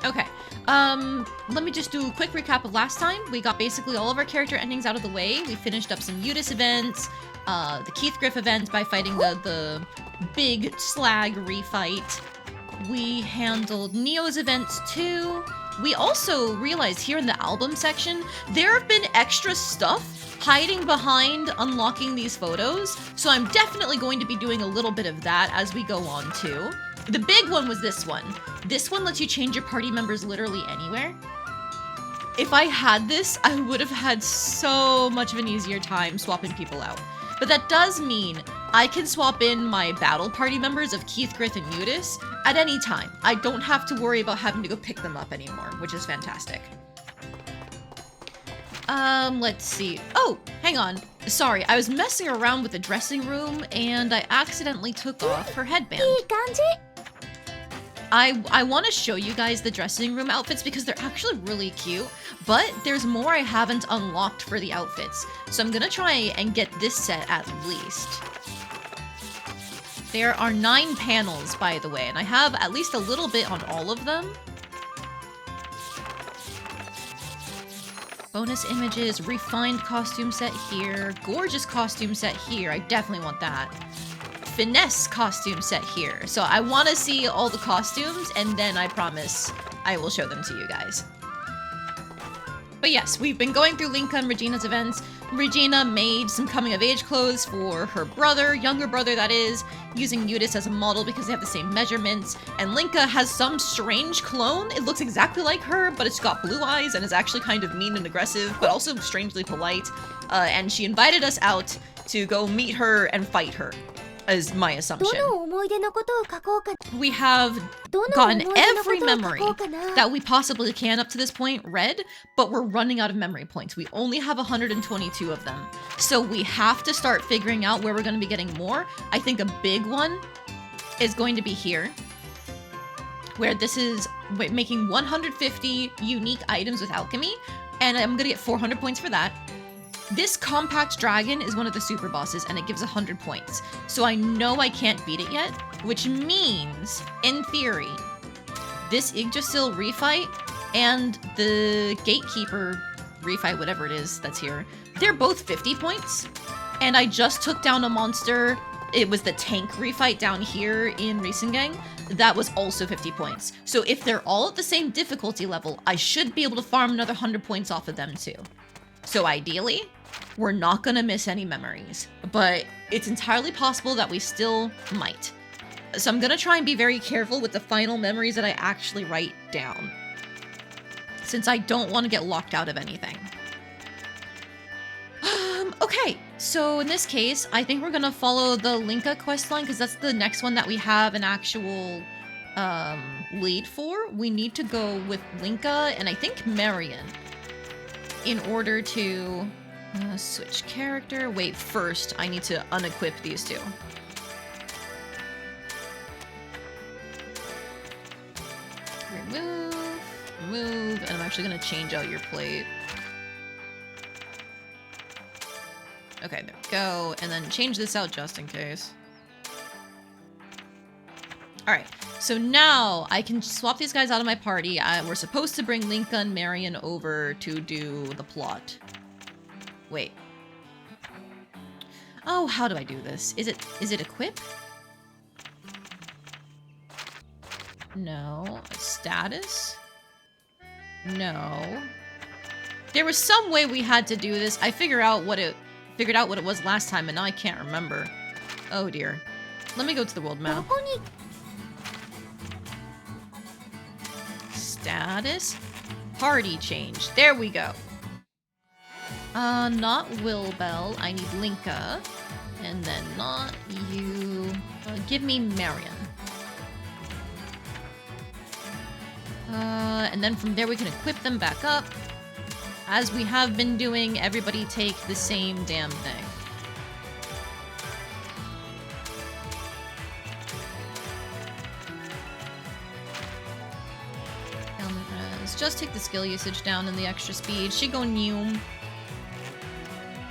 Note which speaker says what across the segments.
Speaker 1: Okay, let me just do a quick recap of last time. We got basically all of our character endings out of the way. We finished up some Udis events, the Keith Griff event by fighting the big slag refight. We handled Neo's events too. We also realized here in the album section, there have been extra stuff hiding behind unlocking these photos, so I'm definitely going to be doing a little bit of that as we go on too. The big one was this one. This one lets you change your party members literally anywhere. If I had this, I would have had so much of an easier time swapping people out. But that does mean I can swap in my battle party members of Keith, Griff, and Udis at any time. I don't have to worry about having to go pick them up anymore, which is fantastic. Let's see. Oh, hang on. Sorry, I was messing around with the dressing room and I accidentally took off her headband. I want to show you guys the dressing room outfits because they're actually really cute, but there's more I haven't unlocked for the outfits. So I'm gonna try and get this set at least. There are 9 panels, by the way, and I have at least a little bit on all of them. Bonus images, refined costume set here, gorgeous costume set here, I definitely want that. Finesse costume set here. So I want to see all the costumes, and then I promise I will show them to you guys. But yes, we've been going through Linka and Regina's events. Regina made some coming-of-age clothes for her brother, younger brother that is, using Udis as a model because they have the same measurements. And Linka has some strange clone. It looks exactly like her, but it's got blue eyes and is actually kind of mean and aggressive, but also strangely polite. And she invited us out to go meet her and fight her, is my assumption. We have gotten every memory that we possibly can up to this point read, but we're running out of memory points. We only have 122 of them. So we have to start figuring out where we're going to be getting more. I think a big one is going to be here, where this is making 150 unique items with alchemy, and I'm going to get 400 points for that. This compact dragon is one of the super bosses and it gives 100 points. So I know I can't beat it yet, which means, in theory, this Yggdrasil refight and the Gatekeeper refight, whatever it is that's here, they're both 50 points. And I just took down a monster. It was the tank refight down here in Riesengang. That was also 50 points. So if they're all at the same difficulty level, I should be able to farm another 100 points off of them too. So ideally, we're not gonna miss any memories, but it's entirely possible that we still might. So I'm gonna try and be very careful with the final memories that I actually write down, since I don't want to get locked out of anything. Okay, so in this case, I think we're gonna follow the Linka questline, because that's the next one that we have an actual lead for. We need to go with Linka and I think Marion in order to switch character. Wait, first I need to unequip these two. Remove, and I'm actually gonna change out your plate. Okay, there we go, and then change this out just in case. Alright, so now I can swap these guys out of my party. We're supposed to bring Linka and Marion over to do the plot. Wait. Oh, how do I do this? Is it equip? No. Status? No. There was some way we had to do this. I figured out what it was last time, and now I can't remember. Oh dear. Let me go to the world map. Status? Party change. There we go. Not Wilbel. I need Linka. And then not you. Give me Marion. And then from there we can equip them back up. As we have been doing, everybody take the same damn thing. Just take the skill usage down and the extra speed. She go Neum.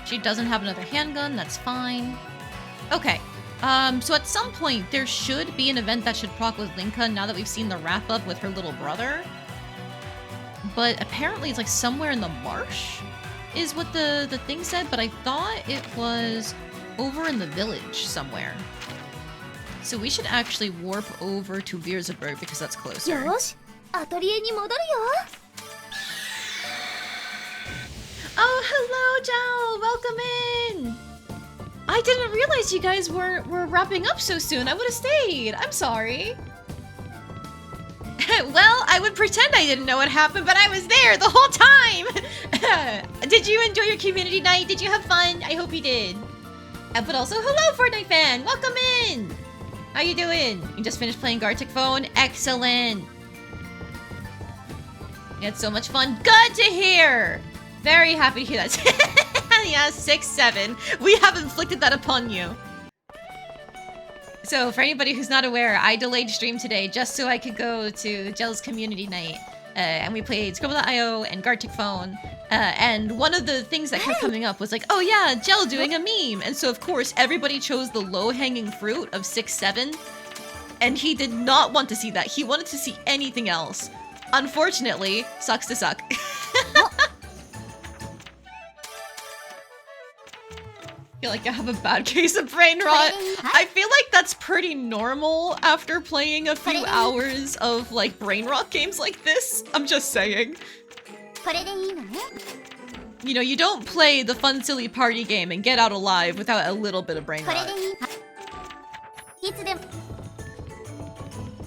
Speaker 1: She doesn't have another handgun, that's fine. Okay, so at some point there should be an event that should proc with Linka now that we've seen the wrap up with her little brother. but apparently it's like somewhere in the marsh is what the thing said, but I thought it was over in the village somewhere. So we should actually warp over to Vierzeburg because that's closer.
Speaker 2: よし、アトリエに戻るよ。
Speaker 1: Oh, hello, Joe! Welcome in! I didn't realize you guys were wrapping up so soon. I would have stayed. I'm sorry. Well, I would pretend I didn't know what happened, but I was there the whole time! Did you enjoy your community night? Did you have fun? I hope you did. But also, hello, Fortnite fan! Welcome in! How you doing? You just finished playing Gartic Phone? Excellent! You had so much fun. Good to hear! Very happy to hear that. Yeah, 6-7. We have inflicted that upon you. So, for anybody who's not aware, I delayed stream today just so I could go to Gel's community night. And we played Scribble.io and Gartic Phone. And one of the things that kept coming up was like, oh yeah, Gel doing a meme. And so, of course, everybody chose the low-hanging fruit of 6-7. And he did not want to see that. He wanted to see anything else. Unfortunately, sucks to suck. I feel like I have a bad case of brain rot. I feel like that's pretty normal after playing a few hours of like brain rot games like this. I'm just saying. You know, you don't play the fun silly party game and get out alive without a little bit of brain rot.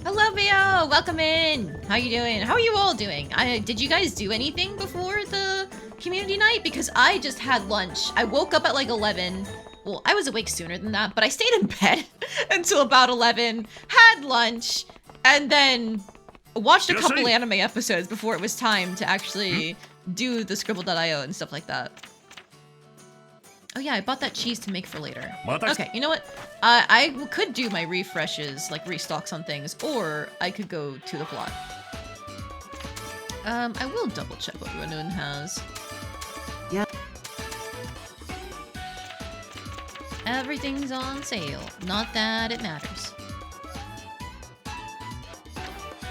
Speaker 1: Hello, Vio! Welcome in! How you doing? How are you all doing? Did you guys do anything before the community night? Because I just had lunch. I woke up at like 11. Well, I was awake sooner than that, but I stayed in bed until about 11, had lunch, and then watched a couple anime episodes before it was time to actually do the Scribble.io and stuff like that. Oh yeah, I bought that cheese to make for later. Okay, you know what? I could do my refreshes, like restocks on things, or I could go to the plot. I will double check what Renun has.
Speaker 3: Yeah.
Speaker 1: Everything's on sale. Not that it matters.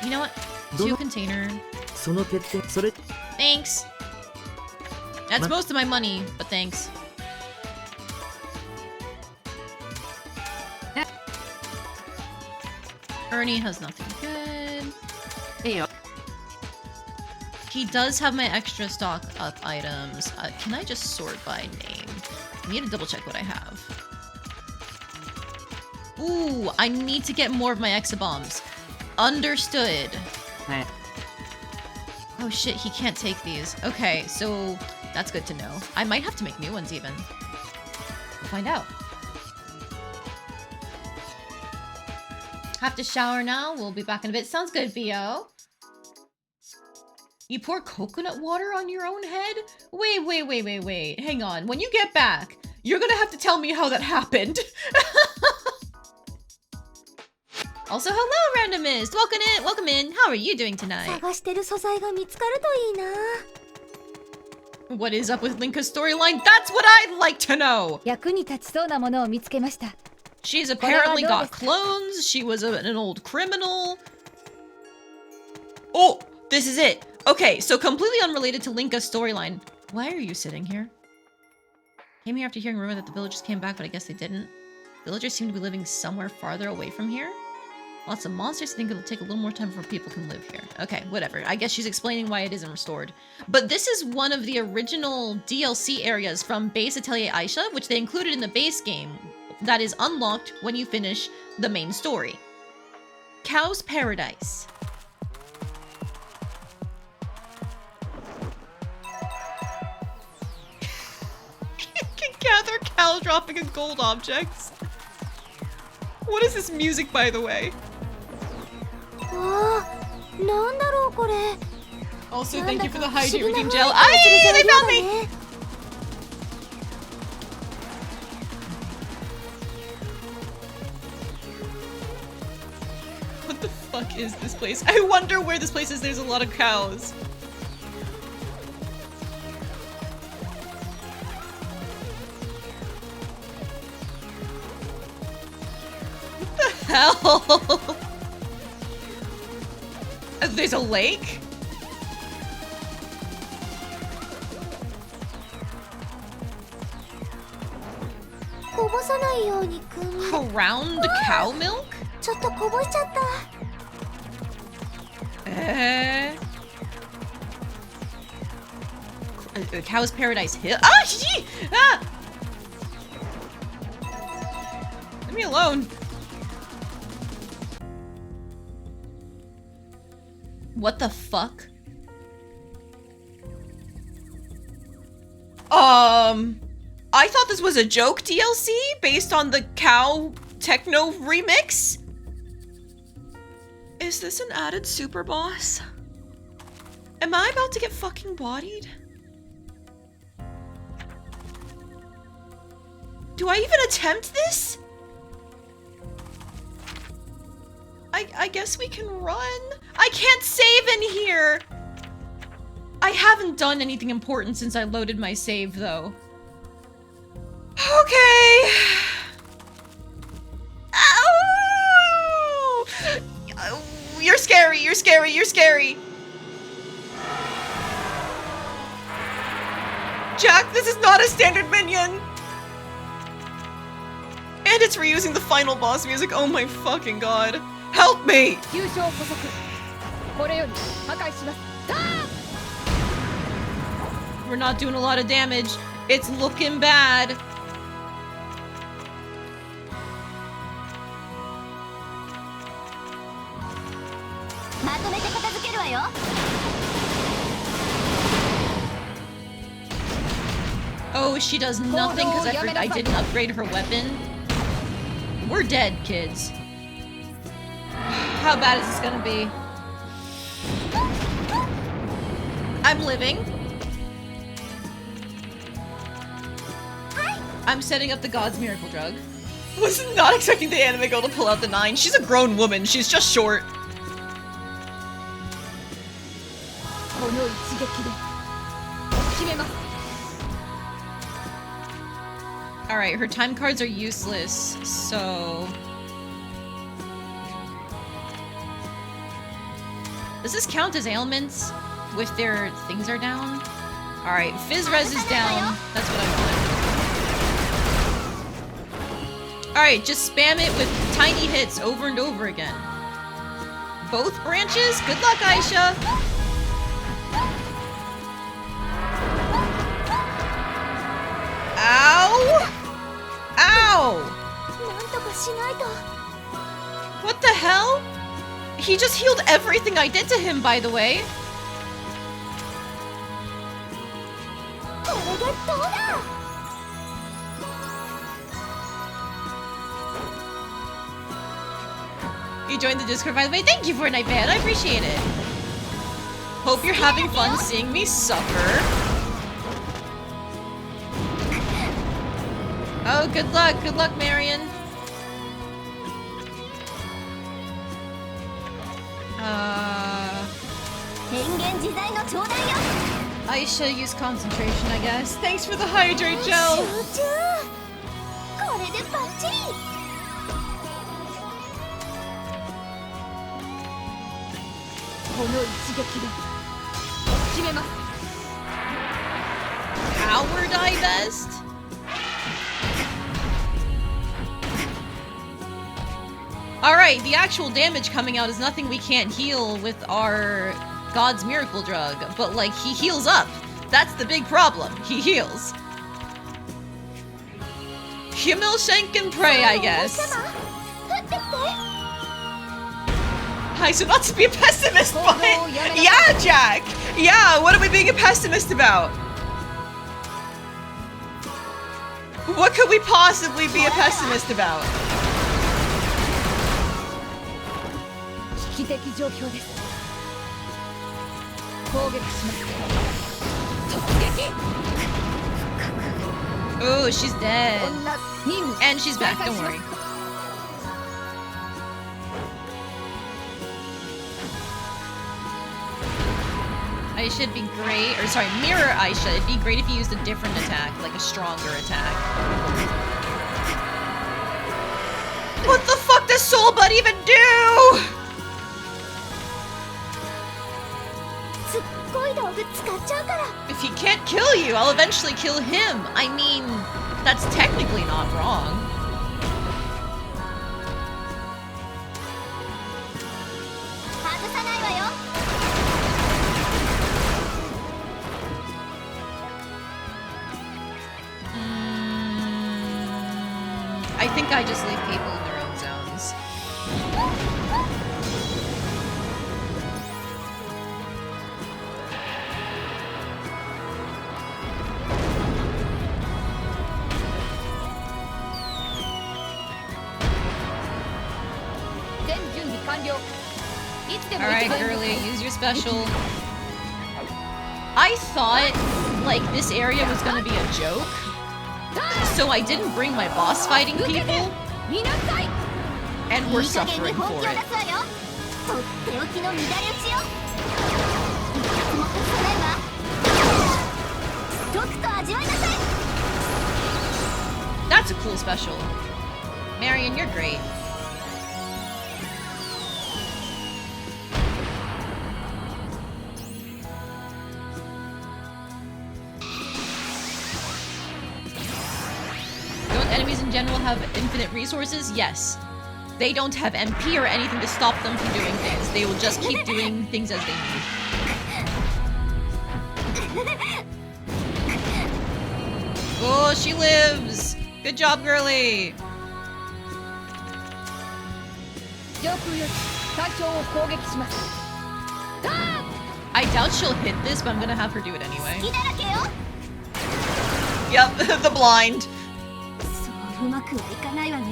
Speaker 1: You know what? 2 container. Thanks. That's most of my money, but thanks. Ernie has nothing good.
Speaker 3: Hey.
Speaker 1: He does have my extra stock up items. Can I just sort by name? I need to double check what I have. Ooh, I need to get more of my Exabombs. Understood.
Speaker 3: Hey.
Speaker 1: Oh shit, he can't take these. Okay, so that's good to know. I might have to make new ones even. We'll find out. Have to shower now. We'll be back in a bit. Sounds good, Bo. You pour coconut water on your own head? Wait. Hang on. When you get back, you're gonna have to tell me how that happened. Also, hello, Randomist. Welcome in. How are you doing tonight? What is up with Linka's storyline? That's what I'd like to know! She's apparently got clones. She was an old criminal. Oh, this is it. Okay, so completely unrelated to Linka's storyline. Why are you sitting here? Came here after hearing rumor that the villagers came back, but I guess they didn't. Villagers seem to be living somewhere farther away from here. Lots of monsters. I think it'll take a little more time before people can live here. Okay, whatever. I guess she's explaining why it isn't restored. But this is one of the original DLC areas from base Atelier Ayesha, which they included in the base game. That is unlocked when you finish the main story. Cow's Paradise. You can gather cow dropping in gold objects. What is this music, by the way? Also, thank you for the hydrate redeem gel. Aye, they found me! What the fuck is this place? I wonder where this place is. There's a lot of cows. What the hell? There's a lake?
Speaker 2: こぼさないようにくんで
Speaker 1: Crowned cow milk?
Speaker 2: ちょっとこぼしちゃった
Speaker 1: A Cow's Paradise Hill? Ah! Gee! Ah! Leave me alone. What the fuck? I thought this was a joke DLC based on the cow techno remix? Is this an added super boss? Am I about to get fucking bodied? Do I even attempt this? I guess we can run. I can't save in here. I haven't done anything important since I loaded my save, though. Okay. Ow! You're scary, you're scary, you're scary. Jack, this is not a standard minion. And it's reusing the final boss music. Oh my fucking god. Help me! We're not doing a lot of damage. It's looking bad. Oh, she does nothing because I didn't upgrade her weapon. We're dead, kids. How bad is this gonna be? I'm living. I'm setting up the God's Miracle Drug. Was not expecting the anime girl to pull out the 9. She's a grown woman. She's just short. Alright, her time cards are useless, so... Does this count as ailments if their things are down? Alright, Fizz Res is down. That's what I wanted. Alright, just spam it with tiny hits over and over again. Both branches? Good luck, Ayesha! Ow! Ow! What the hell? He just healed everything I did to him, by the way. You joined the Discord, by the way. Thank you for Night Band. I appreciate it. Hope you're having fun seeing me suffer. Oh, good luck, Marion. Ayesha use concentration, I guess. Thanks for the hydrate gel. Power die best? Alright, the actual damage coming out is nothing we can't heal with our God's Miracle Drug, but like, he heals up. That's the big problem. He heals. Himmel Shank and pray, I guess. Hi, so not to be a pessimist, but yeah, Jack! Yeah, what are we being a pessimist about? What could we possibly be a pessimist about? Oh, she's dead. And she's back, don't worry. Ayesha, it'd be great, or sorry, Mirror Ayesha, it'd be great if you used a different attack, like a stronger attack. What the fuck does Soul Bud even do?
Speaker 2: すっごい道具使っちゃうから。
Speaker 1: If he can't kill you, I'll eventually kill him. I mean, that's technically not wrong.
Speaker 2: 外さないわよ。
Speaker 1: I think I just leave people in their own zones. Alright, girly, use your special. I thought, like, this area was gonna be a joke, so I didn't bring my boss fighting people, and we're suffering for it.
Speaker 2: とっておきの乱れ打ちよ。いくつもこさないわ。とくと味わいなさい。
Speaker 1: That's a cool special. Marion, you're great. Don't enemies in general have infinite resources? Yes. They don't have MP or anything to stop them from doing things. They will just keep doing things as they need. Oh, she lives! Good job, girly! I doubt she'll hit this, but I'm gonna have her do it anyway.
Speaker 2: 好きだらけよ。
Speaker 1: Yep, the blind.
Speaker 2: そううまくはいかないわね。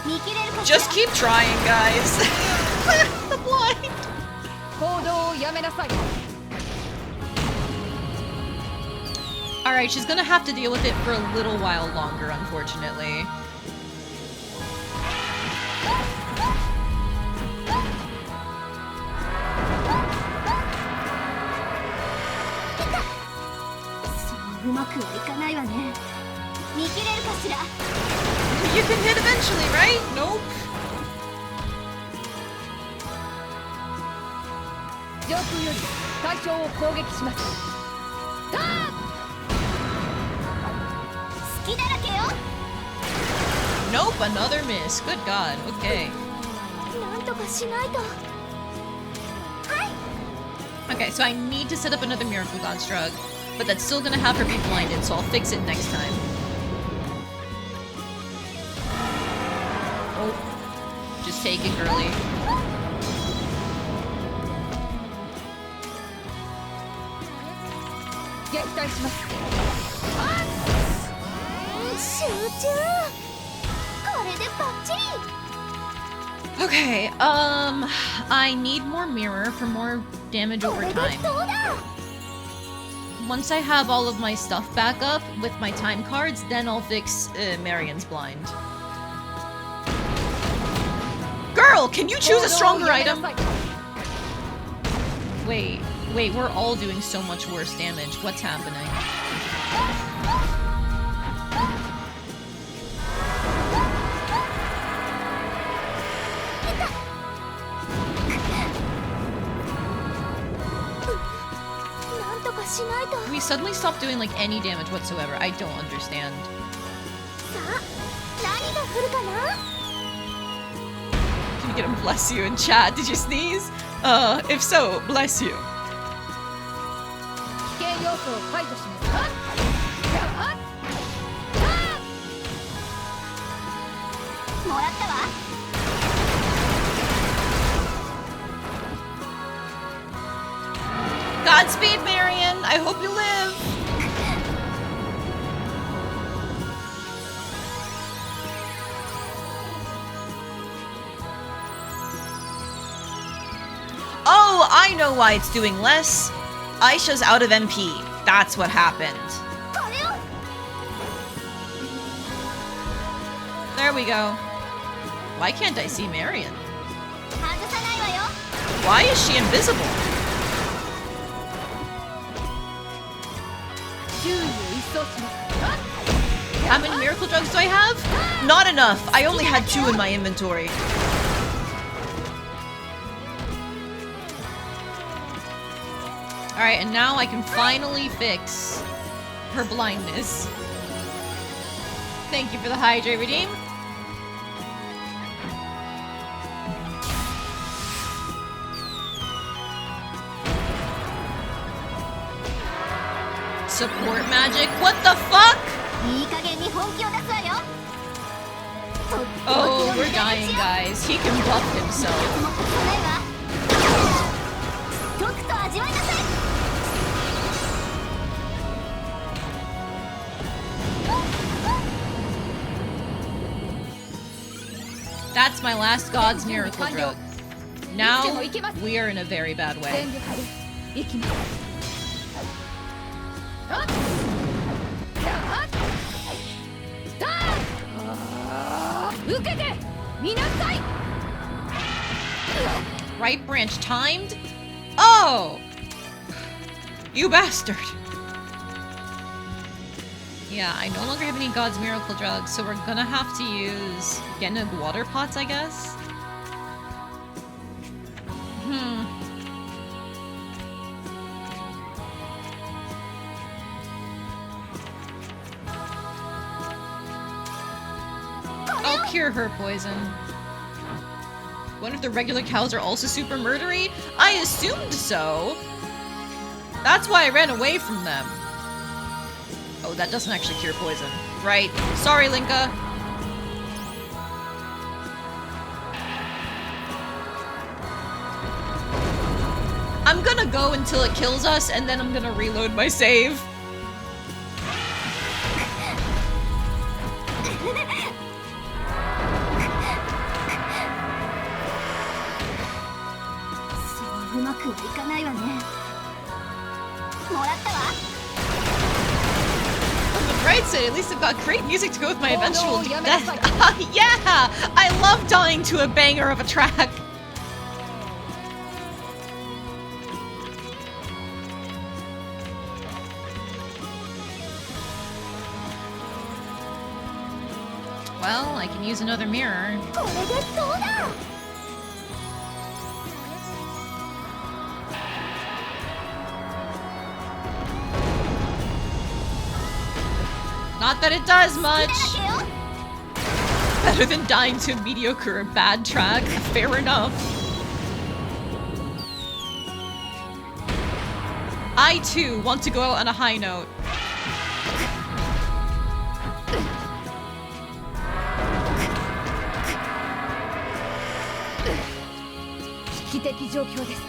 Speaker 2: 見切れるかしら。
Speaker 1: Just keep trying, guys. The blind.
Speaker 4: 行動をやめなさい。
Speaker 1: Alright, she's gonna have to deal with it for a little while longer, unfortunately. You can hit eventually, right? Nope.
Speaker 4: 上空より対象を攻撃します。
Speaker 2: 好きだらけよ。
Speaker 1: Nope, another miss. Good god. Okay.
Speaker 2: なんとかしないと。
Speaker 1: Okay, so I need to set up another Miracle God's Drug, but that's still gonna have her be blinded, so I'll fix it next time. Oh. Just take it, girly. Okay, I need more mirror for more damage over time. Once I have all of my stuff back up with my time cards, then I'll fix Marion's blind. Girl, can you choose a stronger item? Wait, we're all doing so much worse damage. What's happening? We suddenly stopped doing like any damage whatsoever. I don't understand. Can you get him bless you in chat? Did you sneeze? If so, bless you. Godspeed, Marion! I hope you live! Oh, I know why it's doing less. Ayesha's out of MP. That's what happened. There we go. Why can't I see Marion? Why is she invisible? How many miracle drugs do I have? Not enough. I only had 2 in my inventory. Alright, and now I can finally fix her blindness. Thank you for the hydrate redeem. Support magic? What the fuck?
Speaker 2: いい加減に本気を出すわよ。
Speaker 1: Oh, we're dying, guys. He can buff himself.
Speaker 2: もう来ないわ。とくと味わいなさい。
Speaker 1: That's my last god's miracle drug. Now we are in a very bad way.
Speaker 4: 全力でいきます。あっあっスタート。受けてみなさい。
Speaker 1: Right branch timed? Oh! You bastard! Yeah, I no longer have any God's Miracle drugs, so we're gonna have to use Genog water pots, I guess? I'll cure her poison. Wonder if the regular cows are also super murdery? I assumed so! That's why I ran away from them. Oh, that doesn't actually cure poison. Right. Sorry, Linka. I'm gonna go until it kills us, and then I'm gonna reload my save. Right side, at least I've got great music to go with my eventual death. Yeah! I love dying to a banger of a track. Well, I can use another mirror. Not that it does much. Better than dying to a mediocre or bad track. Fair enough. I too want to go out on a high note.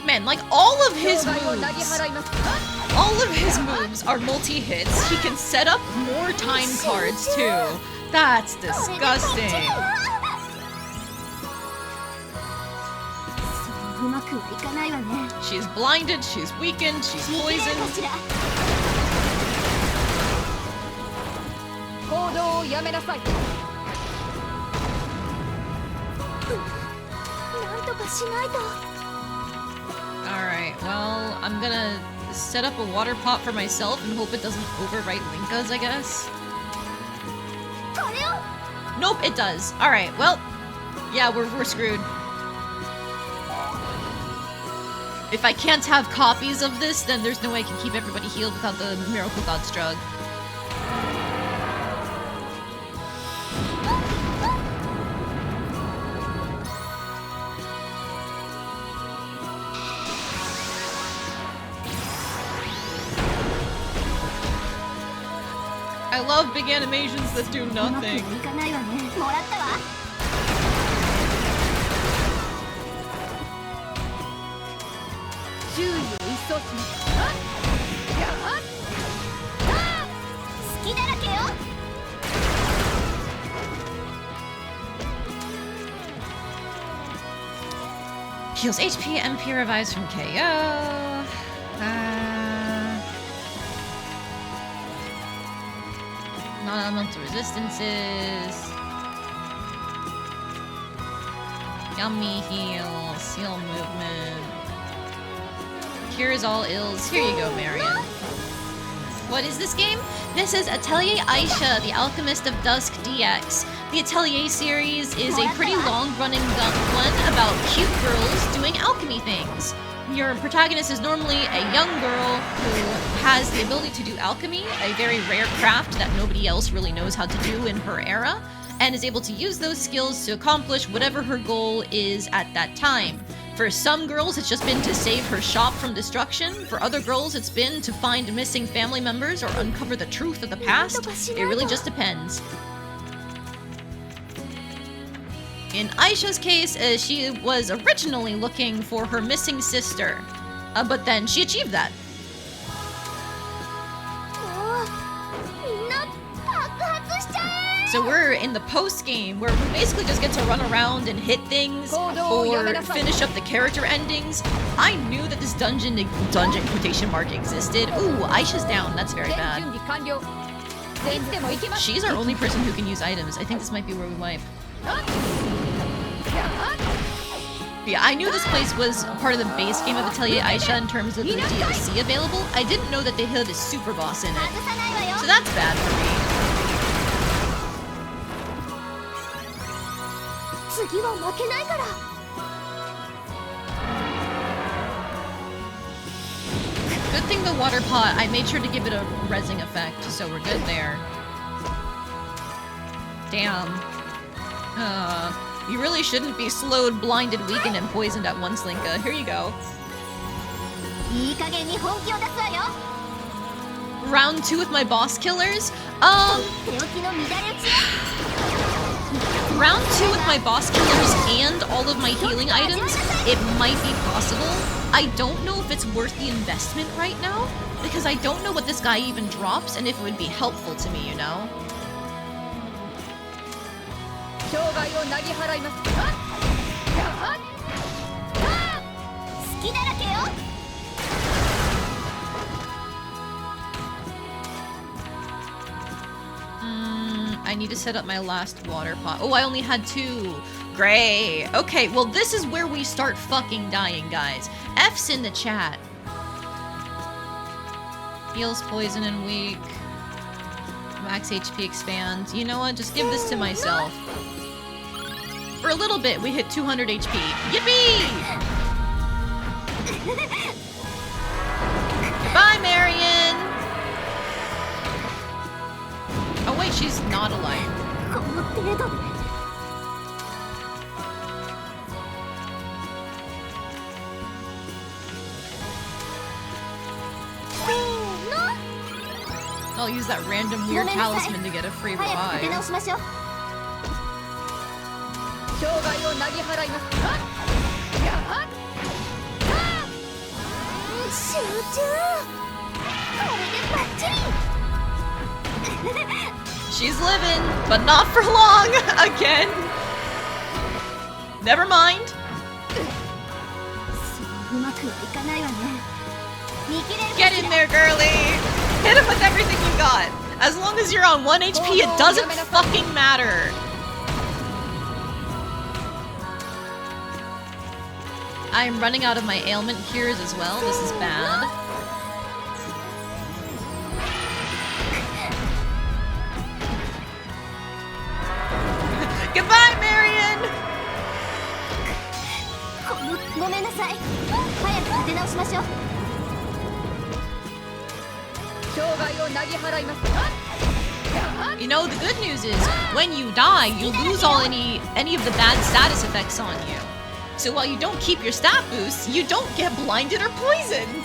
Speaker 1: Man, like all of his moves are multi-hits. He can set up more time cards too. That's disgusting. She's blinded, she's weakened, she's poisoned. Alright, well, I'm gonna set up a water pot for myself and hope it doesn't overwrite Linka's, I guess. Nope, it does. Alright, well, yeah, we're screwed. If I can't have copies of this, then there's no way I can keep everybody healed without the Miracle God's drug. I love big animations that do nothing. Heals HP, MP revives from KO. Non-elemental resistances. Yummy heal. Seal movement. Cures all ills. Here you go, Marion. What is this game? This is Atelier Ayesha, the Alchemist of Dusk DX. The Atelier series is a pretty long-running one about cute girls doing alchemy things. Your protagonist is normally a young girl who has the ability to do alchemy, a very rare craft that nobody else really knows how to do in her era, and is able to use those skills to accomplish whatever her goal is at that time. For some girls, it's just been to save her shop from destruction. For other girls, it's been to find missing family members or uncover the truth of the past. It really just depends. In Ayesha's case, she was originally looking for her missing sister, but then she achieved that. So we're in the post-game, where we basically just get to run around and hit things, or finish up the character endings. I knew that this dungeon quotation mark existed. Ooh, Ayesha's down, that's very bad. She's our only person who can use items. I think this might be where we wipe. Yeah, I knew this place was part of the base game of Atelier Ayesha in terms of the DLC available. I didn't know that they had a super boss in it. So that's bad for me. Good thing the water pot, I made sure to give it a rezzing effect, so we're good there. Damn. You really shouldn't be slowed, blinded, weakened, and poisoned at once, Linka. Here you go. Round 2 with my boss killers? Round 2 with my boss killers and all of my healing items, it might be possible. I don't know if it's worth the investment right now, because I don't know what this guy even drops and if it would be helpful to me, you know? I need to set up my last water pot. Oh, I only had 2. Great. Okay, well, this is where we start fucking dying, guys. F's in the chat. Heals poison and weak. Max HP expands. You know what? Just give this to myself. For a little bit, we hit 200 HP. Yippee! Goodbye, Marion! Oh wait, she's not alive. I'll use that random weird talisman to get a free revive. She's living, but not for long, again. Never mind. Get in there, girly. Hit him with everything you got. As long as you're on 1 HP, it doesn't fucking matter. I'm running out of my ailment cures as well. This is bad. Goodbye, Marion! You know, the good news is, when you die, you lose any of the bad status effects on you. So while you don't keep your stat boosts, you don't get blinded or poisoned.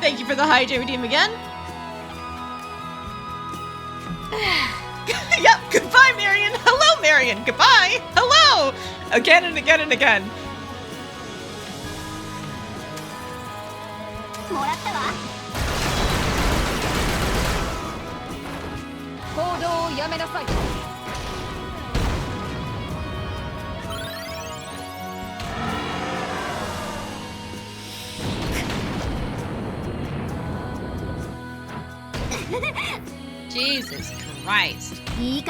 Speaker 1: Thank you for the high J redeem again. Yep, goodbye, Marion. Hello, Marion. Goodbye. Hello. Again and again and again. Jesus Christ. Hit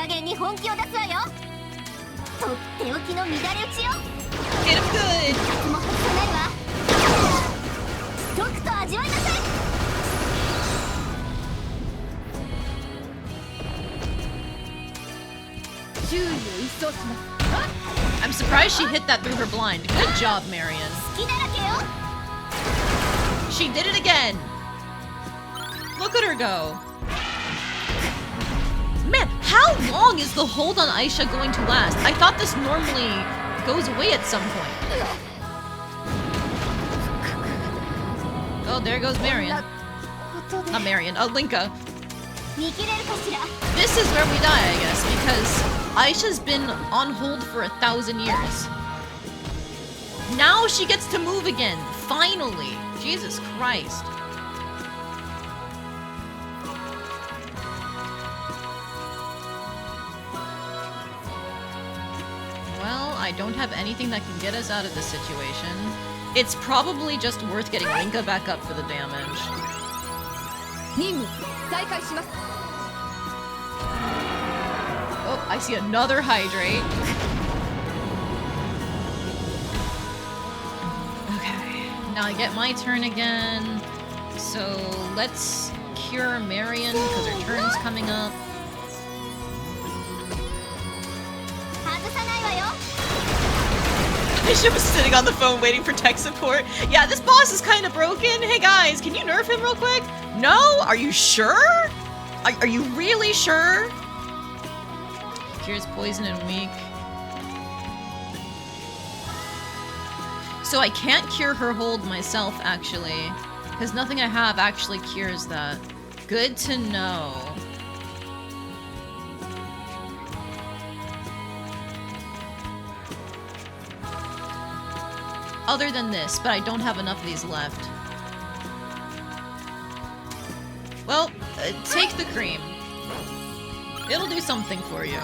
Speaker 1: him good.
Speaker 4: そうします。
Speaker 1: I'm surprised she hit that through her blind. Good job, Marion.
Speaker 2: 好きだらけよ
Speaker 1: She did it again. Look at her go. Man, how long is the hold on Ayesha going to last? I thought this normally goes away at some point. Oh, there goes Marion. Not Marion, Linka.
Speaker 2: 見切れるかしら
Speaker 1: This is where we die, I guess, because Ayesha's been on hold for 1,000 years. Now she gets to move again, finally. Jesus Christ. Well, I don't have anything that can get us out of this situation. It's probably just worth getting Linka back up for the damage.
Speaker 4: 任務再開します。
Speaker 1: Oh, I see another hydrate. Okay, now I get my turn again. So let's cure Marion because her turn's coming up.
Speaker 2: 外さないわよ
Speaker 1: Ayesha was sitting on the phone waiting for tech support. Yeah, this boss is kind of broken. Hey guys, can you nerf him real quick? No? Are you sure? Are you really sure? Cures poison and weak. So I can't cure her hold myself, actually. Because nothing I have actually cures that. Good to know. Other than this, but I don't have enough of these left. Well, take the cream. It'll do something for you.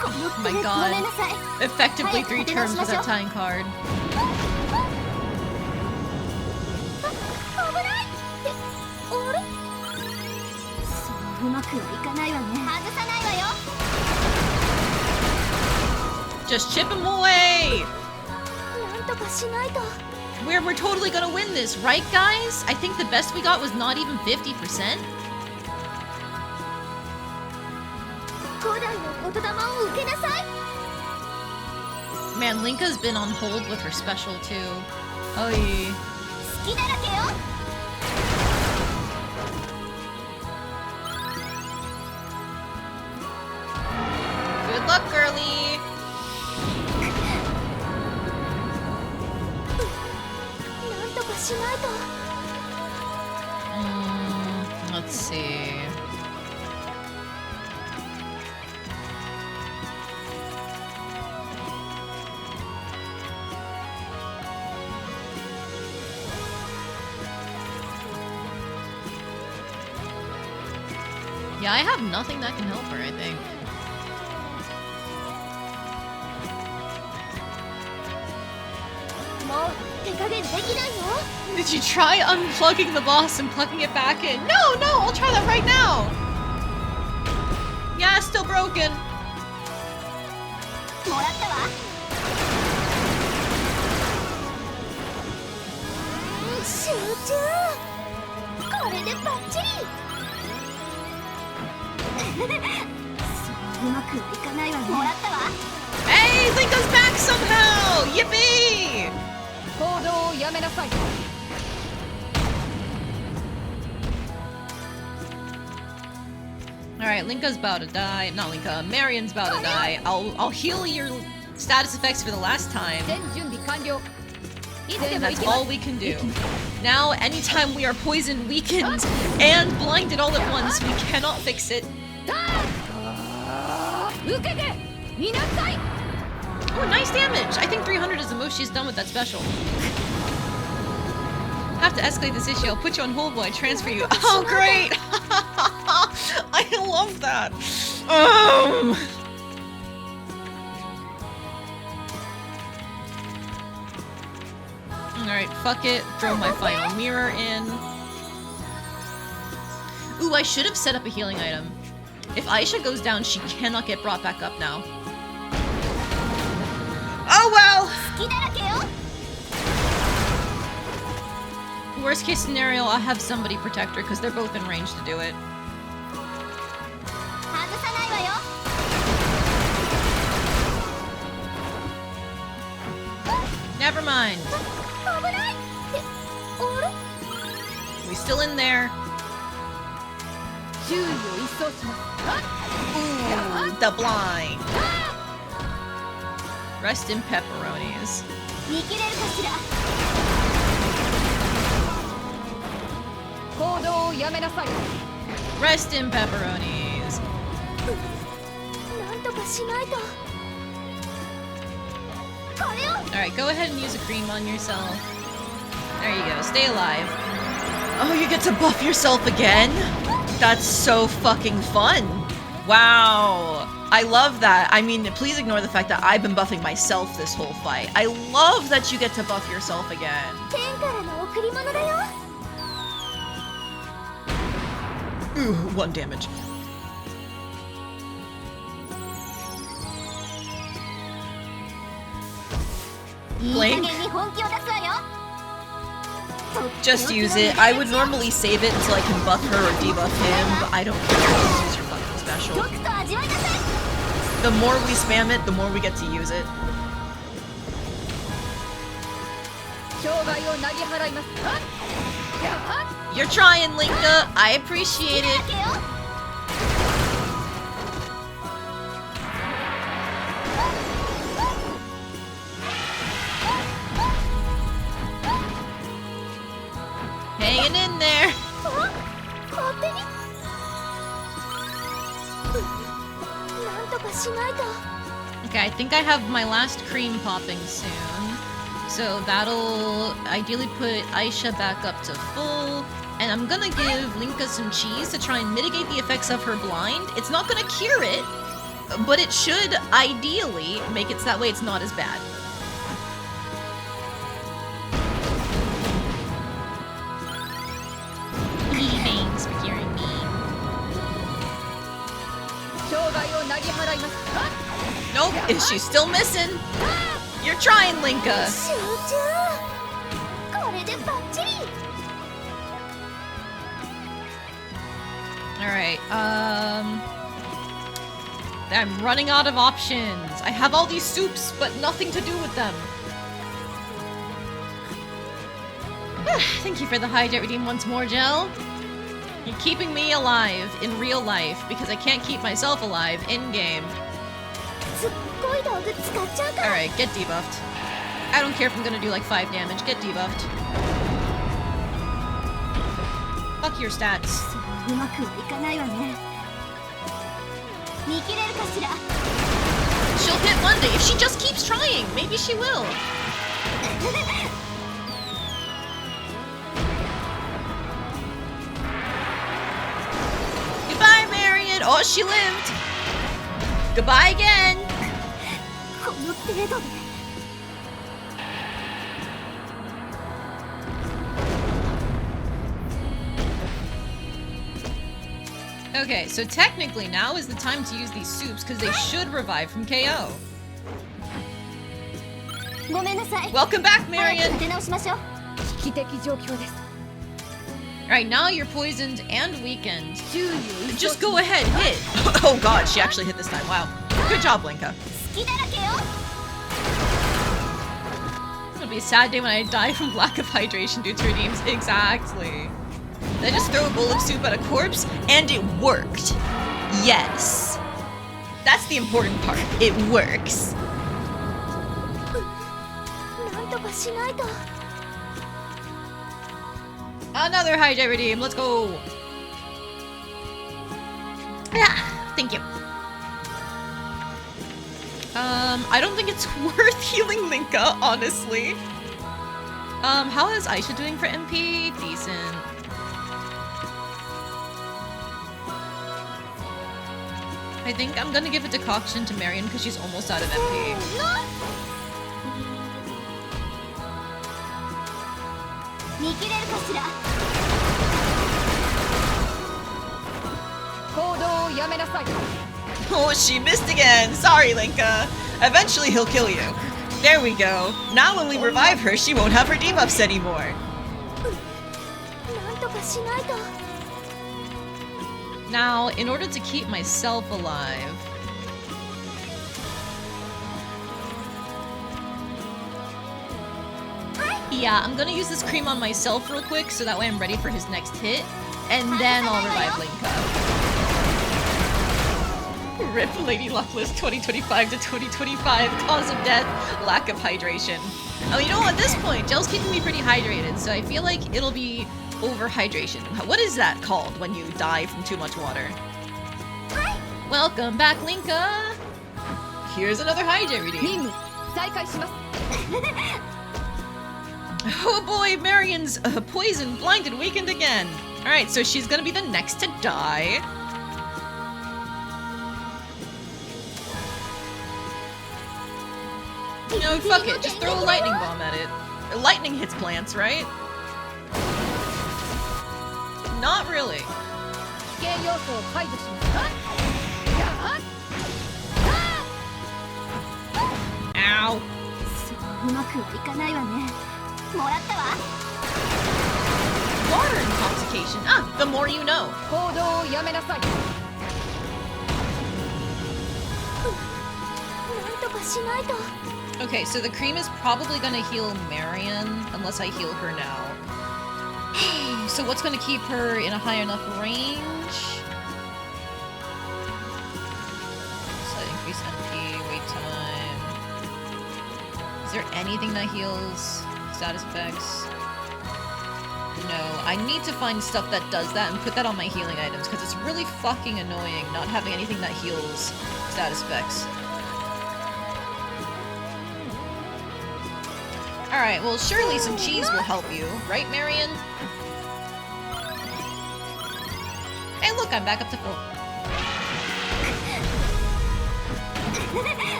Speaker 1: Oh my
Speaker 2: ごめん
Speaker 1: god.
Speaker 2: なさい
Speaker 1: Effectively 3 turns with that tying card.
Speaker 2: 危ないってあれそううまくはいかないわね外さないわよ
Speaker 1: Just chip him away!
Speaker 2: なんとかしないと
Speaker 1: We're totally gonna win this, right guys? I think the best we got was not even 50%.
Speaker 2: 古代の言霊を受けなさい
Speaker 1: Man, Linka's been on hold with her special too. Oh yeah.
Speaker 2: 好きだらけよ
Speaker 1: Good luck, girlie!
Speaker 2: なんとかしないと
Speaker 1: Let's see. Yeah, I have nothing that can help her, I think. Did you try unplugging the boss and plugging it back in? No, I'll try that right now. Yeah, it's still broken.
Speaker 2: もらったわ集中これでバッチリそううまくいかないわねもらったわ
Speaker 1: Hey, Linka's back somehow! Yippee!
Speaker 4: 行動をやめなさい。
Speaker 1: Alright, Linka's about to die. Not Linka, Marion's about to die. I'll heal your status effects for the last time.
Speaker 4: 全準備完了。いつで
Speaker 1: And
Speaker 4: も行
Speaker 1: that's
Speaker 4: きます
Speaker 1: all we can do. Now, anytime we are poisoned, weakened, and blinded all at once, we cannot fix it.
Speaker 4: 受けてみなさい。
Speaker 1: Oh, nice damage! I think 300 is the most she's done with that special. Have to escalate this issue. I'll put you on hold while I transfer you. Oh, great! I love that. Alright, fuck it. Throw my final mirror in. Ooh, I should have set up a healing item. If Ayesha goes down, she cannot get brought back up now. Oh well!
Speaker 2: 好きだらけよ
Speaker 1: Worst case scenario, I'll have somebody protect her because they're both in range to do it.
Speaker 2: 外さないわよ。
Speaker 1: Never mind.
Speaker 2: 危ない。あれ？
Speaker 1: We still in there.
Speaker 4: 注意を一掃します。
Speaker 1: Ooh, the blind. Rest in pepperonis.
Speaker 2: 見切れるかしら。
Speaker 4: 行動をやめなさい。
Speaker 1: Rest in pepperonis.
Speaker 2: なんとかしないと。これを。
Speaker 1: Alright, go ahead and use a cream on yourself. There you go, stay alive. Oh, you get to buff yourself again? That's so fucking fun. Wow. I love that. I mean, please ignore the fact that I've been buffing myself this whole fight. I love that you get to buff yourself again.
Speaker 2: 天からの贈り物だよ。
Speaker 1: Ooh, 1 damage.
Speaker 2: いい加減に本気を出すわよ。
Speaker 1: Just use it. I would normally save it until I can buff her or debuff him, but I don't care. Just use your fucking special.
Speaker 2: ドクと味わいなさい。
Speaker 1: The more we spam it, the more we get to use it.
Speaker 4: 障害をなぎ払います。はっやはっ
Speaker 1: You're trying, Linka. I appreciate
Speaker 2: だ
Speaker 1: it.
Speaker 2: けよ。
Speaker 1: Hanging in there.
Speaker 2: あ、勝手に。なんとかしないと。
Speaker 1: Okay, I think I have my last cream popping soon. So that'll ideally put Ayesha back up to full. And I'm gonna give Linka some cheese to try and mitigate the effects of her blind. It's not gonna cure it, but it should ideally make it so that way it's not as bad. Thanks for curing me.
Speaker 4: 障害をなぎ払います。はっ
Speaker 1: Nope, is she still missing? You're trying, Linka.
Speaker 2: 集中。これでバッチリ。
Speaker 1: Alright, I'm running out of options. I have all these soups, but nothing to do with them. Thank you for the hijack redeem once more, Gel. You're keeping me alive in real life because I can't keep myself alive in-game.
Speaker 2: すっごい道具使っちゃうから。
Speaker 1: Alright, get debuffed. I don't care if I'm gonna do like 5 damage. Get debuffed. Fuck your stats.
Speaker 2: うまくはいかないわね。見切れるかしら。
Speaker 1: She'll hit one day if she just keeps trying. Maybe she will. Goodbye, Marion. Oh, she lived. Goodbye again.
Speaker 2: この程度で。
Speaker 1: Okay, so technically now is the time to use these soups because they should revive from KO.
Speaker 2: ごめんなさい。
Speaker 1: Welcome back,
Speaker 2: 早く
Speaker 1: Marion.
Speaker 2: 立て直しましょう。
Speaker 4: 危機的状況です。
Speaker 1: Alright, now you're poisoned and weakened.
Speaker 4: 注意を一掃
Speaker 1: Just go ahead, hit. Oh god, she actually hit this time. Wow. Good job, Linka.
Speaker 2: 好きだらけよ。
Speaker 1: It'll be a sad day when I die from lack of hydration due to redeems. Exactly. Then just throw a bowl of soup at a corpse, and it worked. Yes. That's the important part. It works.
Speaker 2: なんとかしないと。
Speaker 1: Another hijack redeem. Let's go. Yeah, thank you. I don't think it's worth healing Linka, honestly. How is Ayesha doing for MP? Decent. I think I'm gonna give a decoction to Marion because she's almost out of MP.
Speaker 2: 見切れるかしら。
Speaker 4: 行動をやめなさい。
Speaker 1: Oh, she missed again. Sorry, Linka. Eventually he'll kill you. There we go. Now when we revive her, she won't have her debuffs anymore.
Speaker 2: かしないと。
Speaker 1: Now, in order to keep myself alive... Yeah, I'm gonna use this cream on myself real quick, so that way I'm ready for his next hit. And then I'll revive Linka. RIP Lady Luckless 2025 to 2025. Cause of death, lack of hydration. Oh, you know, at this point, Gel's keeping me pretty hydrated, so I feel like it'll be overhydration. What is that called when you die from too much water? Welcome back, Linka! Here's another hydrate reading.
Speaker 4: 任務再開します。
Speaker 1: Oh boy, Marion's poisoned, blinded, weakened again. Alright, so she's gonna be the next to die. You know, fuck it, just throw a lightning bomb at it. Lightning hits plants, right? Not really.
Speaker 4: 危険要素を排除します。やっ
Speaker 1: Ow.
Speaker 2: うまくはいかないわね。もらったわ。
Speaker 1: Water intoxication. Ah, the more you know.
Speaker 4: 行動をやめなさい。
Speaker 2: なんとかしないと。
Speaker 1: Okay, so the cream is probably gonna heal Marion, unless I heal her now. So what's gonna keep her in a high enough range? Slight increase MP, wait time. Is there anything that heals status effects? No, I need to find stuff that does that and put that on my healing items, because it's really fucking annoying not having anything that heals status effects. Alright, well surely some cheese will help you, right Marion? Hey look, I'm back up to full.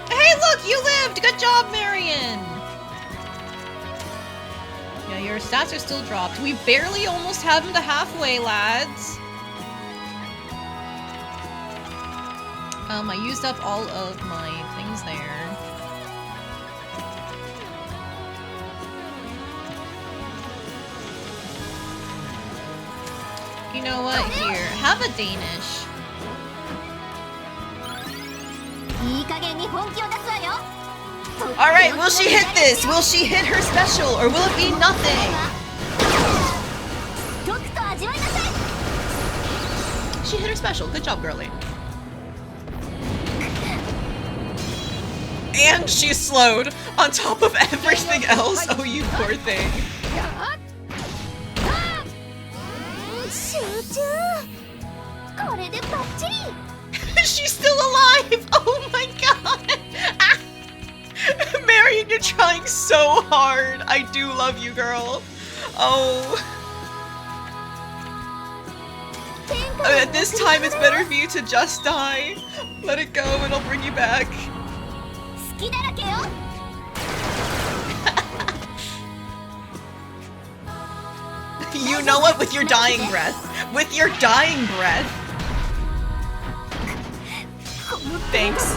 Speaker 1: Hey look, you lived! Good job, Marion! Yeah, your stats are still dropped. We barely almost have him to halfway, lads. I used up all of my things there. You know what? Here, have a Danish.
Speaker 2: いい加減に本気を出すわよ。
Speaker 1: Alright, will she hit this? Will she hit her special? Or will it be nothing?
Speaker 2: とくと味わいなさい。
Speaker 1: She hit her special. Good job, girlie. And she's slowed on top of everything else. Oh, you poor thing.
Speaker 2: 集中。これでバッチリ。
Speaker 1: She's still alive! Oh my god! Ah. Marion, you're trying so hard. I do love you, girl. Oh. At this time, it's better for you to just die. Let it go and I'll bring you back.
Speaker 2: 好きだらけよ。
Speaker 1: You know what? With your dying breath. With your dying breath. Thanks.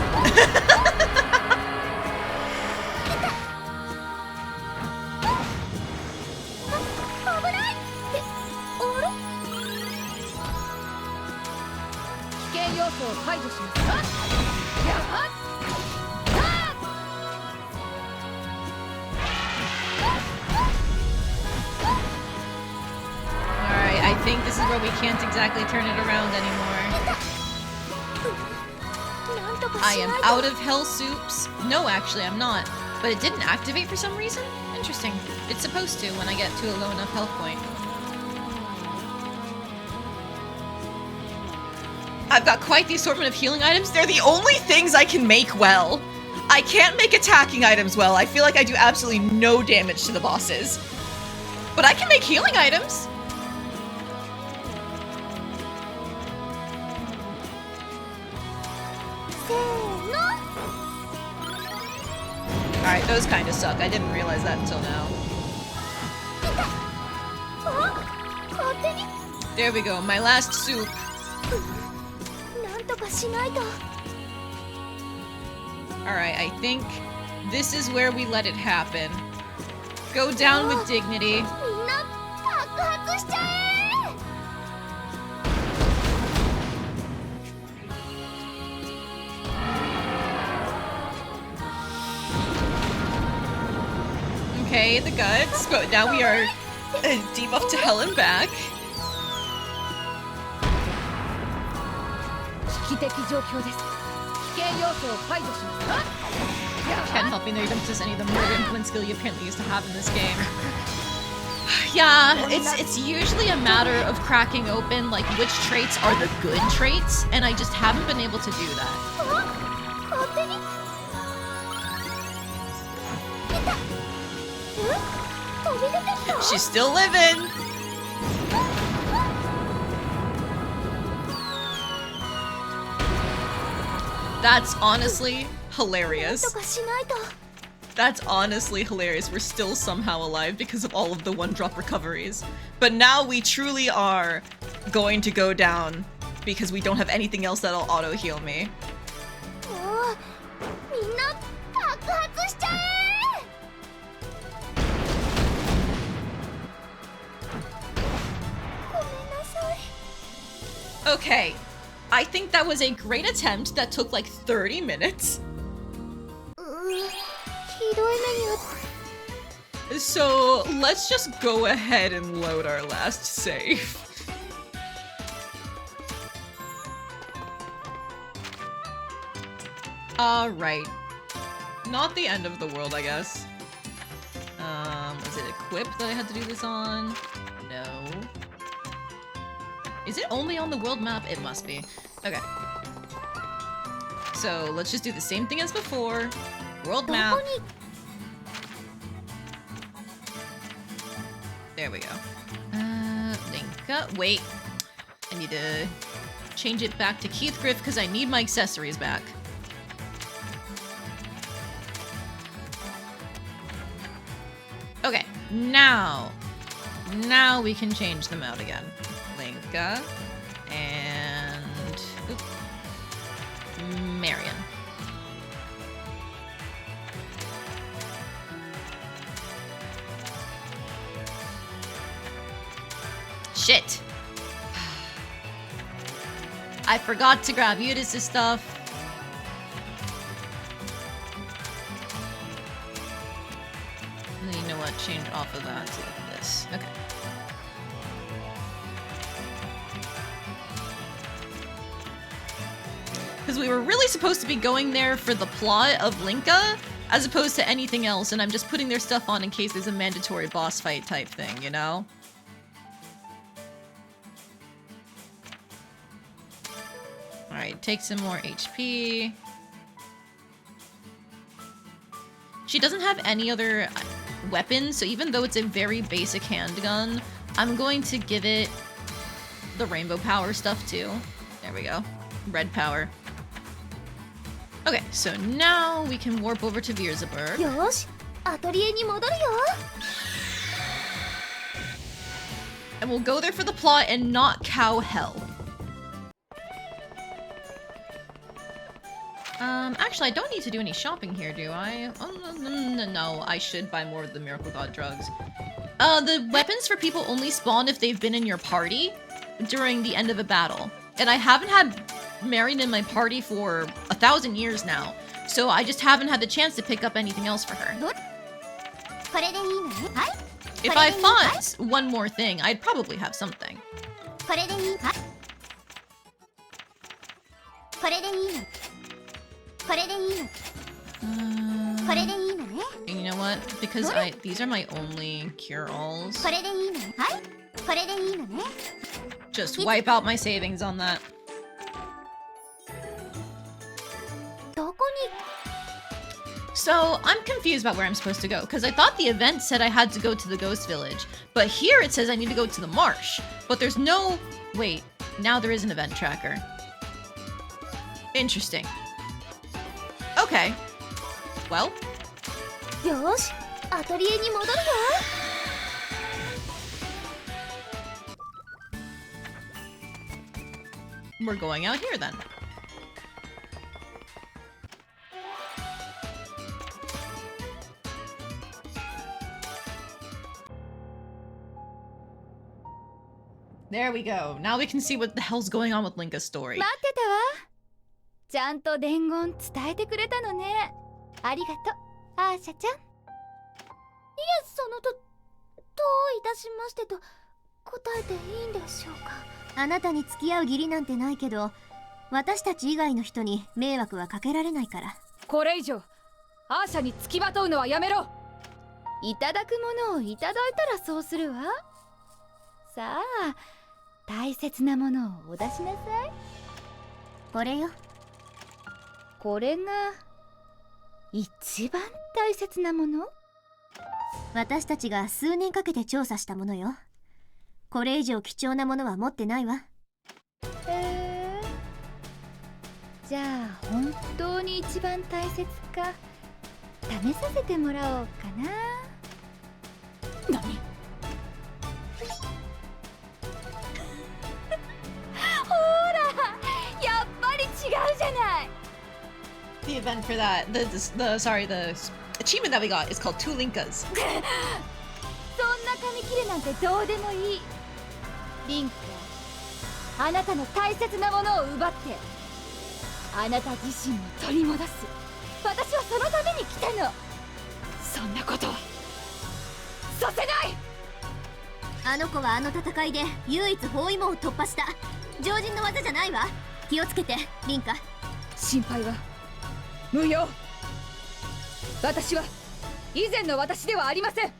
Speaker 1: Alright, I think this is where we can't exactly turn it around anymore. I am out of hell soups. No, actually, I'm not. But it didn't activate for some reason? Interesting. It's supposed to when I get to a low enough health point. I've got quite the assortment of healing items. They're the only things I can make well. I can't make attacking items well. I feel like I do absolutely no damage to the bosses. But I can make healing items. Alright, those kind of suck. I didn't realize that until now. There we go, my last soup. Alright, I think This is where we let it happen. Go down with dignity.
Speaker 2: みんな爆発しちゃえ。
Speaker 1: Okay, the guts, but now we are debuffed to hell and back.
Speaker 4: 危機的状況です。危険要素を排除します。
Speaker 1: Can't help me know you don't possess any of the murder implement skill you apparently used to have in this game. Yeah, it's usually a matter of cracking open like which traits are the good traits, and I just haven't been able to do that.
Speaker 2: 勝手に。いた。飛び出てきた。
Speaker 1: She's still living! That's honestly hilarious.
Speaker 2: とかしないと。
Speaker 1: That's honestly hilarious. We're still somehow alive because of all of the one-drop recoveries. But now we truly are going to go down because we don't have anything else that'll auto-heal me.
Speaker 2: もうみんな爆発しちゃえ。ごめんなさい。
Speaker 1: Okay, I think that was a great attempt that took like 30 minutes.
Speaker 2: ひどい目にあっ
Speaker 1: So let's just go ahead and load our last save. Alright. Not the end of the world, I guess. Was it equip that I had to do this on? No. Is it only on the world map? It must be. Okay. So let's just do the same thing as before. World
Speaker 2: ど
Speaker 1: map.
Speaker 2: こに
Speaker 1: There we go. Link up. Wait. I need to change it back to Keith Griff because I need my accessories back. Okay, now we can change them out again. Linka and Marion. Shit. I forgot to grab Eudice's stuff. You know what? Change off of that to this. Okay. Because we were really supposed to be going there for the plot of Linka, as opposed to anything else, and I'm just putting their stuff on in case there's a mandatory boss fight type thing, you know? Alright, take some more HP. She doesn't have any other weapons, so even though it's a very basic handgun, I'm going to give it the rainbow power stuff too. There we go. Red power. Okay, so now we can warp over to Vierzeburg.
Speaker 2: よし、アトリエに戻るよ。
Speaker 1: And we'll go there for the plot and not cow hell. Actually, I don't need to do any shopping here, do I? No, I should buy more of the Miracle God drugs. The weapons for people only spawn if they've been in your party during the end of a battle. And I haven't had Marion in my party for 1,000 years now, so I just haven't had the chance to pick up anything else for her.
Speaker 2: これでいいのね。はい。
Speaker 1: If I fought one more thing, I'd probably have something.
Speaker 2: これでいい。はい。これでいいの。これでいいの。これでいいのね。
Speaker 1: And you know what? Because these are my only cure-alls.
Speaker 2: これでいいの。はい。これでいいのね。
Speaker 1: Just wipe out my savings on that.
Speaker 2: どこに
Speaker 1: So, I'm confused about where I'm supposed to go, because I thought the event said I had to go to the Ghost Village, but here it says I need to go to the marsh. But there's no... Wait, now there is an event tracker. Interesting. Okay. Well,
Speaker 2: よし、アトリエに戻るよ。
Speaker 1: we're going out here then. There we go. Now we can see what the hell's going on with Linka's story.
Speaker 2: 待ってたわ。ちゃんと伝言伝えてくれたのね。ありがとう、アーシャちゃん。いえ、そのどういたしましてと答えていいんでしょうか。あなたに付き合う義理なんてないけど、私たち以外の人に迷惑はかけられないから。
Speaker 4: これ以上アーシャに付きまとうのはやめろ。
Speaker 2: いただくものをいただいたらそうするわ。さあ、大切なものをお出しなさい。これよ。これが一番大切なもの？私たちが数年かけて調査したものよ。これ以上貴重なものは持ってないわ。へえ。じゃあ本当に一番大切か試させてもらおうかな。
Speaker 4: 何？
Speaker 2: ほら、やっぱり違うじゃない。
Speaker 1: The event for that, the achievement that we got is called Two Linkas.
Speaker 2: そんな紙切れなんてどうでもいい。リンク、あなたの大切なものを奪ってあなた自身を取り戻す。私はそのために来たの。
Speaker 4: そんなことはさせない。
Speaker 2: あの子はあの戦いで唯一包囲網を突破した常人の技じゃないわ。気をつけて、リンカ。
Speaker 4: 心配は無用。私は以前の私ではありません。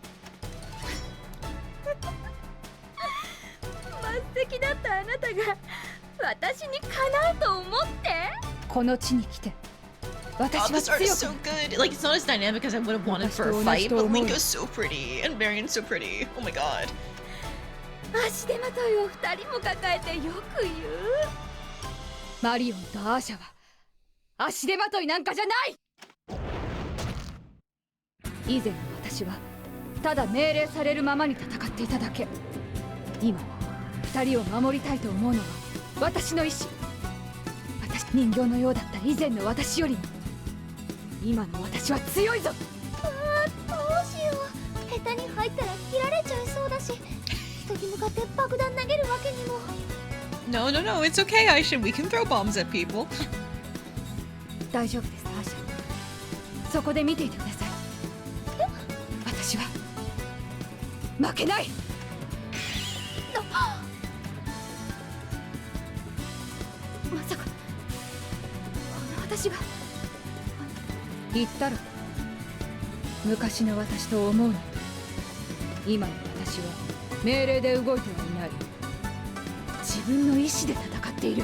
Speaker 2: 末席だったあなたが私にかなうと思って。
Speaker 4: この地に来て
Speaker 1: Oh, this art is so good. Like, it's not as dynamic as I would have wanted for a fight, but Linka's so pretty, and Marion's so pretty. Oh my god.
Speaker 2: 足手まといを二人も抱えてよく言う。
Speaker 4: マリオンとアーシャは足手まといなんかじゃない。以前の私はただ命令されるままに戦っていただけ。今二人を守りたいと思うのは私の意志。人形のようだった以前の私よりも今の私は強いぞ。
Speaker 2: どうしよう。下手に入ったら切られちゃいそうだし、人に向かって爆弾投げるわけにも。
Speaker 1: No, no, no, it's okay, Ayesha. We can throw bombs at people.
Speaker 4: 大丈夫です、アーシャ。そこで見ていてください。私は負けない。
Speaker 2: まさか私が。
Speaker 4: 言ったろ、昔の私と思うなと。今の私は命令で動いてはいない。自分の意志で戦っている。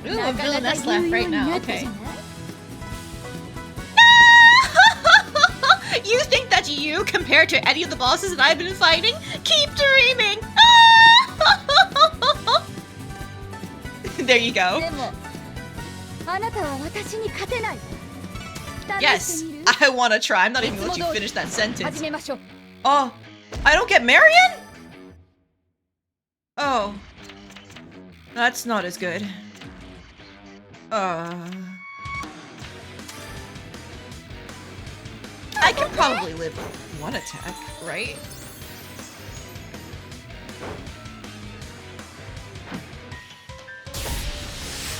Speaker 1: Ooh, a villainess laugh right now. Okay. You think that's you compared to any of the bosses that I've been fighting? Keep dreaming! There you go.
Speaker 2: でもあなたは私に勝てない。
Speaker 1: Yes, I want to try. I'm not even going to let you finish that
Speaker 4: 始
Speaker 1: sentence.
Speaker 4: めましょう。
Speaker 1: Oh, I don't get Marion? Oh. That's not as good. I can probably live with one attack, right?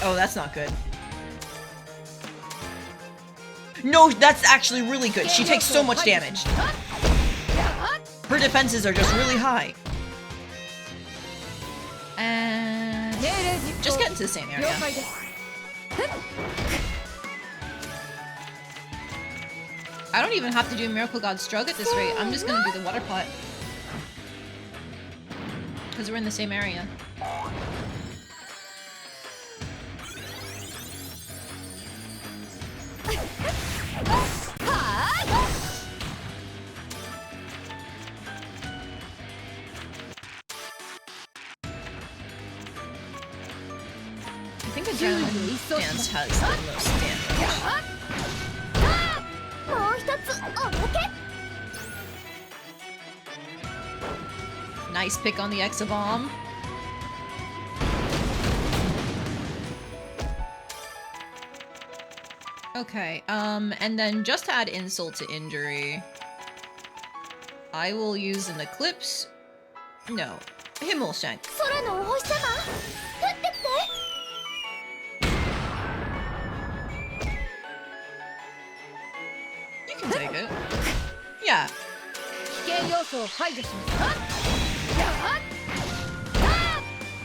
Speaker 1: Oh, that's not good. No, that's actually really good. She takes so much damage. Her defenses are just really high. And just get into the same area. I don't even have to do Miracle God's Drug at this rate. I'm just gonna do the water pot. Because we're in the same area. I think Adrenaline Dance has the most damage.
Speaker 2: もう一つおまけ。
Speaker 1: Nice pick on the Exabomb. Okay, and then just to add insult to injury, I will use an Eclipse No. Himmelshank.
Speaker 2: 空のお星様、降ってきて。
Speaker 1: You can take it. Yeah.
Speaker 4: 危険要素を排除します。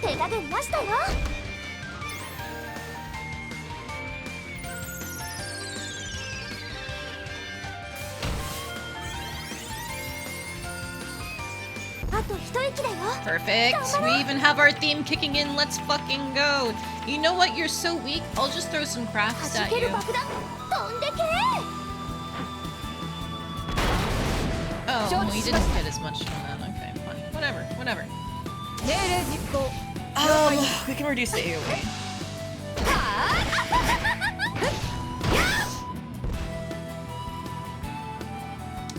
Speaker 2: 手加減なしだよ。あと一息だよ。
Speaker 1: Perfect. We even have our theme kicking in. Let's fucking go. You know what? You're so weak. I'll just throw some crafts
Speaker 2: 弾
Speaker 1: at
Speaker 2: け
Speaker 1: you.
Speaker 2: る爆弾、飛んでけ。
Speaker 1: Oh, well, you didn't get as much from that. Okay, fine. Whatever, whatever.
Speaker 4: 命令実行。
Speaker 1: We can reduce the AoE.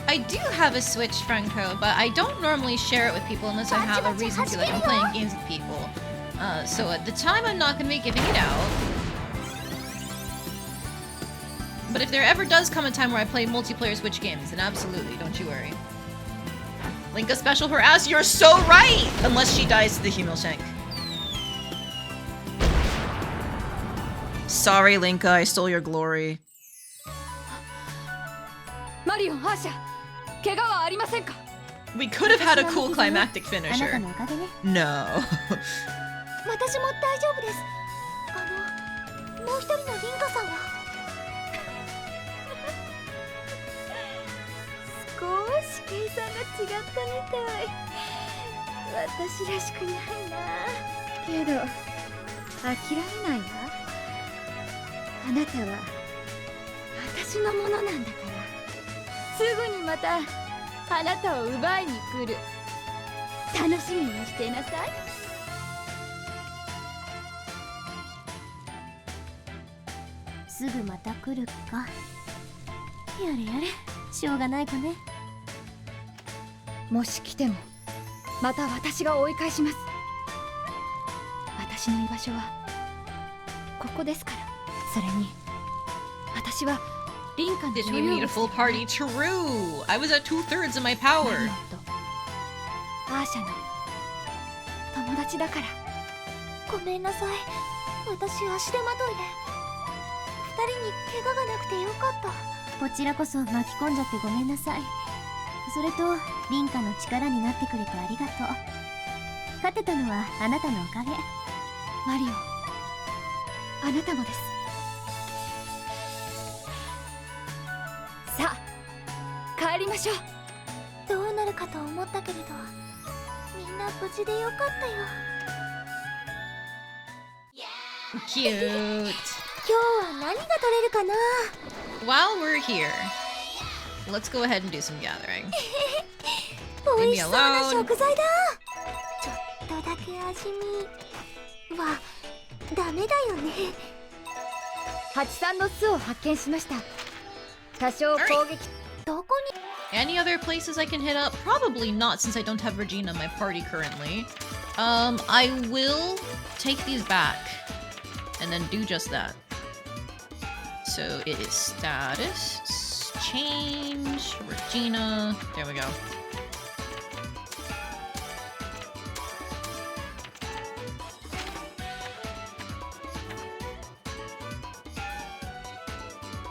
Speaker 1: I do have a Switch, Franco, but I don't normally share it with people unless I have a reason to, like I'm playing games with people. So at the time, I'm not going to be giving it out. But if there ever does come a time where I play multiplayer Switch games, then absolutely, don't you worry. Linka special her ass, you're so right! Unless she dies to the Himmelshank. Sorry, Linka, I stole your glory.
Speaker 4: マリオン、アーシャ、怪我はありませんか？
Speaker 1: We could have had a cool climactic
Speaker 2: あなた
Speaker 1: finisher.
Speaker 2: のおかげね。
Speaker 1: No.
Speaker 2: 私も大丈夫です。もう一人のリンカさんは。少し計算が違ったみたい。私らしくないな。
Speaker 4: けど諦めないわ。あなたは私のものなんだから。すぐにまたあなたを奪いに来る。楽しみにしていなさい。
Speaker 2: すぐまた来るか。やれやれ、しょうがないかね。
Speaker 4: もし来てもまた私が追い返します。私の居場所はここですから。それに私はリンカの
Speaker 1: Didn't
Speaker 4: 所
Speaker 1: even
Speaker 4: 有
Speaker 1: need a
Speaker 4: 物
Speaker 1: full party. True! I was at 2/3 of my power.
Speaker 4: マリオンとアーシャの友達だから。
Speaker 2: ごめんなさい。私足手まといで。二人に怪我がなくてよかった。こちらこそ巻き込んじゃってごめんなさい。それとリンカの力になってくれてありがとう。勝てたのはあなたのおかげ。
Speaker 4: マリオン、あなたもです。さあ帰りましょう。
Speaker 2: どうなるかと思ったけれど、みんな無事でよかったよ。
Speaker 1: Cute.
Speaker 2: 今日は何が取れるかな。
Speaker 1: While we're here, let's go ahead and do some gathering.
Speaker 2: 美
Speaker 1: Leave
Speaker 2: 味
Speaker 1: me
Speaker 2: しそうな
Speaker 1: alone.
Speaker 2: 食材だ。ちょっとだけ味見はダメだよね。
Speaker 4: ハチさんの巣を発見しました。多少攻撃。
Speaker 2: どこに。
Speaker 1: Any other places I can hit up? Probably not, since I don't have Regina in my party currently. I will take these back and then do just that. So it is status, change, Regina. There we go.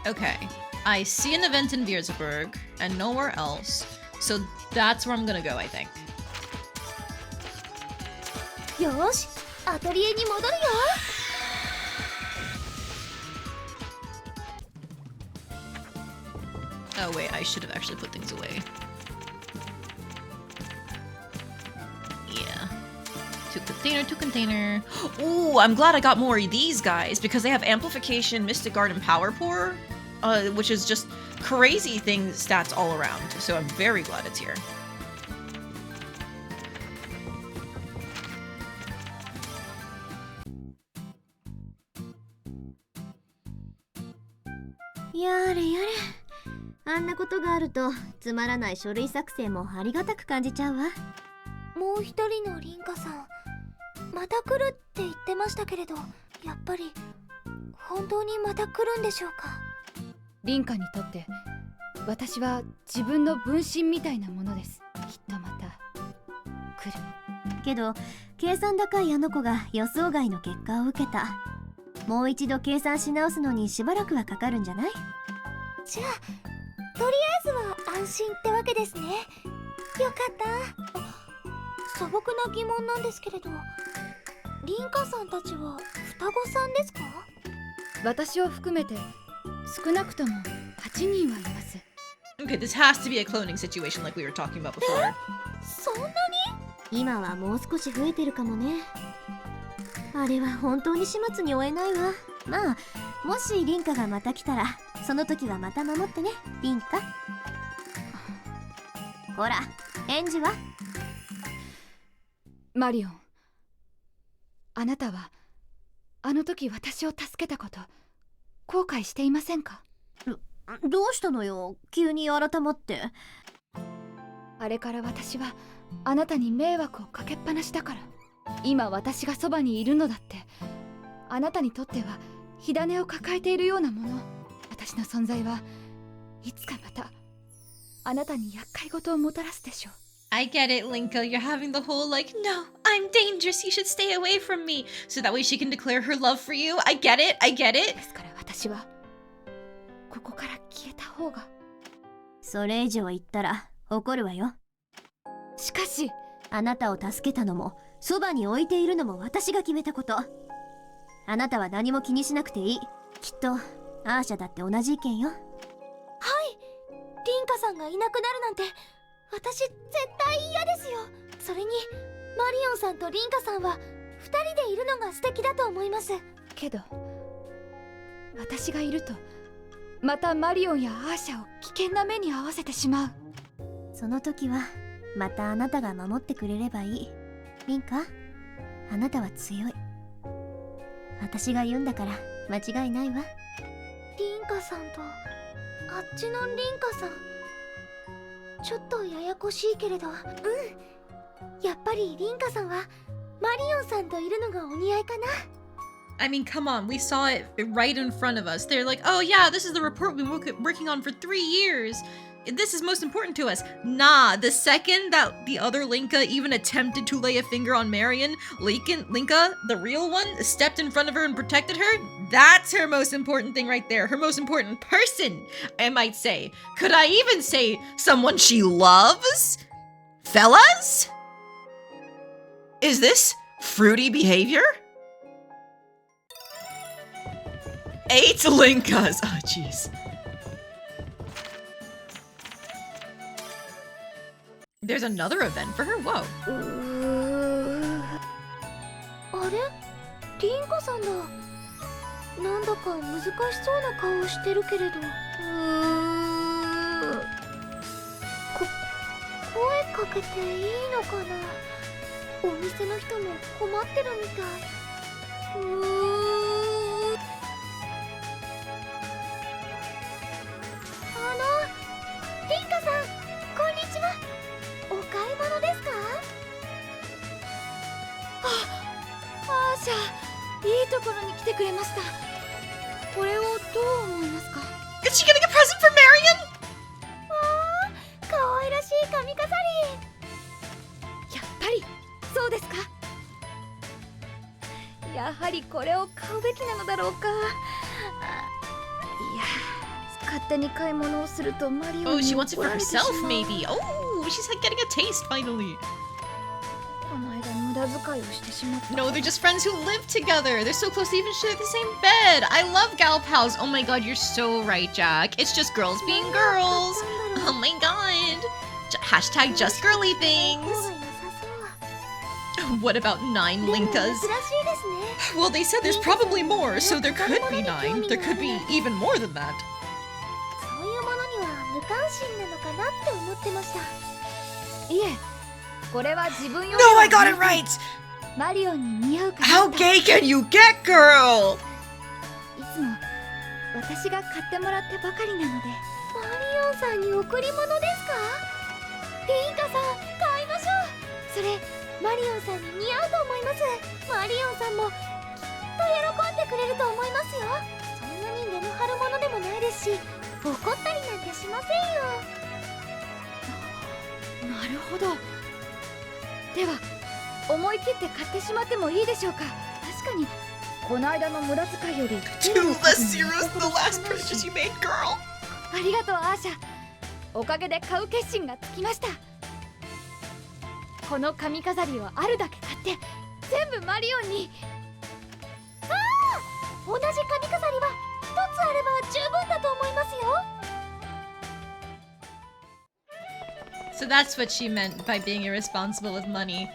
Speaker 1: Okay. I see an event in Würzburg and nowhere else, so that's where I'm gonna go, I think.
Speaker 2: よーし、アトリエに戻るよ。
Speaker 1: Oh wait, I should have actually put things away. Yeah. To container. Ooh, I'm glad I got more of these guys because they have amplification, Mystic Guard, and Power Pour, which is just crazy thing stats all around. So I'm very glad it's here.
Speaker 2: やれやれ。あんなことがあるとつまらない書類作成もありがたく感じちゃうわ。もう一人のリンカさん、また来るって言ってましたけれど、やっぱり本当にまた来るんでしょうか。
Speaker 4: リンカにとって私は自分の分身みたいなものです。きっとまた来る。
Speaker 2: けど計算高いあの子が予想外の結果を受けた。もう一度計算し直すのにしばらくはかかるんじゃない？じゃあとりあえずは安心ってわけですね。よかった。素朴な疑問なんですけれど、凛花さんたちは双子さんですか？
Speaker 4: 私を含めて少なくとも8人はいます。
Speaker 1: Okay, this has to be a cloning situation like we were talking about before.
Speaker 2: そんなに？今はもう少し増えてるかもね。あれは本当に始末に負えないわ。まあもし凛花がまた来たらその時はまた守ってね、凛花。ほら返事は？
Speaker 4: マリオン、あなたはあの時私を助けたこと後悔していませんか？
Speaker 2: どうしたのよ、急に改まって。
Speaker 4: あれから私はあなたに迷惑をかけっぱなしだから。今私がそばにいるのだってあなたにとっては火種を抱えているようなもの。私の存在はいつかまたあなたに厄介事をもたらすでしょう。
Speaker 1: I get it, Linka. You're having the whole like, no, I'm dangerous. You should stay away from me. So that way she can declare her love for you. I get it. I get it.
Speaker 4: ですから私はここから消えた方が。
Speaker 2: それ以上言ったら怒るわよ。
Speaker 4: しかし
Speaker 2: あなたを助けたのもそばに置いているのも私が決めたこと。あなたは何も気にしなくていい。きっとアーシャだって同じ意見よ。はい、凛花さんがいなくなるなんて私絶対嫌ですよ。それにマリオンさんと凛花さんは2人でいるのが素敵だと思います。
Speaker 4: けど私がいるとまたマリオンやアーシャを危険な目に遭わせてしまう。
Speaker 2: その時はまたあなたが守ってくれればいい。凛花、あなたは強い。私が言うんだから間違いないわ。凛花さんとあっちの凛花さん、ちょっとややこしいけれど、やっぱり凛花さんはマリオンさんといるのがお似合いかな。
Speaker 1: I mean, come on. We saw it right in front of us. They're like, oh yeah, this is the report we've been working on for 3 years. This is most important to us. Nah, the second that the other Linka even attempted to lay a finger on Marion, Linka, the real one, stepped in front of her and protected her. That's her most important thing right there. Her most important person, I might say. Could I even say someone she loves? Fellas? Is this fruity behavior? 8 Linkas. Oh, jeez. There's another event for her? Whoa.
Speaker 2: あれ、凛花さんだ。なんだか難しそうな顔をしてるけれど。声かけていいのかな。お店の人も困ってるみたい。凛花さん、こんにちは。お買い物ですか？
Speaker 4: アーシャ、いいところに来てくれました。これをどう思いますか？
Speaker 1: Is she getting a present for Marion?
Speaker 2: 可愛らしい髪飾り。
Speaker 4: やっぱりそうですか。やはりこれを買うべきなのだろうか。いや、勝手に買い物をするとマリオン
Speaker 1: Oh,
Speaker 4: に
Speaker 1: she wants it
Speaker 4: 怒
Speaker 1: for
Speaker 4: られてしま
Speaker 1: herself,
Speaker 4: う。
Speaker 1: maybe. Oh, she's like getting a taste finally.
Speaker 4: この間無駄遣いをしてしまった。
Speaker 1: No, they're just friends who live together. They're so close to even share the same bed. I love gal pals. Oh my god, you're so right, Jack. It's just girls being girls. Oh my god. Hashtag just girly things. What about 9 Linkas? Well, they said there's probably more, so there could be 9. There could be even more than that.
Speaker 2: そういうものには無関心なのかなって思ってました。
Speaker 4: いえ、これは自分より
Speaker 1: No, I got it right!
Speaker 4: マリオンに似合うから。
Speaker 1: How gay can you get, girl?
Speaker 4: いつも私が買ってもらってばかりなので。
Speaker 2: マリオンさんに贈り物ですか？凛花さん、買いましょう。それマリオンさんに似合うと思います。マリオンさんもきっと喜んでくれると思いますよ。そんなに根の張るものでもないですし、怒ったりなんてしませんよ。
Speaker 4: なるほど。では思い切って買ってしまってもいいでしょうか。確かにこの間の無駄遣いより
Speaker 1: 2 less zeros than the last purchase you made, girl!
Speaker 4: ありがとうアーシャ。おかげで買う決心がつきました。この髪飾りをあるだけ買って全部マリオンに。
Speaker 2: 同じ髪飾りは一つあれば十分だと思いますよ。
Speaker 1: So that's what she meant by being irresponsible with money.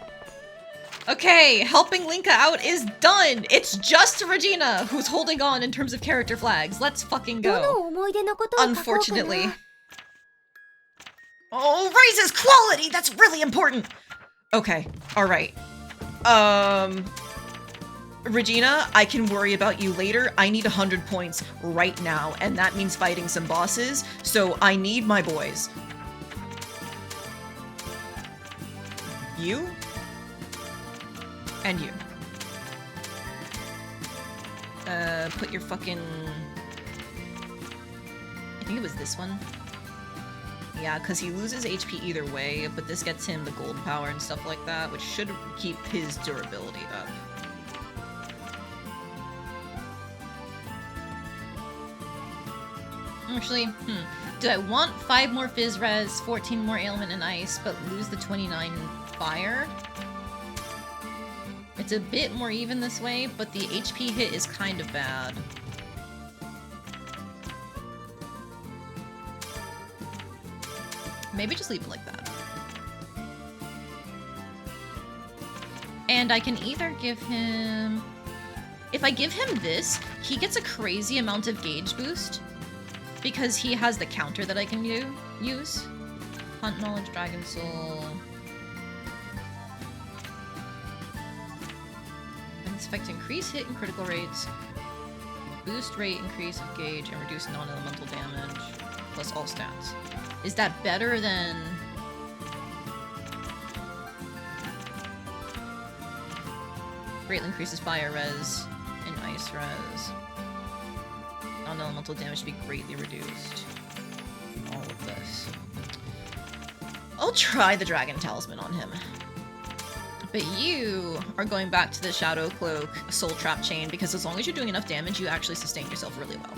Speaker 1: Okay, helping Linka out is done! It's just Regina who's holding on in terms of character flags. Let's fucking
Speaker 2: ど
Speaker 1: go.
Speaker 2: の思い出のことを書こうかな。
Speaker 1: Unfortunately. Oh, raises quality! That's really important! Okay, alright. Regina, I can worry about you later. I need 100 points right now, and that means fighting some bosses, so I need my boys. You? And you. Put your fucking... I think it was this one. Yeah, because he loses HP either way, but this gets him the gold power and stuff like that, which should keep his durability up. Actually, do I want 5 more Fizz Res, 14 more Ailment and Ice, but lose the 29 Fire? It's a bit more even this way, but the HP hit is kind of bad. Maybe just leave it like that. And I can either give him... If I give him this, he gets a crazy amount of gauge boost. Because he has the counter that I can use. Hunt Knowledge, Dragon Soul... This effect increase hit and critical rates. Boost rate increase of gauge and reduce non-elemental damage. Plus all stats. Is that better than... Greatly increases fire res and ice res. Non-elemental damage to be greatly reduced. All of this. I'll try the Dragon Talisman on him. But you are going back to the Shadow Cloak Soul Trap Chain because as long as you're doing enough damage, you actually sustain yourself really well.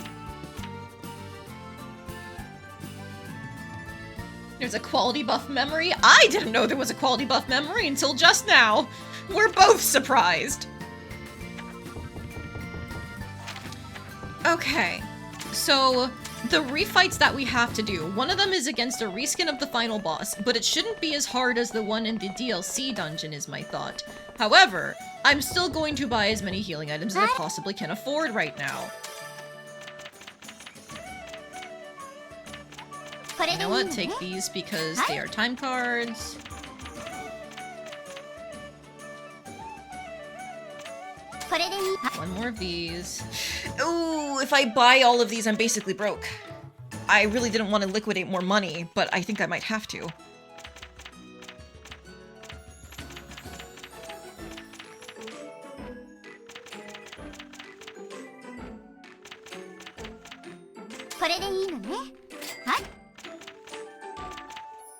Speaker 1: There's a quality buff memory? I didn't know there was a quality buff memory until just now! We're both surprised! Okay, so the refights that we have to do, one of them is against a reskin of the final boss, but it shouldn't be as hard as the one in the DLC dungeon is my thought. However, I'm still going to buy as many healing items as I possibly can afford right now. You know what? Take these because they are time cards. One more of these. Ooh, if I buy all of these, I'm basically broke. I really didn't want to liquidate more money, but I think I might have to.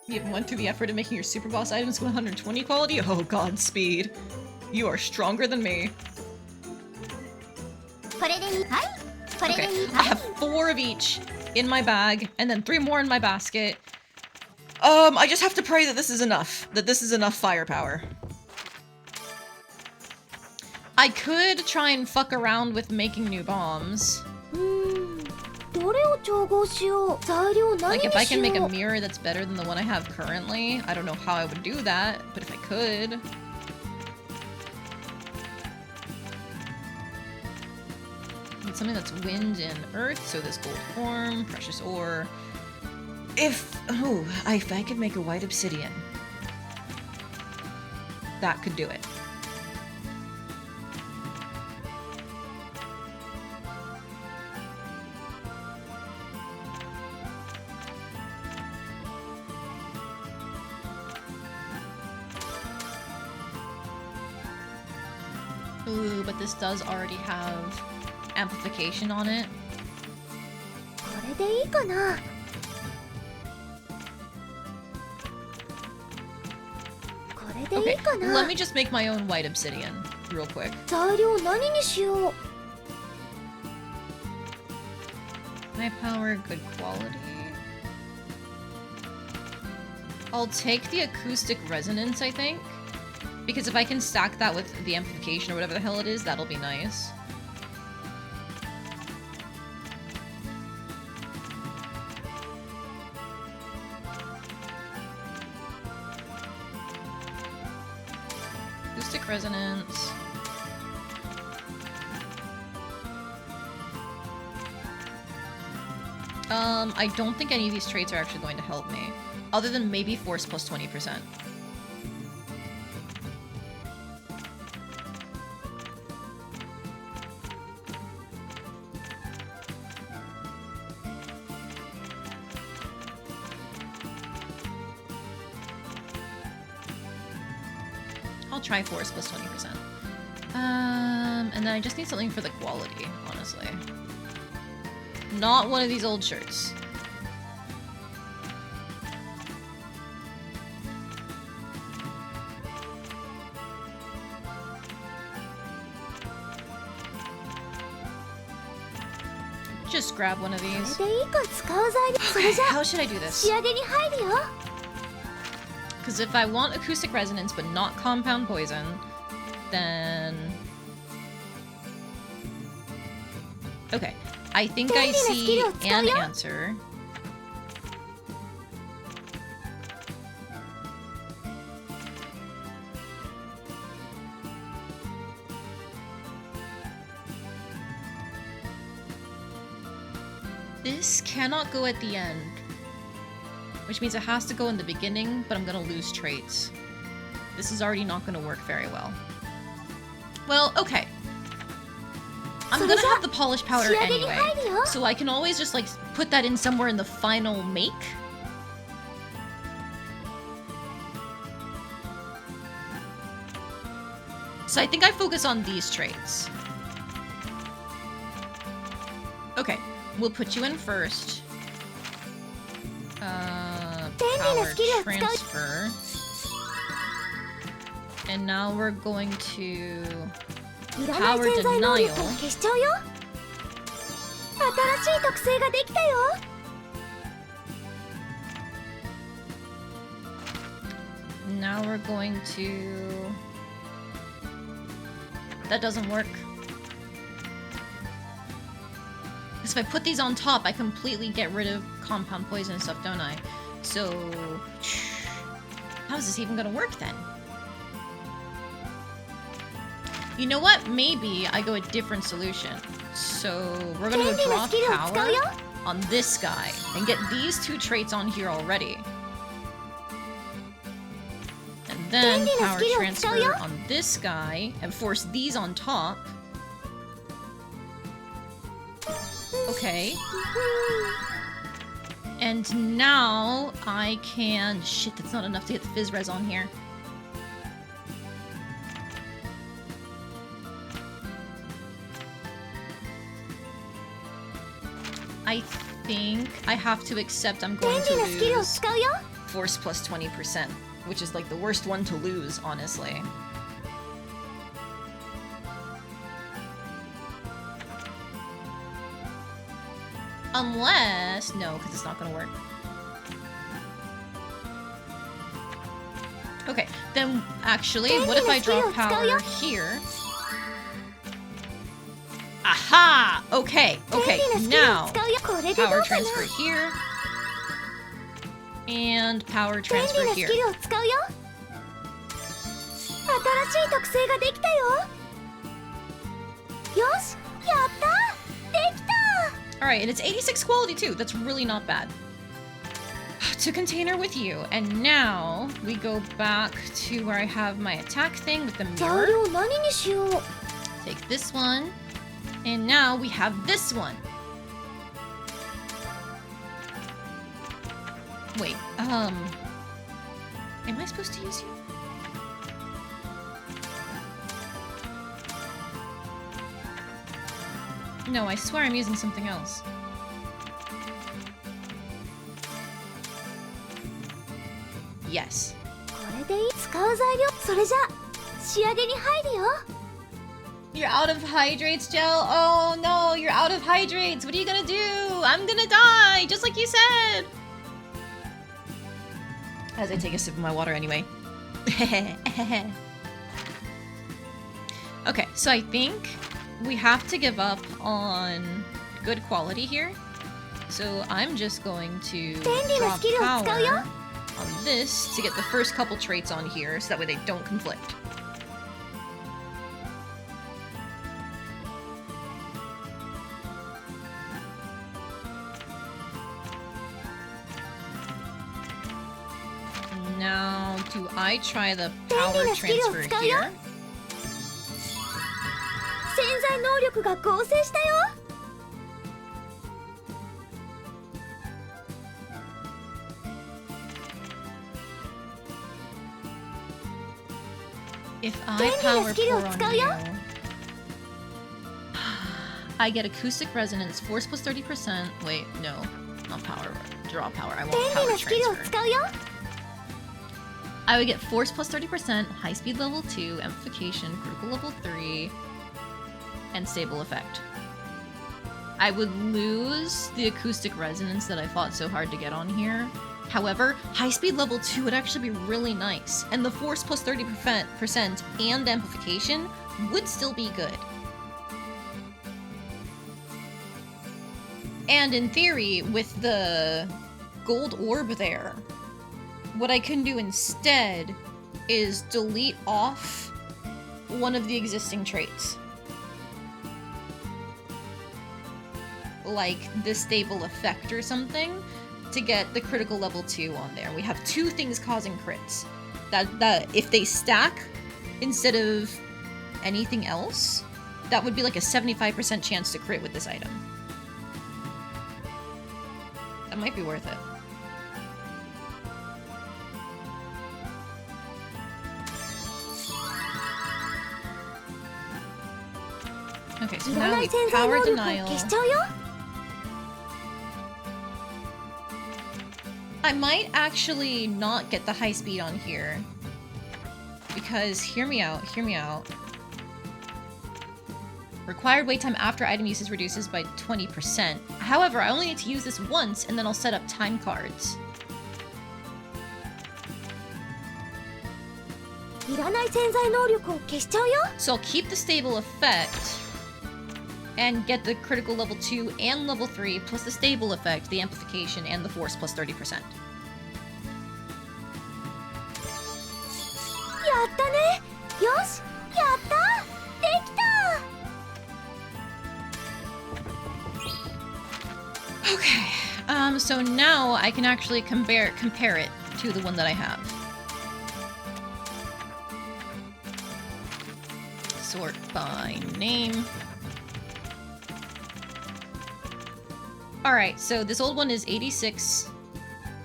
Speaker 1: You even went through the effort of making your super boss items 120 quality? Oh, Godspeed. You are stronger than me. Okay, I have 4 of each in my bag, and then 3 more in my basket. I just have to pray that this is enough. That this is enough firepower. I could try and fuck around with making new bombs. Like, if I can make a mirror that's better than the one I have currently, I don't know how I would do that, but if I could... Need something that's wind and earth, so this gold form, precious ore. If I could make a white obsidian, that could do it. Ooh, but this does already have amplification on it.
Speaker 2: れでいい
Speaker 1: Okay,
Speaker 2: かな。
Speaker 1: let me just make my own white obsidian real quick.
Speaker 2: 材料何にしよう。
Speaker 1: High power, good quality. I'll take the acoustic resonance, I think. Because if I can stack that with the amplification or whatever the hell it is, that'll be nice. Acoustic resonance. I don't think any of these traits are actually going to help me. Other than maybe force plus 20%. I'll try force plus 20%. And then I just need something for the quality, honestly. Not one of these old shirts. Just grab one of these.
Speaker 2: これでいいか使う材料。それじゃ
Speaker 1: How should I do this?
Speaker 2: 仕上げに入るよ。
Speaker 1: Because if I want acoustic resonance but not compound poison, then... Okay, I think I see an answer. This cannot go at the end. Which means it has to go in the beginning, but I'm gonna lose traits. This is already not gonna work very well. Well, okay. I'm gonna have the polished powder anyway, so I can always just like put that in somewhere in the final make. So I think I focus on these traits. Okay, we'll put you in first. Power transfer. And now we're going to power denial.
Speaker 2: 消しちゃうよ。新しい特性ができたよ。
Speaker 1: Now we're going to... That doesn't work. Because if I put these on top, I completely get rid of compound poison and stuff, don't I? So... How is this even gonna work then? You know what? Maybe I go a different solution. So we're gonna go draw power on this guy and get these two traits on here already. And then power transfer on this guy and force these on top. Okay. And now I can... Shit, that's not enough to get the fizz res on here. I think I have to accept I'm going to lose force plus 20%, which is like the worst one to lose, honestly. Unless... No, because it's not going to work. Okay, then actually, what if I draw power here? Aha! Okay, okay, now power transfer here. And power transfer here. Alright, and it's 86 quality too. That's really not bad. To container with you. And now we go back to where I have my attack thing with the mirror. Take this one. And now we have this one. Wait, am I supposed to use you? No, I swear I'm using something else. Yes.
Speaker 2: れでいい。使う材料、それじゃ仕上げに入るよ。
Speaker 1: You're out of hydrates, Gel. Oh no, you're out of hydrates. What are you gonna do? I'm gonna die, just like you said. As I take a sip of my water anyway. Okay, so I think we have to give up on good quality here. So I'm just going to drop power on this to get the first couple traits on here so that way they don't conflict. Now, do I try the power transfer here?
Speaker 2: 潜在能力が合成したよ。
Speaker 1: If I power pour on you, I get acoustic resonance, force plus 30%. Wait, no, not power. Draw power. I want power transfer. I would get force plus 30%, high speed level 2, amplification, critical level 3, and stable effect. I would lose the acoustic resonance that I fought so hard to get on here. However, high speed level 2 would actually be really nice, and the force plus 30% and amplification would still be good. And in theory, with the gold orb there, what I can do instead is delete off one of the existing traits. Like the stable effect or something, to get the critical level 2 on there. We have 2 things causing crits. That if they stack instead of anything else, that would be like a 75% chance to crit with this item. That might be worth it. Okay, so now we power denial. I might actually not get the high speed on here. Because, hear me out. Required wait time after item usage reduces by 20%. However, I only need to use this once, and then I'll set up time cards. So I'll keep the stable effect, and get the critical level 2 and level 3, plus the stable effect, the amplification, and the force plus 30%. Okay, so now I can actually compare it to the one that I have. Sort by name. Alright, so this old one is 86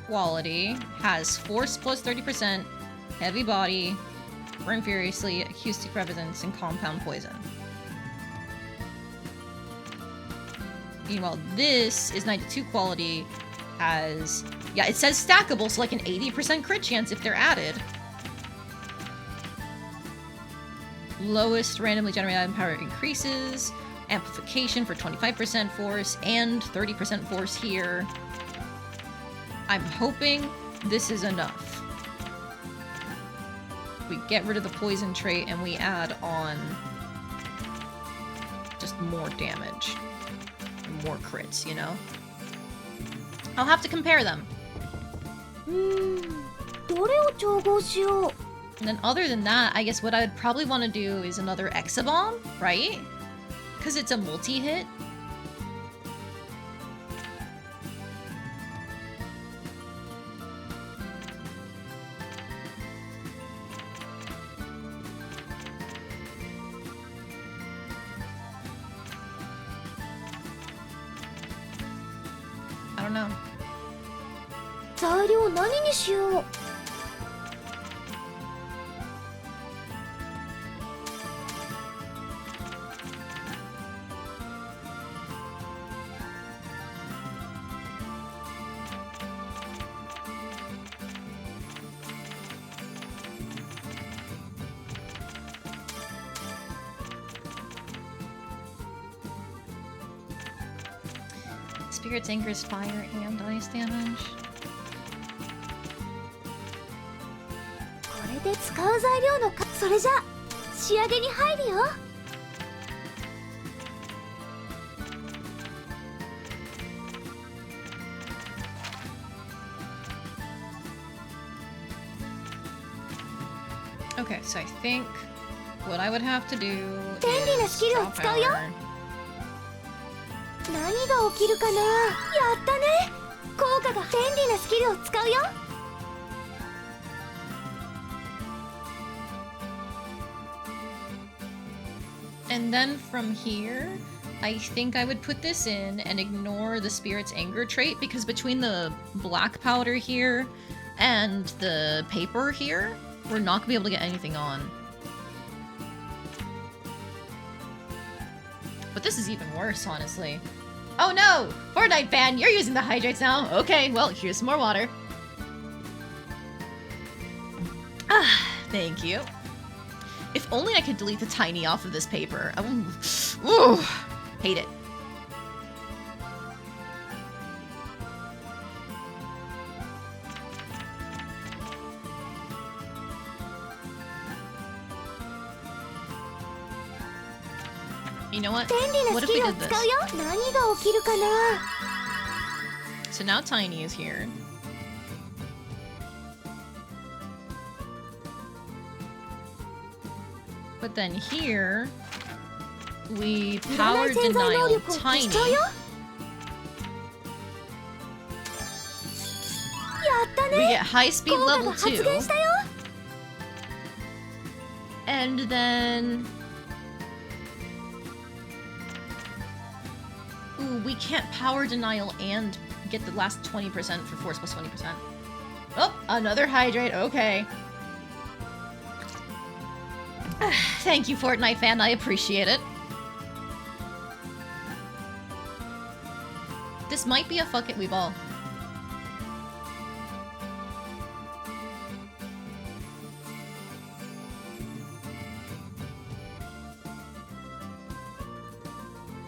Speaker 1: quality, has force plus 30%, heavy body, burn furiously, acoustic resonance, and compound poison. Meanwhile, this is 92 quality, has... yeah, it says stackable, so like an 80% crit chance if they're added. Lowest randomly generated item power increases, amplification for 25% force, and 30% force here. I'm hoping this is enough. We get rid of the poison trait and we add on just more damage. More crits, you know? I'll have to compare them. And then other than that, I guess what I'd probably want to do is another Exabomb, right? Because it's a multi-hit. I don't know.
Speaker 2: 材料何にしよう。
Speaker 1: Spirit's Anger is fire and ice damage.
Speaker 2: これで使う材料のか、それじゃ仕上げに入るよ。
Speaker 1: Okay, so I think what I would have to do
Speaker 2: 便利なスキルを
Speaker 1: is
Speaker 2: 使うよ。
Speaker 1: power.
Speaker 2: 何が起きるかな。やったね。効果が便利なスキルを使うよ。
Speaker 1: And then from here, I think I would put this in and ignore the Spirit's Anger trait, because between the black powder here and the paper here, we're not gonna be able to get anything on. But this is even worse, honestly. Oh no! Fortnite fan, you're using the hydrates now! Okay, well, here's some more water. Ah, thank you. If only I could delete the tiny off of this paper. Ooh, hate it. You know what?
Speaker 2: 便利な
Speaker 1: What
Speaker 2: ス
Speaker 1: if
Speaker 2: キ
Speaker 1: we
Speaker 2: ルを
Speaker 1: did
Speaker 2: 使
Speaker 1: this?
Speaker 2: うよ。何が起きるかな。
Speaker 1: So now Tiny is here. But then here, we power
Speaker 2: いらない潜在能
Speaker 1: denial
Speaker 2: 力を消し
Speaker 1: Tiny.
Speaker 2: ちゃうよ。やった
Speaker 1: We
Speaker 2: ね。
Speaker 1: get high speed
Speaker 2: 効果
Speaker 1: level
Speaker 2: が発現
Speaker 1: 2.
Speaker 2: したよ。
Speaker 1: And then... Ooh, we can't power denial and get the last 20% for force plus 20%. Oh, another hydrate, okay. Thank you, Fortnite fan, I appreciate it. This might be a fuck it, we ball.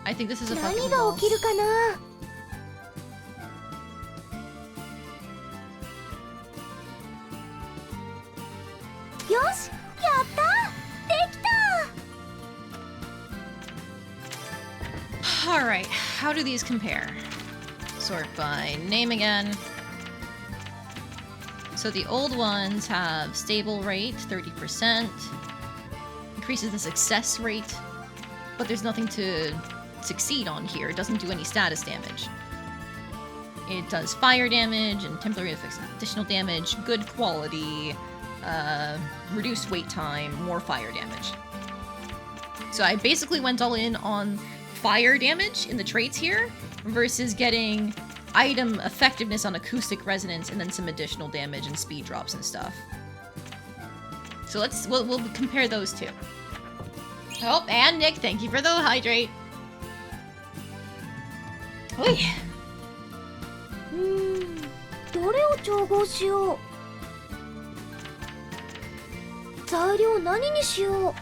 Speaker 1: I think this is a fuck it, we
Speaker 2: 何が
Speaker 1: ball.
Speaker 2: 起きるかな。よし、やったできた。
Speaker 1: Alright, how do these compare? Sort by name again. So the old ones have stable rate, 30%. Increases the success rate, but there's nothing to succeed on here. It doesn't do any status damage. It does fire damage and temporary additional damage, good quality, reduced wait time, more fire damage. So I basically went all in on fire damage in the traits here versus getting item effectiveness on acoustic resonance and then some additional damage and speed drops and stuff. So we'll compare those two. Oh, and Nick, thank you for the hydrate. Oi.
Speaker 2: どれを調合しよう。材料何にしよう。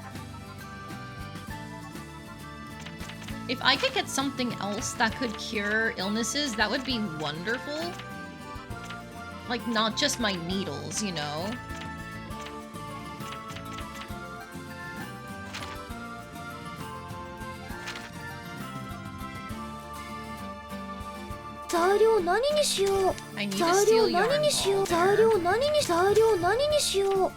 Speaker 1: If I could get something else that could cure illnesses, that would be wonderful. Like, not just my needles, you know?
Speaker 2: 材料何にしよう。
Speaker 1: I need to
Speaker 2: 材料
Speaker 1: steal
Speaker 2: 何
Speaker 1: yarn
Speaker 2: にしよう。
Speaker 1: ball
Speaker 2: 材
Speaker 1: there.
Speaker 2: 料何にしよう。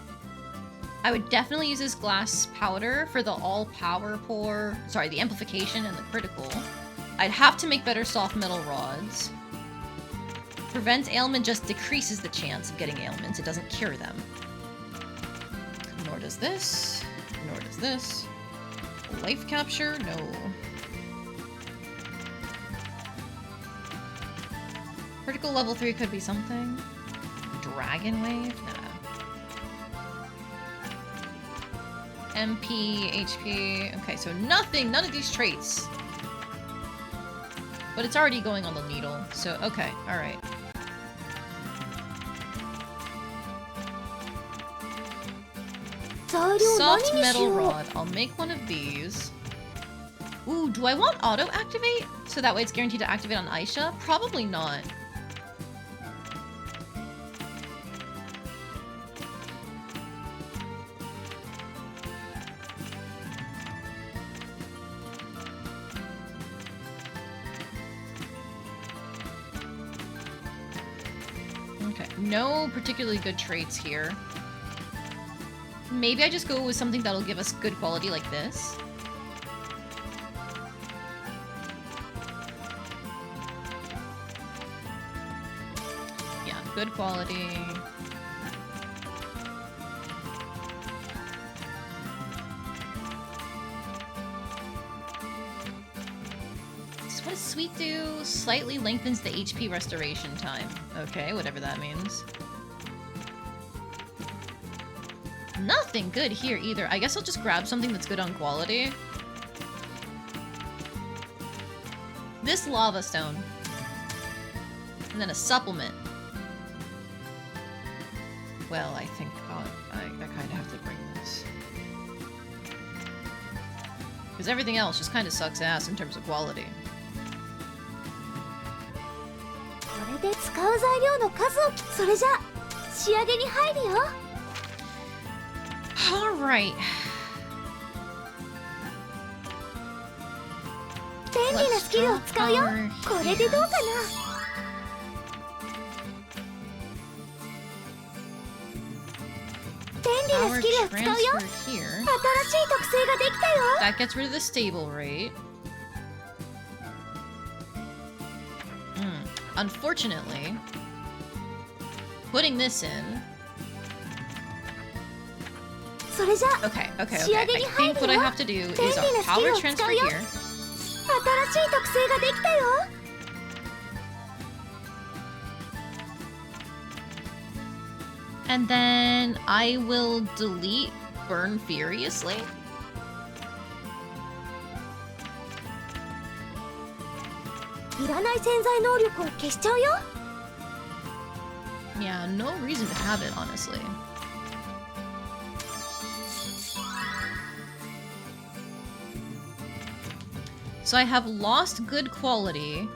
Speaker 1: I would definitely use this glass powder for the all power pour. Sorry, the amplification and the critical. I'd have to make better soft metal rods. Prevent ailment just decreases the chance of getting ailments. It doesn't cure them. Nor does this. Nor does this. Life capture? No. Critical level 3 could be something. Dragon wave? Nah. MP, HP. Okay, so nothing, none of these traits. But it's already going on the needle, so okay, alright. Soft metal rod. I'll make one of these. Ooh, do I want auto activate? So that way it's guaranteed to activate on Ayesha? Probably not. Okay, no particularly good traits here. Maybe I just go with something that'll give us good quality like this. Yeah, good quality. So what does sweet do? Slightly lengthens the HP restoration time. Okay, whatever that means. Nothing good here either. I guess I'll just grab something that's good on quality. This lava stone. And then a supplement. Well, I think I kind of have to bring this. Because everything else just kind of sucks ass in terms of quality.
Speaker 2: これで使う材料の数をそれじゃ仕上げに入るよ。
Speaker 1: Alright.
Speaker 2: 便利なスキルを使うよ。これでどうかな。便利なスキルを使うよ。新しい特性ができたよ。
Speaker 1: That gets rid of the stable rate. Unfortunately, putting this in. Okay. I think what I have to do is a power transfer here.
Speaker 2: 新しい特性ができたよ。
Speaker 1: And then I will delete Burn Furiously. Yeah, no reason to have it, honestly. So I have lost good quality,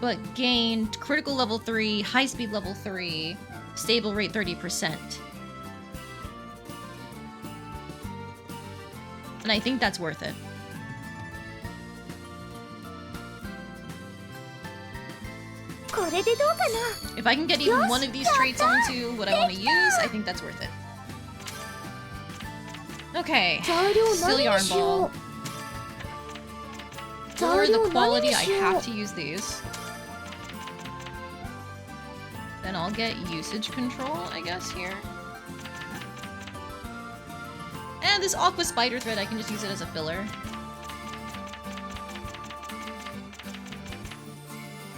Speaker 1: but gained critical level 3, high speed level 3, stable rate 30%. And I think that's worth it. If I can get even one of these traits onto what I want to use, I think that's worth it. Okay, still Yarn Ball. For the quality, I have to use these. Then I'll get usage control, I guess, here. And this Aqua Spider Thread, I can just use it as a filler.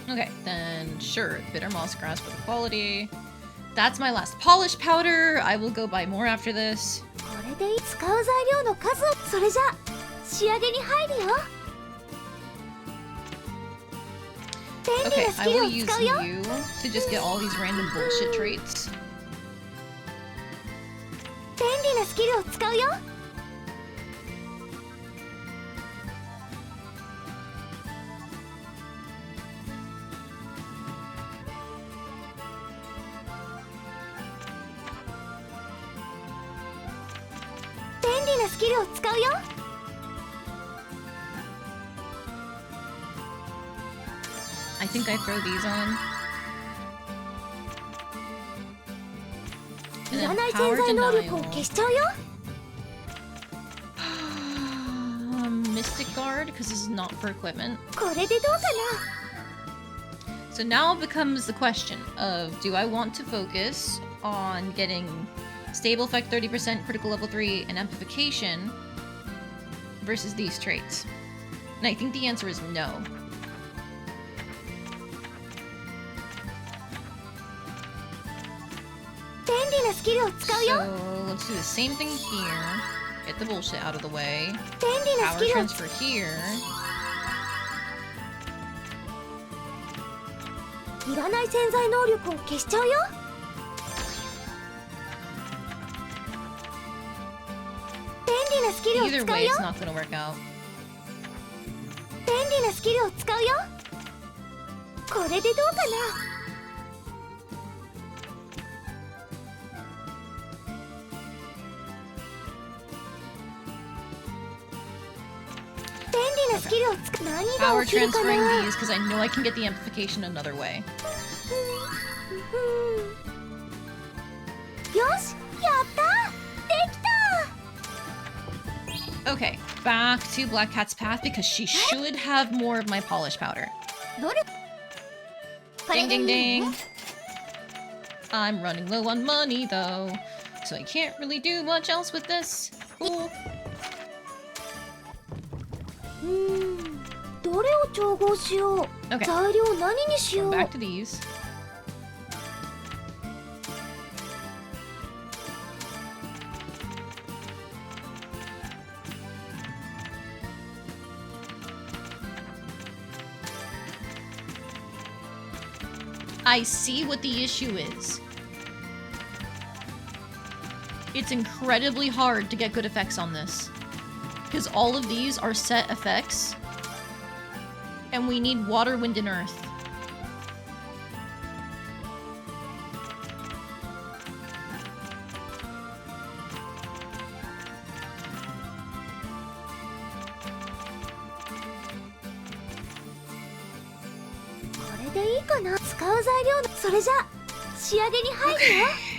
Speaker 1: Okay, then sure, Bitter Moss Grass for the quality. That's my last polish powder. I will go buy more after this. Okay, I will use you to just get all these random bullshit traits. I think I throw these on. And then power denial. Mystic Guard, because this is not for equipment. So now becomes the question of, do I want to focus on getting stable effect 30%, critical level 3, and amplification versus these traits? And I think the answer is no. So let's do the same thing here. Get the bullshit out of the way. Power transfer here. Either way, it's not gonna work out.
Speaker 2: なスキルを使うよ。これでどうかな。便利なスキルを使う。何が
Speaker 1: Power
Speaker 2: 起きるか
Speaker 1: transferring
Speaker 2: な。
Speaker 1: these because I know I can get the amplification another way.
Speaker 2: よし、やった、できた。
Speaker 1: Okay, back to Black Cat's path because she should have more of my polish powder.
Speaker 2: どれ。
Speaker 1: Ding ding ding. I'm running low on money though, so I can't really do much else with this. Ooh.
Speaker 2: どれを調合しよう。
Speaker 1: Okay.
Speaker 2: 材料何にしよう。
Speaker 1: Back to these. I see what the issue is. It's incredibly hard to get good effects on this. Because all of these are set effects. And we need water, wind, and earth.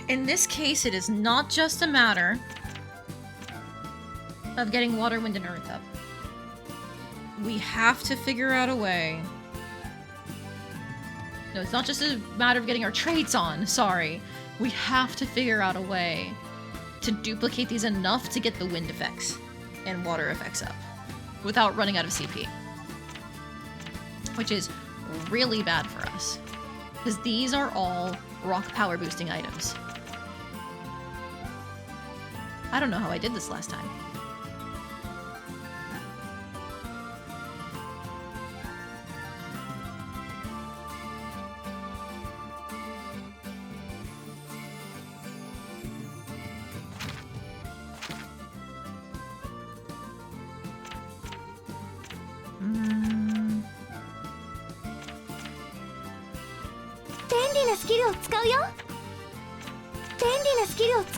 Speaker 1: In this case, it is not just a matter of getting water, wind, and earth up. We have to figure out a way. No, it's not just a matter of getting our traits on, sorry. We have to figure out a way to duplicate these enough to get the wind effects and water effects up without running out of CP. Which is really bad for us. Because these are all rock power boosting items. I don't know how I did this last time.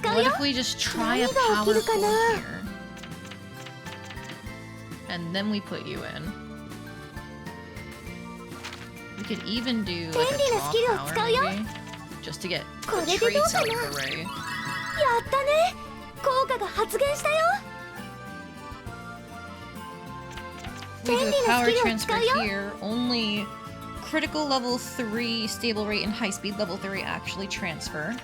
Speaker 1: What if we just try a power pull here? And then we put you in. We could even do like a draw power maybe, just to get the traits out of the way.
Speaker 2: やったね。効果が発現したよ。
Speaker 1: We do a power transfer here. Only critical level 3, stable rate, and high speed level 3 actually transfer.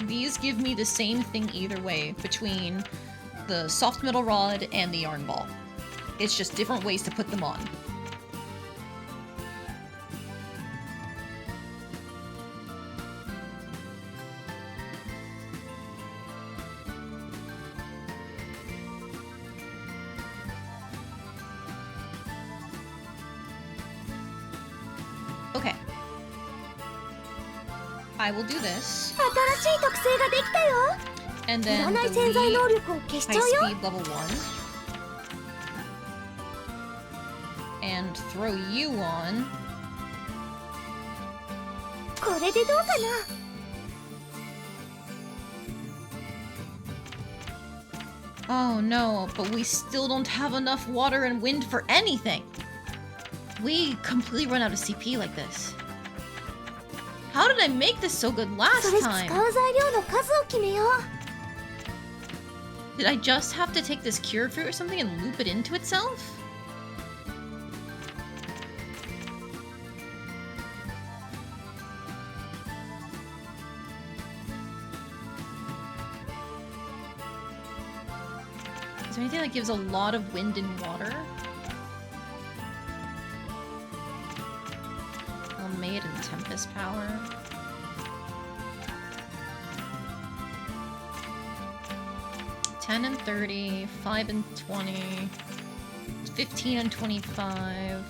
Speaker 1: These give me the same thing either way between the soft metal rod and the yarn ball. It's just different ways to put them on. Okay. I will do this.
Speaker 2: 新しい特性ができたよ。
Speaker 1: And then
Speaker 2: いらない潜在能力を消しち
Speaker 1: high
Speaker 2: ゃうよ。
Speaker 1: speed level 1. And throw you on.
Speaker 2: これでどうかな。
Speaker 1: Oh no, but we still don't have enough water and wind for anything. We completely run out of CP like this. How did I make this so good
Speaker 2: そ
Speaker 1: last
Speaker 2: れ使
Speaker 1: time?
Speaker 2: う材料の数を決めよう。
Speaker 1: Did I just have to take this cure fruit or something and loop it into itself? Is there anything that gives a lot of wind and water? Made and Tempest power. $10 and $30, $5 and $20, $15 and $25.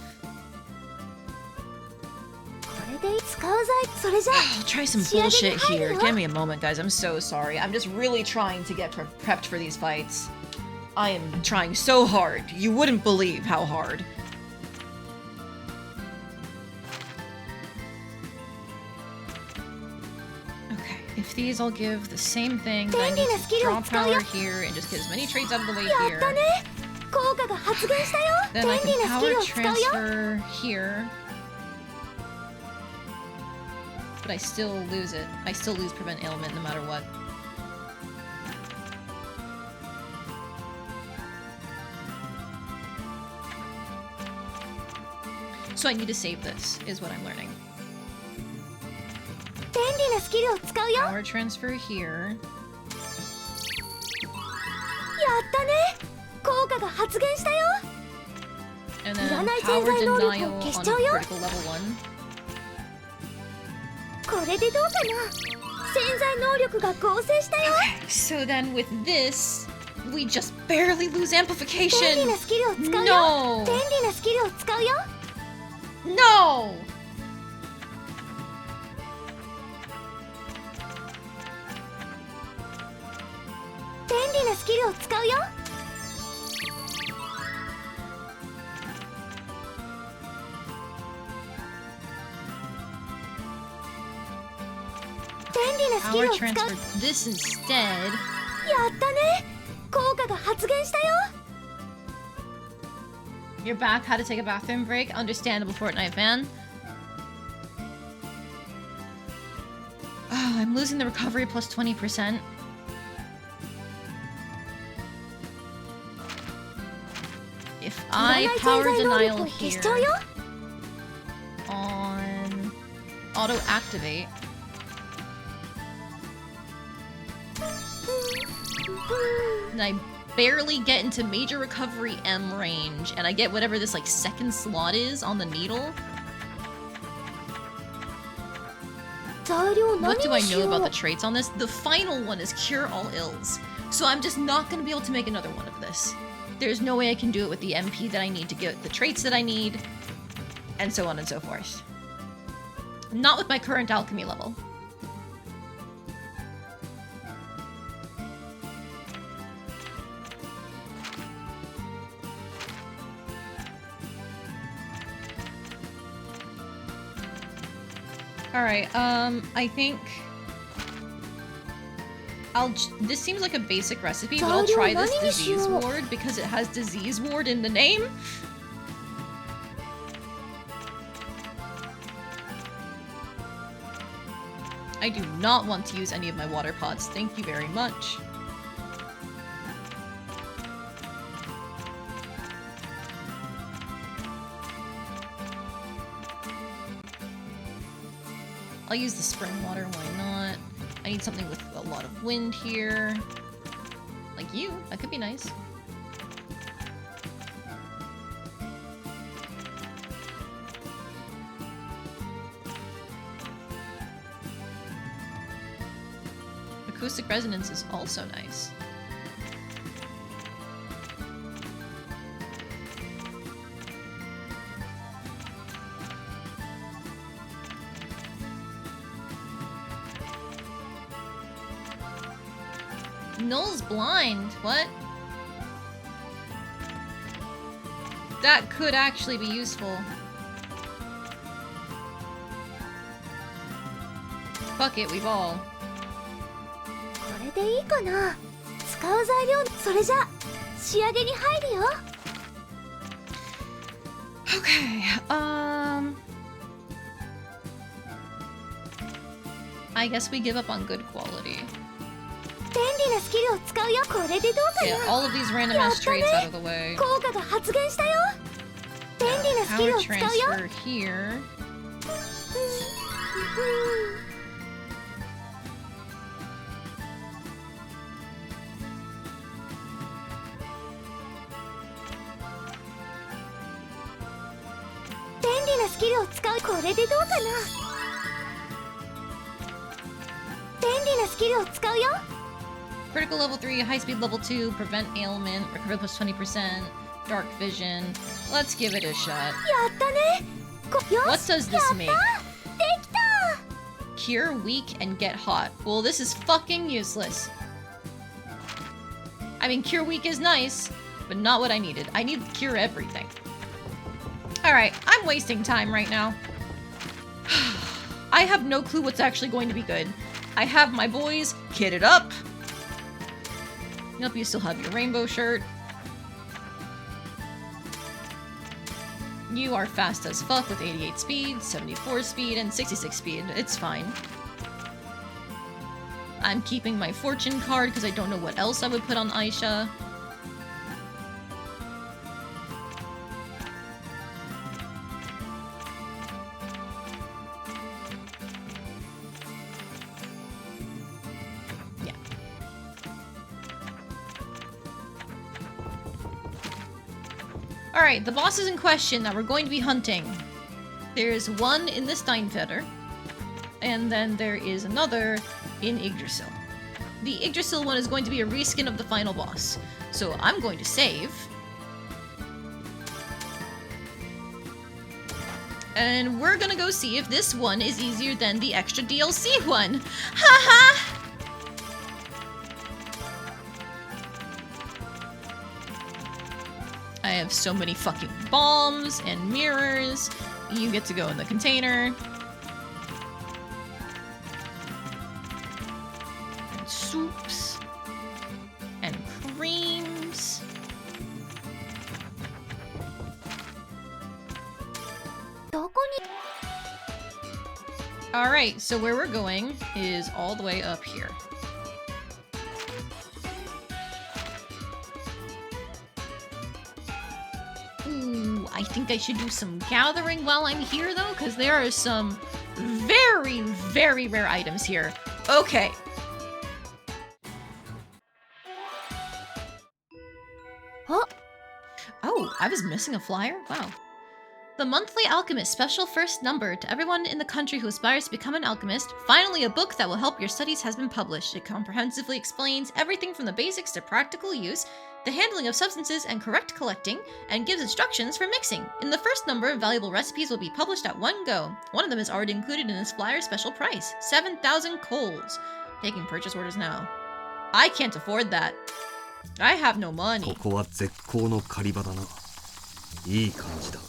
Speaker 2: れで使う材それじゃ
Speaker 1: I'll try some bullshit here. Give me a moment, guys. I'm so sorry. I'm just really trying to get prepped for these fights. I am trying so hard. You wouldn't believe how hard. Okay, if these I'll give the same thing, then I need to draw power here and just get as many trades out of the way here.
Speaker 2: 効果が発現したよ
Speaker 1: Then I
Speaker 2: 便利
Speaker 1: can
Speaker 2: なスキ
Speaker 1: power
Speaker 2: ルを使うよ
Speaker 1: transfer here. But I still lose it. I still lose prevent ailment no matter what. So I need to save this, is what I'm learning.
Speaker 2: 便利なスキルを使うよ
Speaker 1: Power transfer here.
Speaker 2: やったね効果が発現したよ
Speaker 1: And then
Speaker 2: いらない
Speaker 1: power
Speaker 2: 潜在能力を
Speaker 1: denial
Speaker 2: 消し
Speaker 1: on
Speaker 2: ちゃうよ
Speaker 1: critical level 1.
Speaker 2: これでどうかな潜在能力が合成したよ
Speaker 1: So then with this, we just barely lose
Speaker 2: 便利
Speaker 1: amplification.
Speaker 2: なスキルを使うよ
Speaker 1: No!
Speaker 2: 便利なスキルを使うよ
Speaker 1: No!
Speaker 2: 便利なスキルを使うよ便利なスキ
Speaker 1: Power
Speaker 2: ルを使う
Speaker 1: transfer this instead.
Speaker 2: やったね効果が発現したよ
Speaker 1: You're back. How to take a bathroom break? Understandable, Fortnite fan. Oh, I'm losing the recovery plus 20%. If I
Speaker 2: いらない
Speaker 1: power
Speaker 2: 潜在能力
Speaker 1: denial
Speaker 2: を消し
Speaker 1: here
Speaker 2: ちゃうよ
Speaker 1: on auto activate, and I barely get into major recovery M range, and I get whatever this like second slot is on the needle.
Speaker 2: 材料
Speaker 1: What
Speaker 2: 何
Speaker 1: do I
Speaker 2: にし
Speaker 1: know
Speaker 2: よ
Speaker 1: about
Speaker 2: う
Speaker 1: the traits on this? The final one is cure all ills. So I'm just not going to be able to make another one of this. There's no way I can do it with the MP that I need to get the traits that I need, and so on and so forth. Not with my current alchemy level. Alright, I think this seems like a basic recipe, but I'll try this disease ward because it has disease ward in the name. I do not want to use any of my water pots. Thank you very much. I'll use the spring water, why not? I need something with a lot of wind here. Like you, that could be nice. Acoustic resonance is also nice. Null's blind. What? That could actually be useful. Fuck it, we've all.
Speaker 2: これでいいかな使う材料それじゃ仕上げに入るよ
Speaker 1: Okay, I guess we give up on good quality.
Speaker 2: 便利なスキルを使うよこれでどうか
Speaker 1: Yeah,
Speaker 2: な
Speaker 1: all of these random ass traits out of the way.
Speaker 2: 効果が発現したよ便利なスキル
Speaker 1: Power
Speaker 2: を使うよ
Speaker 1: transfer here.
Speaker 2: これでどうかな便利なスキルを使うよ
Speaker 1: Critical level 3, high speed level 2, prevent ailment, recovery plus 20%, dark vision. Let's give it a shot.
Speaker 2: やったねよし
Speaker 1: What does this make?
Speaker 2: やった
Speaker 1: cure, weak, and get hot. Well, this is fucking useless. I mean, cure weak is nice, but not what I needed. I need cure everything. Alright, I'm wasting time right now. I have no clue what's actually going to be good. I have my boys kitted up. Yep, you still have your rainbow shirt. You are fast as fuck with 88 speed, 74 speed, and 66 speed. It's fine. I'm keeping my fortune card because I don't know what else I would put on Ayesha. Yeah. Alright, the bosses in question that we're going to be hunting. There's one in the Steinfeder, and then there is another in Yggdrasil. The Yggdrasil one is going to be a reskin of the final boss. So I'm going to save. And we're gonna go see if this one is easier than the extra DLC one. Haha! I have so many fucking bombs and mirrors. You get to go in the container. And soups. And creams. Alright, so where we're going is all the way up here. Ooh, I think I should do some gathering while I'm here, though, because there are some very, very rare items here. Okay. Oh, I was missing a flyer? Wow. The monthly Alchemist special first number to everyone in the country who aspires to become an alchemist. Finally, a book that will help your studies has been published. It comprehensively explains everything from the basics to practical use, the handling of substances and correct collecting, and gives instructions for mixing. In the first number, valuable recipes will be published at one go. One of them is already included in this flyer's special price, 7,000 coals. Taking purchase orders now. I can't afford that. I have no money.
Speaker 5: ここは絶好の狩り場だな。いい感じだ。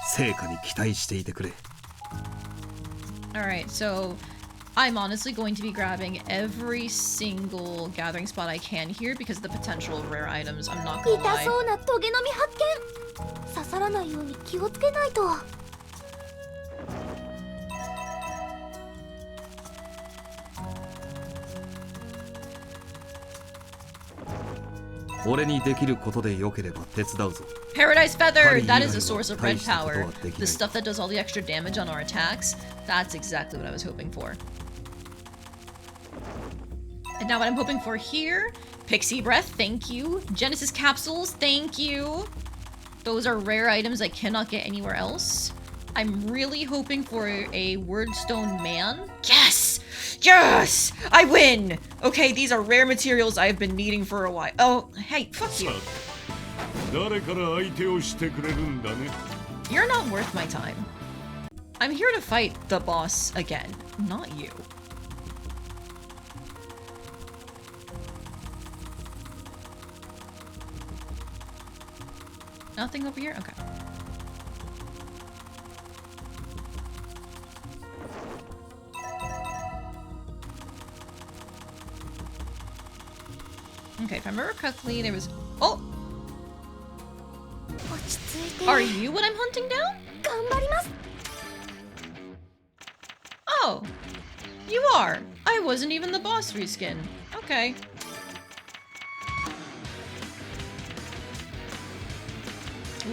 Speaker 5: 成果に期待していてくれ。
Speaker 1: Alright, so I'm honestly going to be grabbing every single gathering spot I can here because of the potential of rare items. I'm not gonna
Speaker 2: 痛
Speaker 1: lie.
Speaker 2: そうなトゲの実発見。刺さらないように気をつけないと。
Speaker 5: 俺にできることで良ければ手伝うぞ。
Speaker 1: Paradise Feather! That is a source of red power. The stuff that does all the extra damage on our attacks. That's exactly what I was hoping for. And now what I'm hoping for here, Pixie Breath, thank you. Genesis Capsules, thank you. Those are rare items I cannot get anywhere else. I'm really hoping for a Wordstone Man. Yes! Yes! I win! Okay, these are rare materials I've been needing for a while. Oh, hey, fuck you. You're not worth my time. I'm here to fight the boss again, not you. Nothing over here? Okay. Okay, if I remember correctly, there was... Oh!
Speaker 2: 落ち着いて。
Speaker 1: Are you what I'm hunting down?
Speaker 2: 頑張ります。
Speaker 1: Oh! You are! I wasn't even the boss reskin. Okay.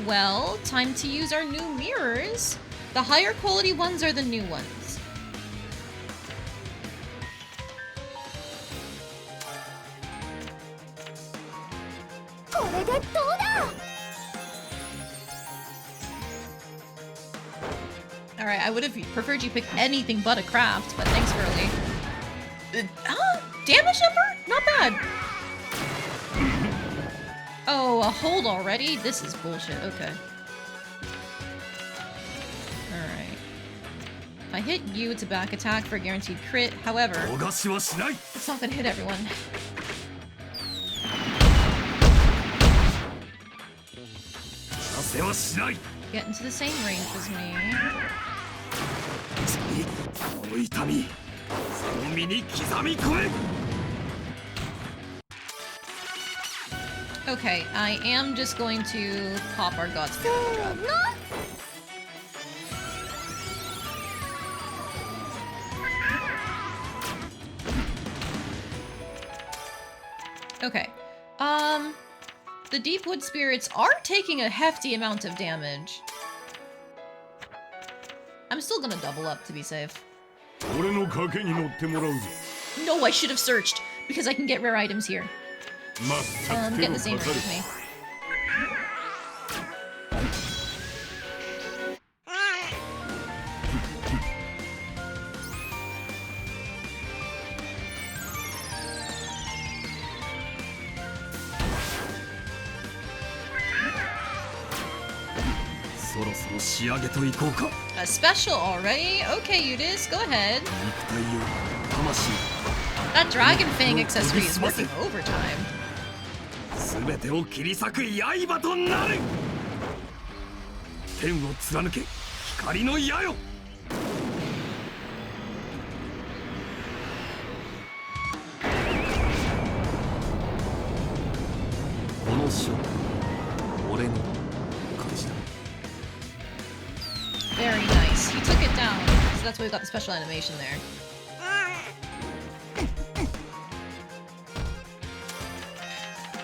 Speaker 1: Well, time to use our new mirrors. The higher quality ones are the new ones. Alright, I would have preferred you pick anything but a craft, but thanks, girly. Damage number? Not bad. Oh, a hold already? This is bullshit. Okay. Alright. If I hit you, it's a back attack for a guaranteed crit. However,
Speaker 5: 逃しはしない。
Speaker 1: it's not gonna hit everyone.
Speaker 5: 出せはしない。
Speaker 1: Get into the same range as me.
Speaker 5: 次、この痛み、その身に刻み込め。
Speaker 1: Okay, I am just going to pop our God Spirit drop. Okay. The Deepwood Spirits are taking a hefty amount of damage. I'm still gonna double up to be safe.
Speaker 5: 俺の賭けに乗ってもらうぞ。
Speaker 1: No, I should have searched, because I can get rare items here.
Speaker 5: まったく手
Speaker 1: Get
Speaker 5: を
Speaker 1: the same
Speaker 5: か
Speaker 1: range
Speaker 5: かる。
Speaker 1: as me. A special already? Okay, Udis, go ahead. That Dragon Fang accessory is working overtime.
Speaker 5: 全てを切り裂く刃となる。天を貫け、光の矢よ。この書、俺の返しだ。
Speaker 1: Very nice. He took it down, so that's why we got the special animation there.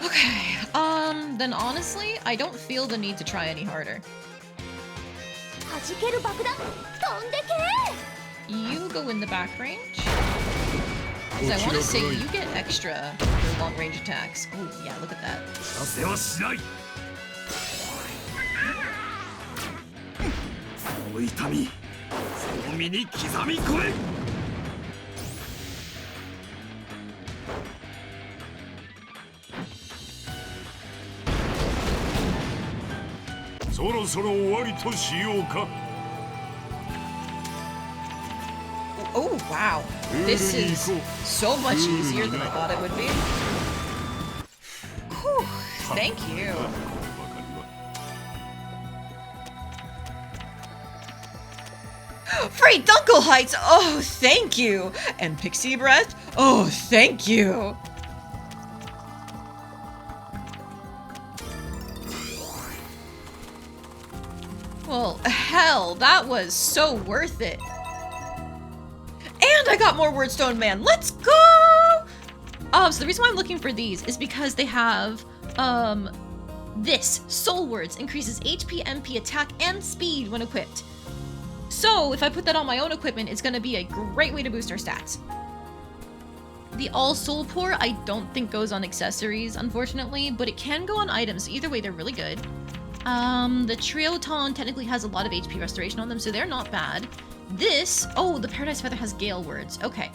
Speaker 1: Okay, then honestly, I don't feel the need to try any harder.
Speaker 2: 弾ける爆弾飛んでけ
Speaker 1: You go in the back range. Because I want to say you get extra for long range attacks. Oh, yeah, look at that.
Speaker 5: 出せはしない。その痛み、その身に刻み込め。そろそろ終わりとしようか。
Speaker 1: Oh, wow. This is so much easier than I thought it would be. Whew, thank you. Free Dunkle Heights! Oh, thank you! And Pixie Breath? Oh, thank you! Well, hell, that was so worth it. And I got more Wordstone Man. Let's go! So the reason why I'm looking for these is because they have, this. Soul Words increases HP, MP, attack, and speed when equipped. So if I put that on my own equipment, it's gonna be a great way to boost our stats. The All Soul Pour I don't think goes on accessories, unfortunately, but it can go on items. So either way, they're really good. The Trioton technically has a lot of HP restoration on them, so they're not bad. This, oh, the Paradise Feather has Gale Words. Okay.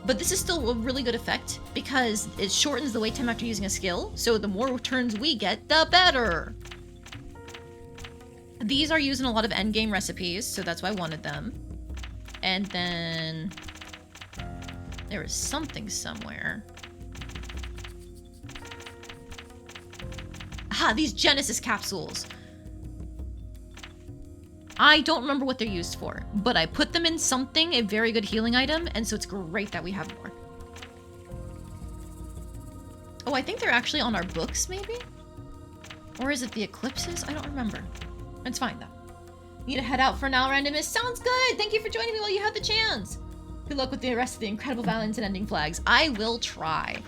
Speaker 1: But this is still a really good effect because it shortens the wait time after using a skill, so the more turns we get, the better. These are used in a lot of endgame recipes, so that's why I wanted them. And then there is something somewhere. Aha, these Genesis capsules. I don't remember what they're used for, but I put them in something, a very good healing item, and so it's great that we have more. Oh, I think they're actually on our books, maybe? Or is it the eclipses? I don't remember. It's fine, though. Need to head out for now, Randomist. Sounds good! Thank you for joining me while you had the chance! Good luck with the rest of the incredible Valence and ending flags. I will try.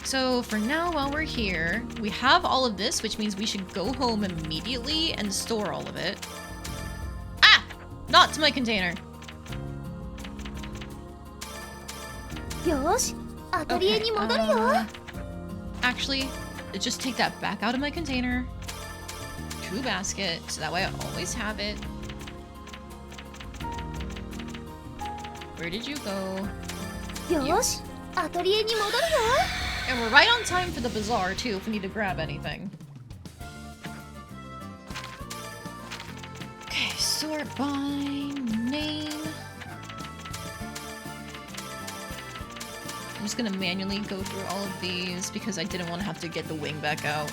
Speaker 1: So for now, while we're here, we have all of this, which means we should go home immediately and store all of it. Ah! Not to my container.
Speaker 2: よし、アトリエに戻るよ。
Speaker 1: Actually, just take that back out of my container. To basket, so that way I always have it. Where did you go?
Speaker 2: よし、アトリエに戻るよ。
Speaker 1: And we're right on time for the bazaar, too, if we need to grab anything. Okay, so Sort by name. I'm just gonna manually go through all of these because I didn't want to have to get the wing back out.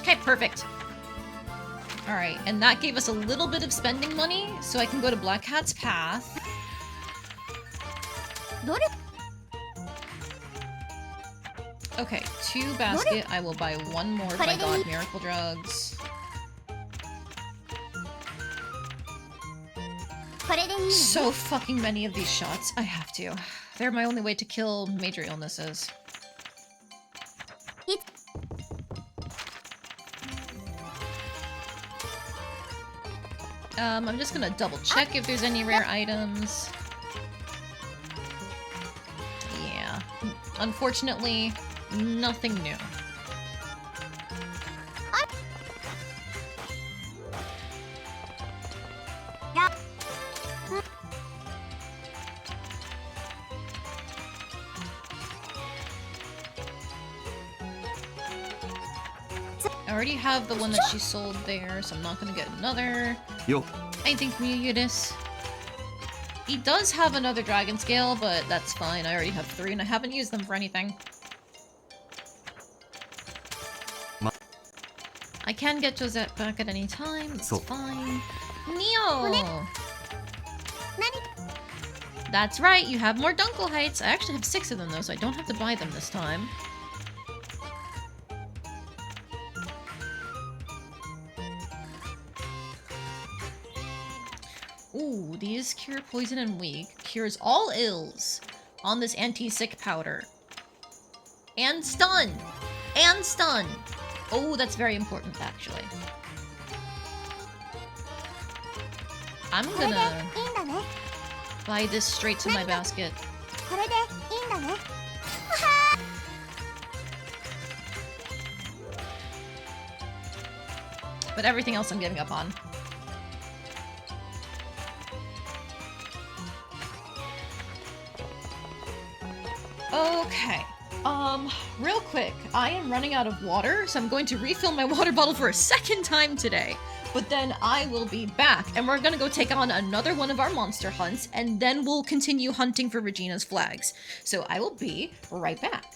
Speaker 1: Okay, perfect. Alright, and that gave us a little bit of spending money, so I can go to Black Hat's Path. Okay, 2 basket. I will buy 1 more if I got miracle drugs. So fucking many of these shots. I have to. They're my only way to kill major illnesses. I'm just gonna double check if there's any rare items. Yeah. Unfortunately, nothing new. I already have the one that she sold there, so I'm not gonna get another.
Speaker 5: Yo.
Speaker 1: I think Muyudis. He does have another dragon scale, but that's fine. I already have 3 and I haven't used them for anything. I can get Josette back at any time, it's fine. Neo! That's right, you have more Dunkel Heights. I actually have 6 of them though, so I don't have to buy them this time. Ooh, these cure poison and weak. Cures all ills on this anti-sick powder. And stun! And stun! Oh, that's very important, actually. I'm gonna buy this straight to my basket. But everything else I'm giving up on. Okay. Real quick, I am running out of water, so I'm going to refill my water bottle for a second time today. But then I will be back, and we're gonna go take on another one of our monster hunts, and then we'll continue hunting for Regina's flags. So I will be right back.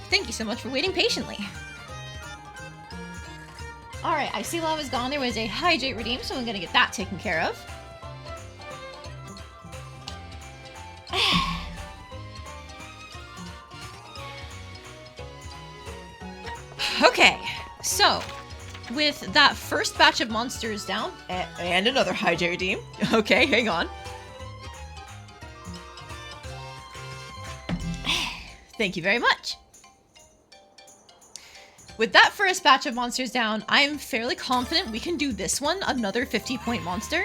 Speaker 1: Thank you so much for waiting patiently. Alright, I see lava's gone. There was a hydrate redeem, so I'm gonna get that taken care of. Okay, so with that first batch of monsters down, and another hydrate redeem. Okay, hang on. Thank you very much. With that first batch of monsters down, I'm fairly confident we can do this one, another 50-point monster.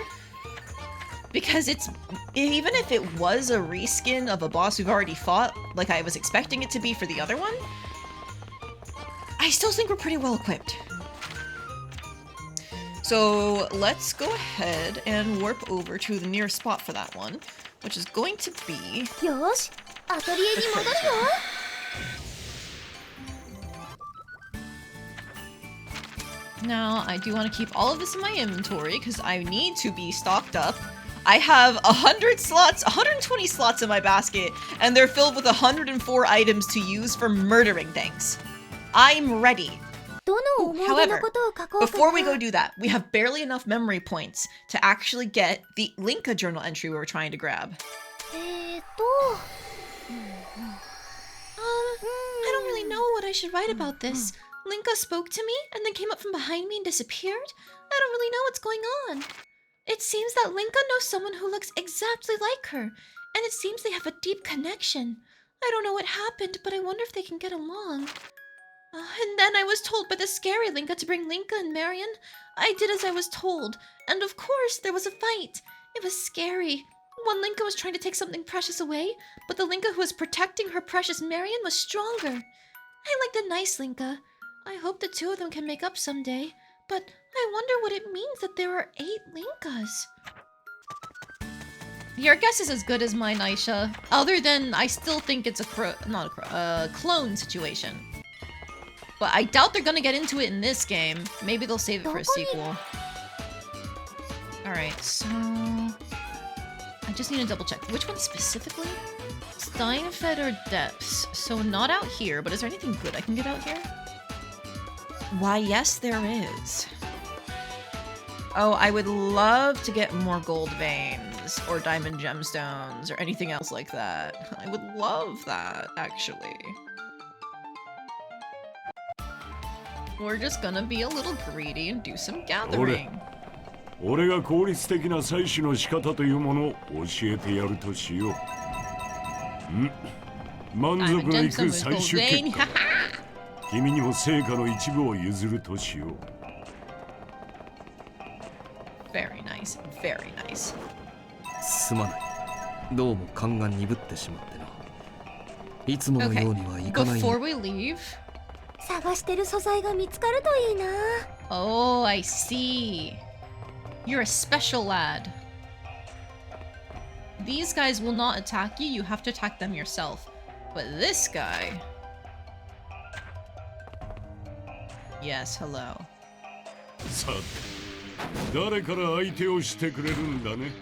Speaker 1: Because it's, even if it was a reskin of a boss we've already fought, like I was expecting it to be for the other one, I still think we're pretty well equipped. So let's go ahead and warp over to the nearest spot for that one, which is going to be...
Speaker 2: よし、アトリエに戻るよ。
Speaker 1: Now, I do want to keep all of this in my inventory because I need to be stocked up. I have 100 slots, 120 slots in my basket, and they're filled with 104 items to use for murdering things. I'm ready.
Speaker 2: どの思い出の
Speaker 1: However,
Speaker 2: ことを書こうかな。
Speaker 1: before we go do that, we have barely enough memory points to actually get the Linka journal entry we were trying to grab.
Speaker 2: I
Speaker 1: don't really know what I should write about this. Linka spoke to me and then came up from behind me and disappeared. I don't really know what's going on. It seems that Linka knows someone who looks exactly like her, and it seems they have a deep connection. I don't know what happened, but I wonder if they can get along. And then I was told by the scary Linka to bring Linka and Marion. I did as I was told, and of course there was a fight. It was scary. One Linka was trying to take something precious away, but the Linka who was protecting her precious Marion was stronger. I like the nice Linka. I hope the two of them can make up someday, but I wonder what it means that there are 8 Linkas. Your guess is as good as mine, Ayesha. Other than I still think it's a clone situation. But I doubt they're gonna get into it in this game. Maybe they'll save it for a sequel. Alright, so... I just need to double check. Which one specifically? Steinfed or Depths? So not out here, but is there anything good I can get out here? Why, yes, there is. Oh, I would love to get more gold veins or diamond gemstones or anything else like that. I would love that, actually. We're just gonna be a little greedy and do some gathering.
Speaker 6: 俺が効率的な採取の仕方というものを教えてやるとしよう。満足のいく採取結果。君にも成果の一部を譲るとしよう。
Speaker 1: Very nice, very nice.
Speaker 5: すまない。どうも勘が鈍ってしまってな。いつものようにはいかない。
Speaker 1: Before we leave,
Speaker 2: 探してる素材が見つかるといいな。
Speaker 1: oh, I see. You're a special lad. These guys will not attack you. You have to attack them yourself. But this guy... Yes, hello.
Speaker 6: さて、誰から相手をしてくれるんだね。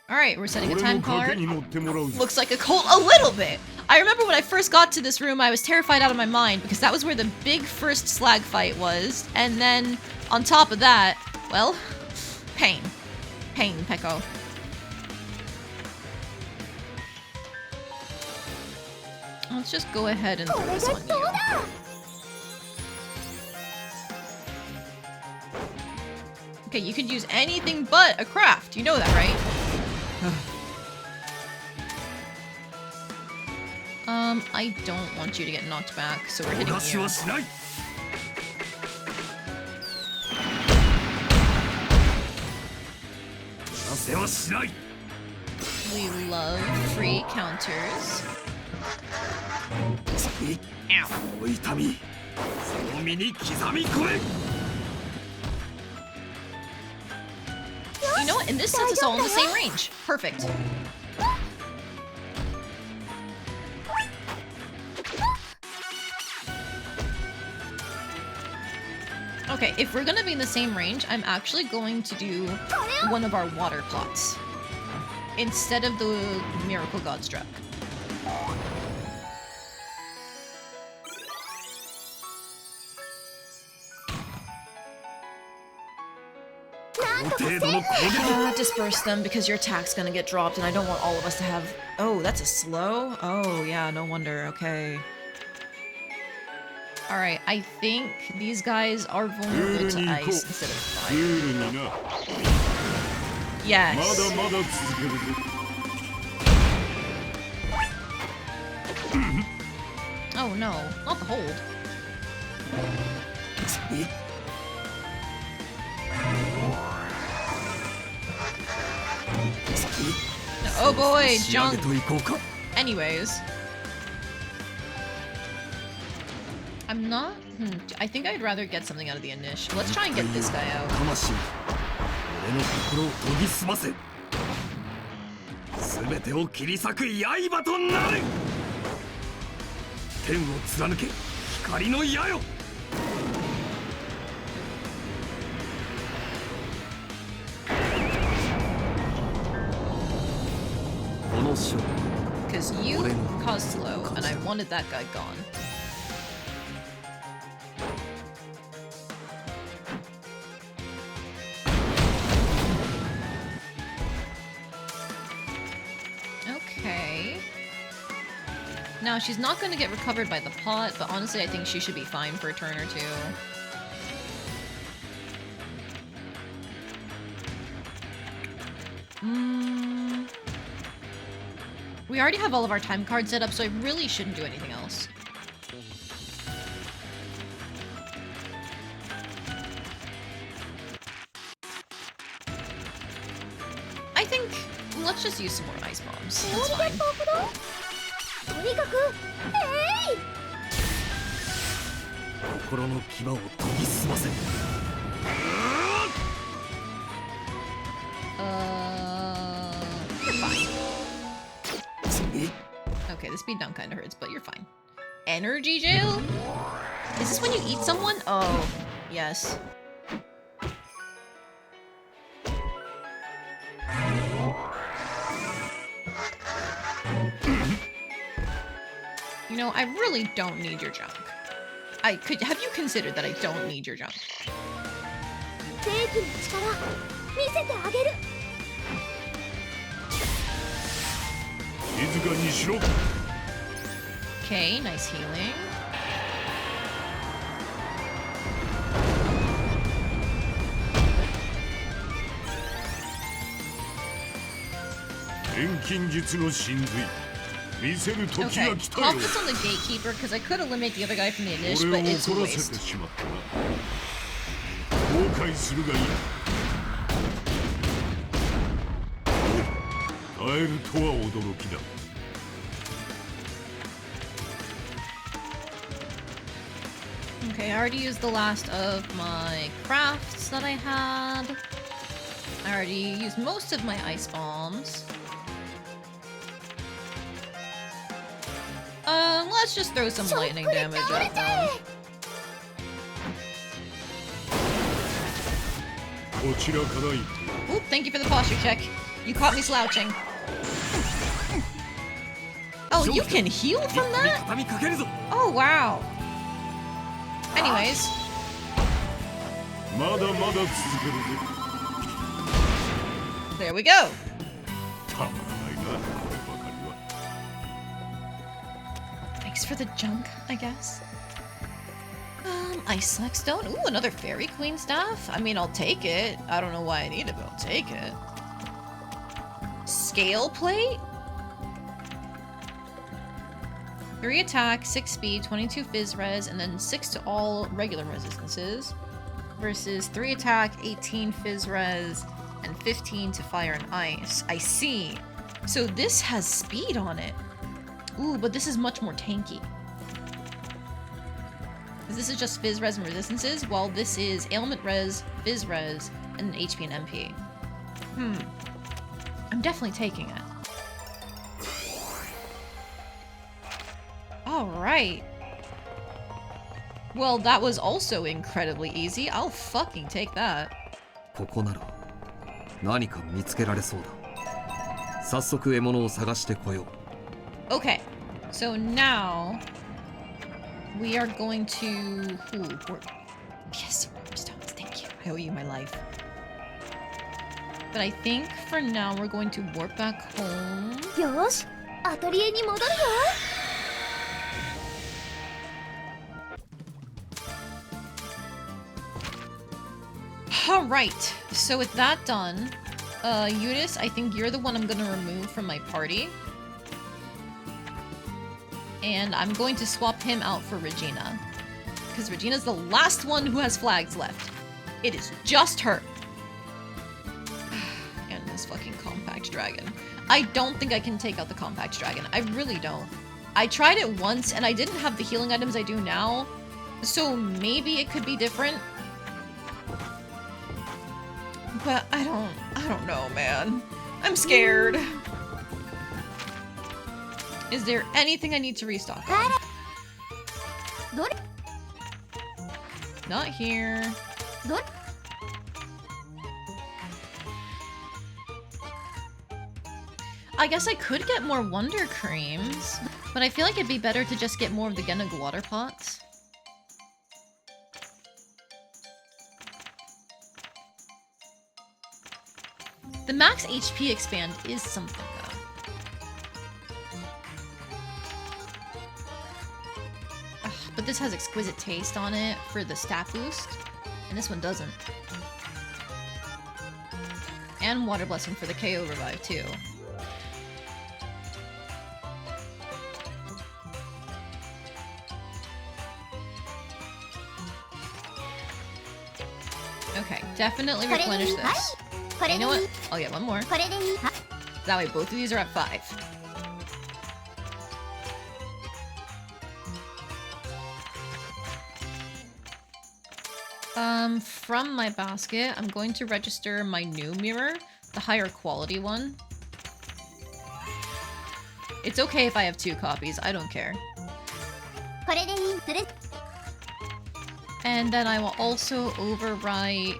Speaker 1: Alright, we're setting a
Speaker 6: 俺
Speaker 1: time
Speaker 6: の賭け
Speaker 1: card.
Speaker 6: に乗ってもらうぞ。
Speaker 1: Looks like a cult a little bit. I remember when I first got to this room, I was terrified out of my mind because that was where the big first slag fight was. And then on top of that, well, pain. Pain, Peko. Let's just go ahead and throw this on you. Okay, you could use anything but a craft. You know that, right? I don't want you to get knocked back, so we're hitting you. We love free counters. You know what? And this sets us all in the same range. Perfect. Okay, if we're gonna be in the same range, I'm actually going to do one of our water plots instead of the Miracle God Strap. Disperse them because your attack's gonna get dropped and I don't want all of us to have... Oh, that's a slow? Oh, yeah, no wonder. Okay. Alright, I think these guys are vulnerable to ice instead of fire. Yes. Oh no, not the hold. Oh boy, junk. Anyways. I'm not... I think I'd rather get something out of the initial. Let's try and get this guy out.
Speaker 5: 全てを切り裂く刃となる。天を貫け、光の矢よ。この勝負。
Speaker 1: Because you caused slow, and I wanted that guy gone. Okay. Now, she's not going to get recovered by the pot, but honestly, I think she should be fine for a turn or two. We already have all of our time cards set up, so I really shouldn't do anything else. I think let's just use some more ice bombs. That's fine. You're fine. Okay, the speed down kind of hurts, but you're fine. Energy jail? Is this when you eat someone? Oh, yes. You know, I really don't need your junk. Have you considered that I don't need your junk? Okay, nice healing. Okay, focus on the gatekeeper because I could eliminate the other guy from the initial, but it's a waste. Okay, I already used the last of my crafts that I had. I already used most of my ice bombs. Let's just throw some lightning damage at them. Oop, thank you for the posture check. You caught me slouching. Oh, you can heal from that? Oh, wow. Anyways. There we go. Thanks for the junk, I guess. Ice Stone. Ooh, another Fairy Queen staff. I mean, I'll take it. I don't know why I need it, but I'll take it. Scale plate? 3 attack, 6 speed, 22 fizz res, and then 6 to all regular resistances. Versus 3 attack, 18 fizz res, and 15 to fire and ice. I see. So this has speed on it. Ooh, but this is much more tanky. This is just fizz res and resistances, while this is ailment res, fizz res, and HP and MP. I'm definitely taking it. Alright. Well, that was also incredibly easy. I'll fucking take that.
Speaker 5: ここなら何か見つけられそうだ。早速獲物を探してこよう。
Speaker 1: Okay, so now we are going to... Ooh, yes, rubber stones, thank you. I owe you my life. But I think for now we're going to warp back home.
Speaker 2: よし、アトリエに戻るよ。
Speaker 1: Alright, so with that done, Eunice, I think you're the one I'm gonna remove from my party. And I'm going to swap him out for Regina. Because Regina's the last one who has flags left. It is just her. And this fucking compact dragon. I don't think I can take out the compact dragon. I really don't. I tried it once and I didn't have the healing items I do now. So maybe it could be different. But I don't know, man. I'm scared. Is there anything I need to restock on? Not here. I guess I could get more Wonder Creams, but I feel like it'd be better to just get more of the Genug water pots. The max HP expand is something, though. Ugh, but this has exquisite taste on it for the stat boost, and this one doesn't. And water blessing for the KO revive, too. Okay, definitely replenish this. You know what? I'll get one more. That way both of these are at 5. From my basket, I'm going to register my new mirror, the higher quality one. It's okay if I have 2 copies, I don't care. And then I will also overwrite...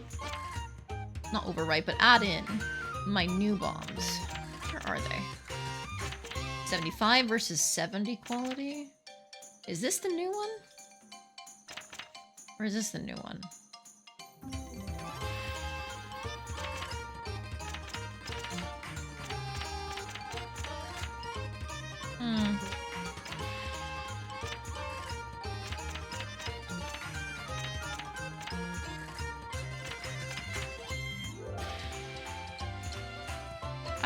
Speaker 1: Not overwrite, but add in my new bombs. Where are they? 75 versus 70 quality? Is this the new one? Or is this the new one?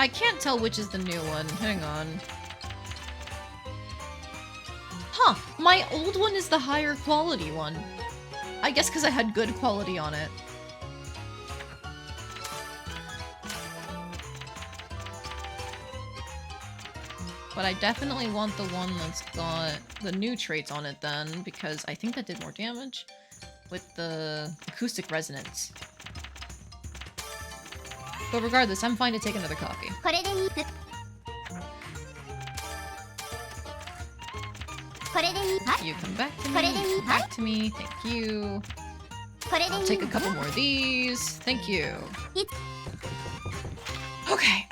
Speaker 1: I can't tell which is the new one. Hang on. Huh, my old one is the higher quality one. I guess because I had good quality on it. But I definitely want the one that's got the new traits on it then, because I think that did more damage with the acoustic resonance. But regardless, I'm fine to take another copy. You come back to me, you come back to me, thank you. I'll take a couple more of these, thank you. Okay,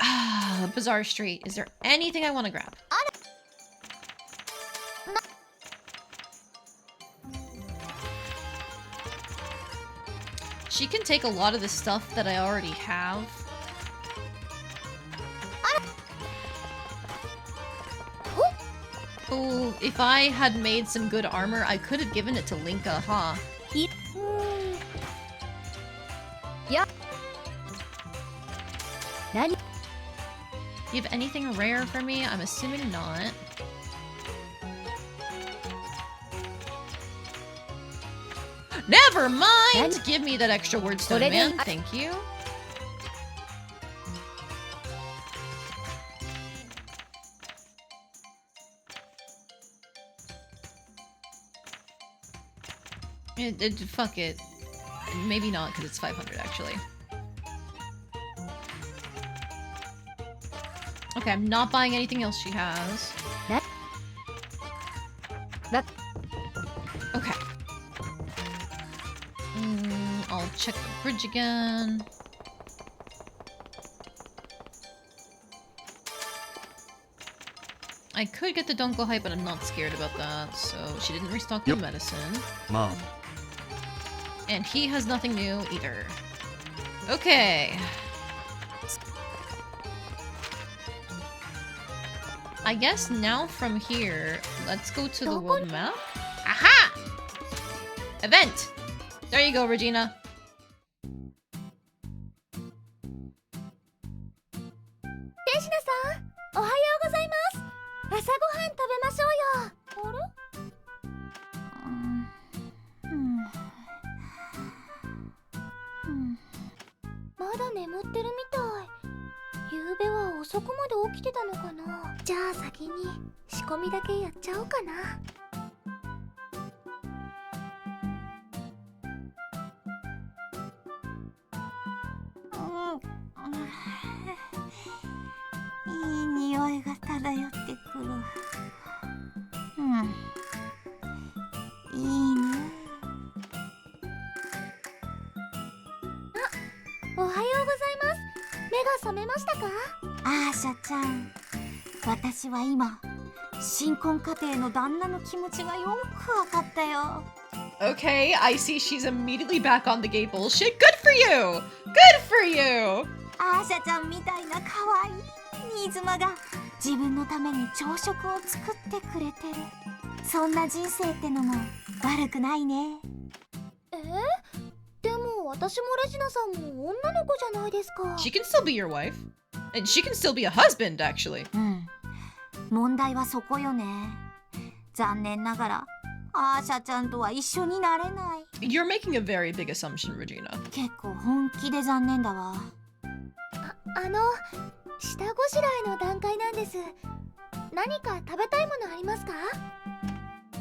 Speaker 1: Bazaar Street. Is there anything I want to grab? She can take a lot of the stuff that I already have. Oh, if I had made some good armor, I could have given it to Linka, huh?
Speaker 2: Yeah.
Speaker 1: You have anything rare for me? I'm assuming not. Never mind! Give me that extra word stone, man. Thank you. Fuck it. Maybe not, because it's 500, actually. Okay, I'm not buying anything else she has. Okay. I'll check the bridge again. I could get the Dunkel hype, but I'm not scared about that. So she didn't restock the medicine.
Speaker 5: Mom.
Speaker 1: And he has nothing new either. Okay. I guess now from here, let's go to the world map. Aha! Event! There you go, Regina.
Speaker 2: 手品さん、おはようございます。朝ごはん食べましょうよ。あれ？まだ眠ってるみたい。昨べは遅くまで起きてたのかな。じゃあ先に仕込みだけやっちゃおうかな。
Speaker 7: いい匂いが漂ってくる。いいね。
Speaker 2: おはようございます。目が覚めましたか？
Speaker 7: アーシャちゃん、私は今新婚家庭の旦那の気持ちがよくわかったよ。
Speaker 1: Okay, I see she's immediately back on the gay bullshit. Good for you! Good for you!
Speaker 7: アーシャちゃんみたいな可愛い新妻が自分のために朝食を作ってくれてる。そんな人生ってのも悪くないね。
Speaker 2: でも私もレジナさんも女の子じゃないですか。
Speaker 1: She can still be your wife. And she can still be a husband, actually.
Speaker 7: 問題はそこよね。残念ながらアーシャちゃんとは一緒になれない。
Speaker 1: You're making a very big assumption, Regina.
Speaker 7: 結構本気で残念だわ。
Speaker 2: 下ごしらえの段階なんです。何か食べたいものありますか？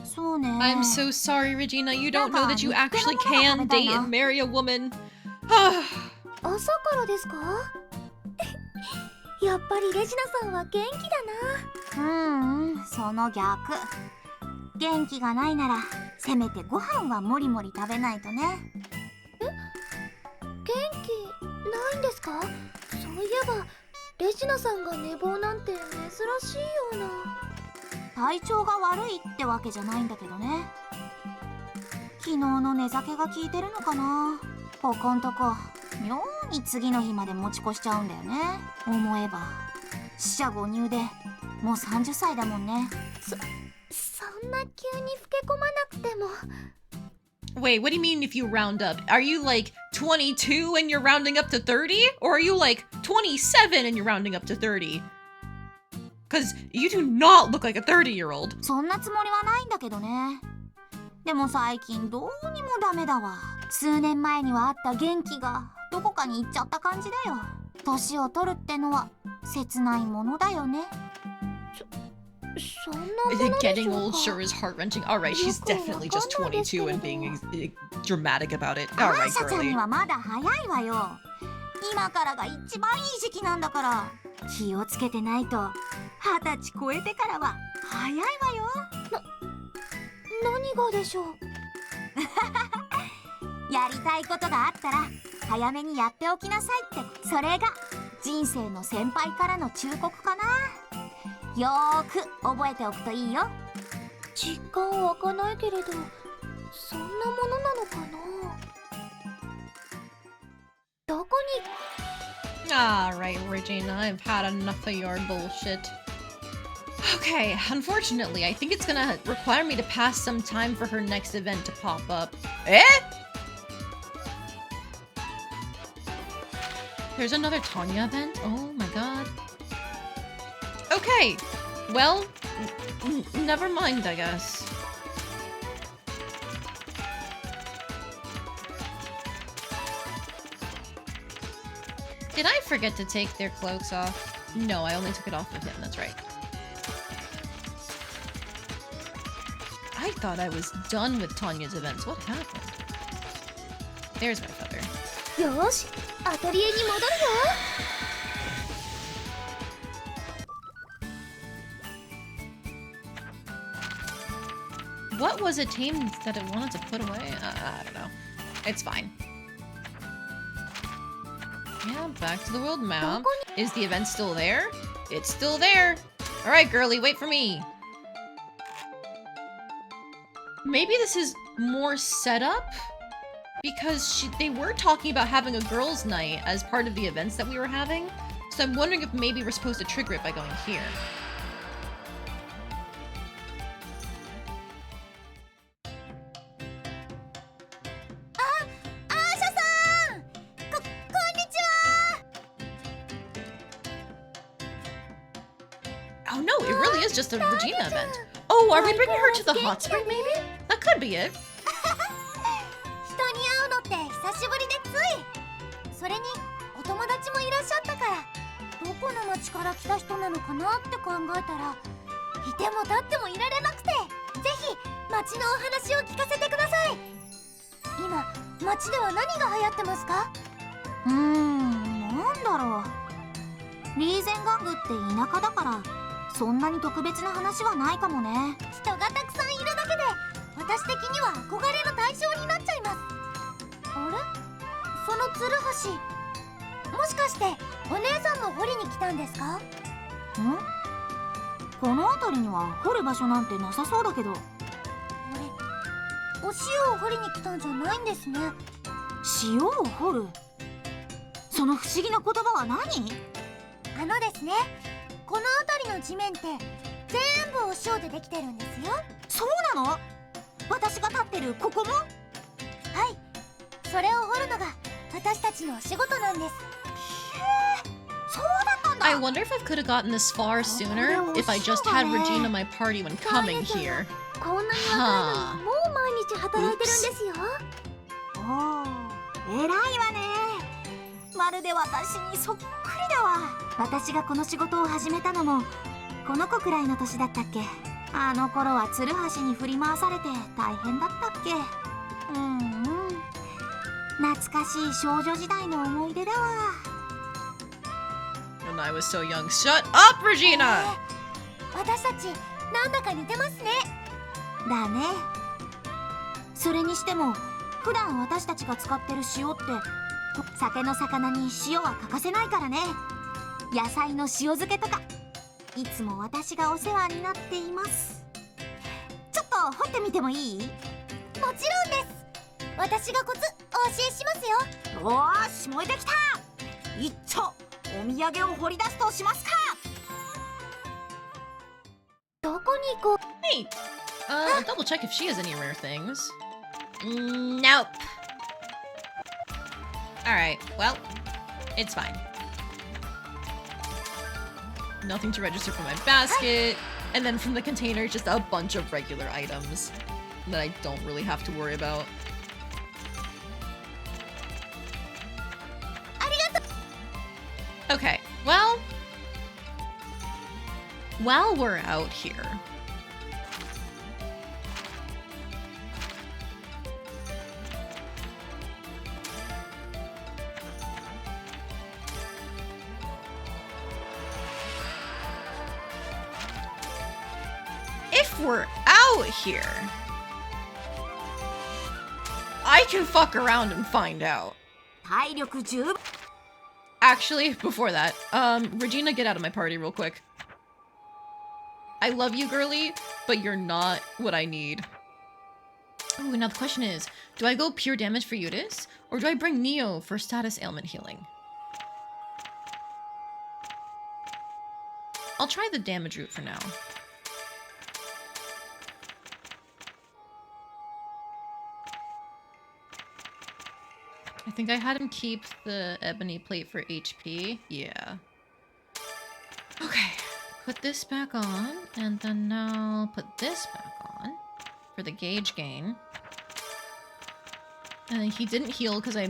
Speaker 7: そうね。
Speaker 1: I'm so sorry, Regina. You don't know that you actually can date and marry a woman.
Speaker 2: 朝からですか？やっぱりレジナさんは元気だな。
Speaker 7: その逆。元気がないならせめてご飯はもりもり食べないとね。
Speaker 2: 元気ないんですか？そういえばレジナさんが寝坊なんて珍しいような。
Speaker 7: 体調が悪いってわけじゃないんだけどね。昨日の寝酒が効いてるのかな。ここんとこ妙に次の日まで持ち越しちゃうんだよね。思えば四捨五入でもう30歳だもんね。
Speaker 2: そんな急に老け込まなくても。
Speaker 1: Wait, what do you mean if you round up? Are you like 22 and you're rounding up to 30? Or are you like 27 and you're rounding up to 30? Because you do not look like a 30-year-old.
Speaker 7: そんなつもりはないんだけどね。でも最近どうにもダメだわ。数年前にはあった元気がどこかに行っちゃった感じだよ。年を取るってのは切ないものだよね。
Speaker 2: そんなものでしょうか。
Speaker 1: Getting old sure is heart-wrenching. Alright, she's definitely just 22 and being dramatic about it.
Speaker 7: ア
Speaker 1: Alright,
Speaker 7: ーシャちゃんに
Speaker 1: girly.
Speaker 7: はまだ早いわよ。今からが一番いい時期なんだから。気をつけてないと20歳超えてからは早いわよ。
Speaker 2: 何がでしょう？
Speaker 7: やりたいことがあったら早めにやっておきなさいって。それが人生の先輩からの忠告かな。よーく覚えておくといいよ。
Speaker 2: 実感湧かないけれど、そんなものなのかな。どこに。
Speaker 1: Alright, Regina, I've had enough of your bullshit. Okay, unfortunately, I think it's gonna require me to pass some time for her next event to pop up. Eh? There's another Tanya event? Oh my god. Okay, well, never mind, I guess. Did I forget to take their cloaks off? No, I only took it off with him, that's right. I thought I was done with Tanya's events. What happened? There's my feather.
Speaker 2: よーし、アトリエに戻るよ。
Speaker 1: What was it tamed that it wanted to put away? I don't know. It's fine. Yeah, back to the world map. Is the event still there? It's still there. Alright, girly, wait for me. Maybe this is more setup? Because they were talking about having a girls' night as part of the events that we were having. So I'm wondering if maybe we're supposed to trigger it by going here. is just a Regina event. Oh, are we bringing her to the hot spring maybe? That could be it.
Speaker 2: 人に会うのって久しぶりでつい。それにお友達もいらっしゃったから、どこの町から来た人なのかなって考えたら、いても立ってもいられなくて、ぜひ町のお話を聞かせてください。今町では何が流行ってますか？
Speaker 7: なんだろう。リーゼンガングって田舎だからそんなに特別な話はないかもね。
Speaker 2: 人がたくさんいるだけで私的には憧れの対象になっちゃいます。あれ？そのツルハシ、もしかしてお姉さんも掘りに来たんですか？
Speaker 7: この辺りには掘る場所なんてなさそうだけど。
Speaker 2: お塩を掘りに来たんじゃないんですね。
Speaker 7: 塩を掘る？その不思議な言葉は何？
Speaker 2: ですね、この辺りの地面って全部お塩でできてるんですよ。
Speaker 7: そうなの？私が立ってるここも？
Speaker 2: はい、それを掘るのが私たちのお仕事なんです。
Speaker 7: そうだったんだ。
Speaker 1: I wonder if I could have gotten this far sooner if I just had Regina my party when coming here.
Speaker 2: こんなに若いのにもう毎日働いてるんですよ。
Speaker 7: おー、偉いわね。まるで私にそっくりだわ。私がこの仕事を始めたのもこの子くらいの年だったっけ。あの頃はツルハシに振り回されて大変だったっけ。懐かしい少女時代の思い出だわ。
Speaker 1: When I was so young. Shut up, Regina!
Speaker 2: 私たちなんだか似てますね。
Speaker 7: だね。それにしても普段私たちが使ってる塩って酒の魚に塩は欠かせないからね。野菜の塩漬けとかいつも私がお世話になっています。ちょっと掘ってみてもいい？
Speaker 2: もちろんです。私がコツお教えしますよ。
Speaker 7: よーし、燃えてきた。一丁お土産を掘り出すとしますか。
Speaker 2: どこに行こう？
Speaker 1: Hey, I'll double check if she has any rare things. Nope. Alright, well, it's fine. Nothing to register from my basket. And then from the container, just a bunch of regular items that I don't really have to worry about. Okay, well, while we're out here, if we're out here, I can fuck around and find out.
Speaker 7: 体力十分。
Speaker 1: Actually, before that, Regina, get out of my party real quick. I love you, girly, but you're not what I need. Ooh, now the question is, do I go pure damage for Eudice, or do I bring Neo for status ailment healing? I'll try the damage route for now. I think I had him keep the ebony plate for HP. Yeah. Okay. Put this back on, and then now put this back on for the gauge gain. And he didn't heal because I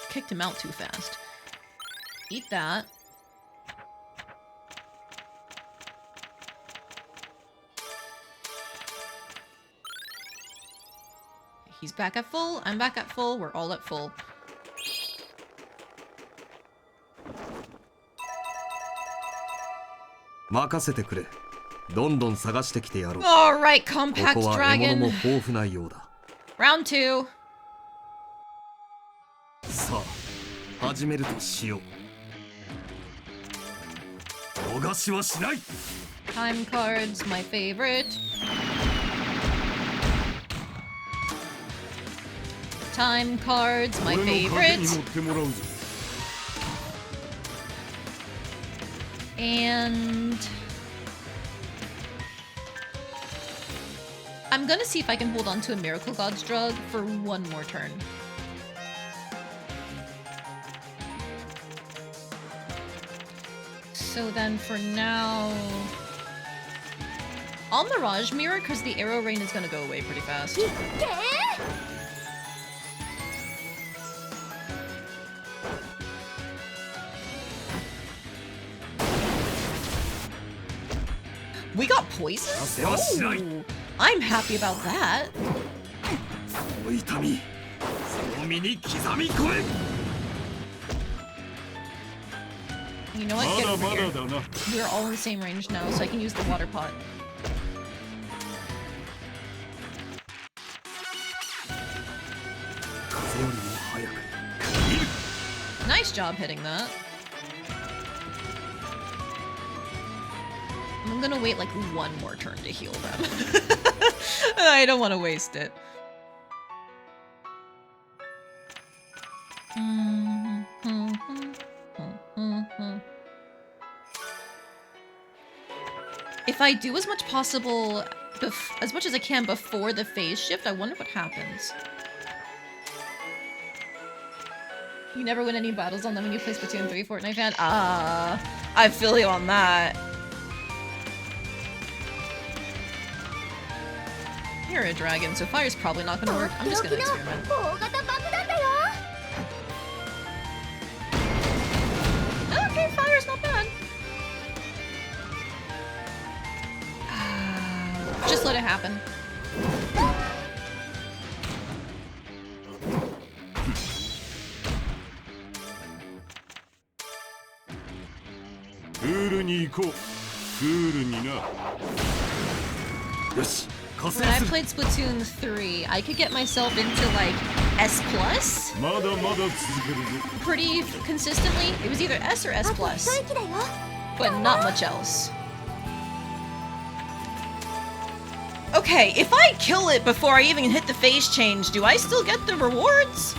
Speaker 1: kicked him out too fast. Eat that. He's back at full, I'm back at full, we're all at full. Alright, compact dragon. Round 2.
Speaker 5: さあ始めるとしよう。逃しはしない。
Speaker 1: Time cards, my favorite. Time cards, my favorite. And I'm gonna see if I can hold on to a Miracle God's Drug for one more turn. So then for now, I'll Mirage Mirror because the arrow rain is gonna go away pretty fast. We got poison? Oh, I'm happy about that. You know what? Get over here. We're all in the same range now, so I can use the water pot. Nice job hitting that. I'm gonna wait like one more turn to heal them. I don't want to waste it. If I do as much possible, as much as I can before the phase shift, I wonder what happens. You never win any battles on them when you play Splatoon 3 Fortnite fan? I feel you on that. You're a dragon, so fire's probably not gonna work. I'm just gonna experiment. Okay, fire's not bad. Just let it happen. When I played Splatoon 3, I could get myself into like S+. Pretty consistently. It was either S or S+, but not much else. Okay, if I kill it before I even hit the phase change, do I still get the rewards?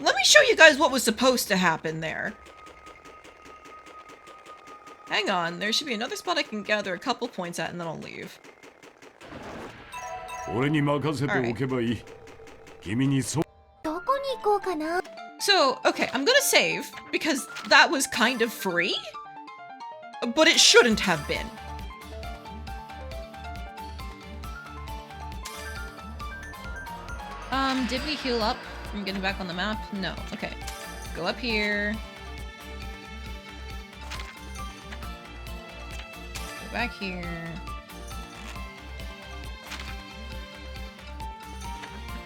Speaker 1: Let me show you guys what was supposed to happen there. Hang on, there should be another spot I can gather a couple points at and then I'll leave. Alright. So, okay, I'm gonna save because that was kind of free, but it shouldn't have been. Did we heal up from getting back on the map? No. Okay. Go up here. Go back here.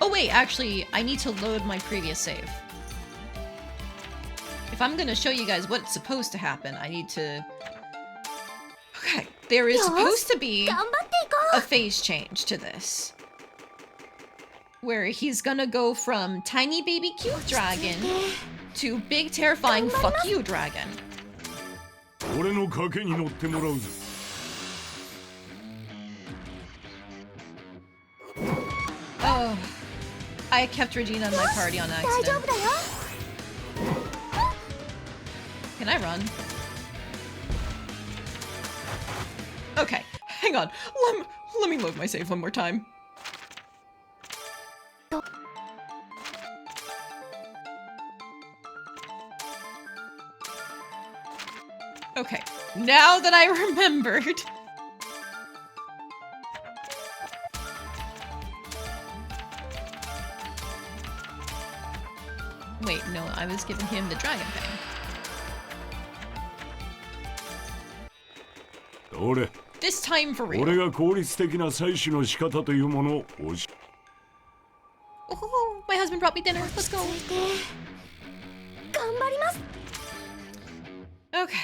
Speaker 1: Oh wait, actually, I need to load my previous save. If I'm gonna show you guys what's supposed to happen, I need to... Okay, there is supposed to be a phase change to this. Where he's gonna go from tiny baby cute dragon to big terrifying fuck you dragon. Oh, I kept Regina in my party on accident. Can I run? Okay, hang on. Let me load my save one more time. Okay, now that I remembered. Wait, no, I was giving him the dragon thing. This time for real. Oh, my husband brought me dinner. Let's go. Okay.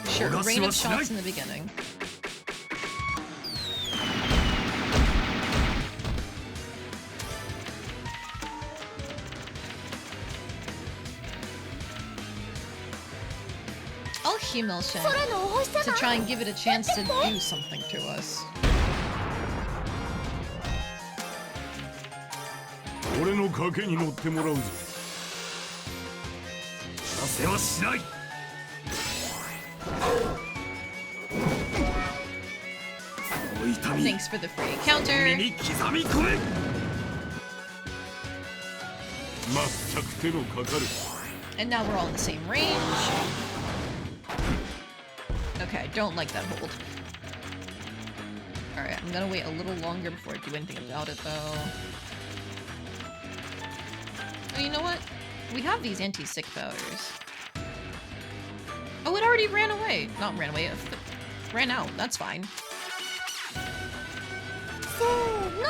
Speaker 1: Sure, rain of shots in the beginning. I'll Humilshin to try and give it a chance to do something to us.
Speaker 6: 俺の賭けに乗ってもらうぞ。
Speaker 5: せはしない。お痛み
Speaker 1: Thanks for the free counter.
Speaker 5: に刻み込め。
Speaker 6: 全く手のかかる。
Speaker 1: And now we're all in the same range. Okay, I don't like that hold. Alright, I'm gonna wait a little longer before I do anything about it, though. Oh, you know what? We have these anti-sick powders. Oh, it already ran away. Not ran away, it ran out. That's fine.
Speaker 2: せーの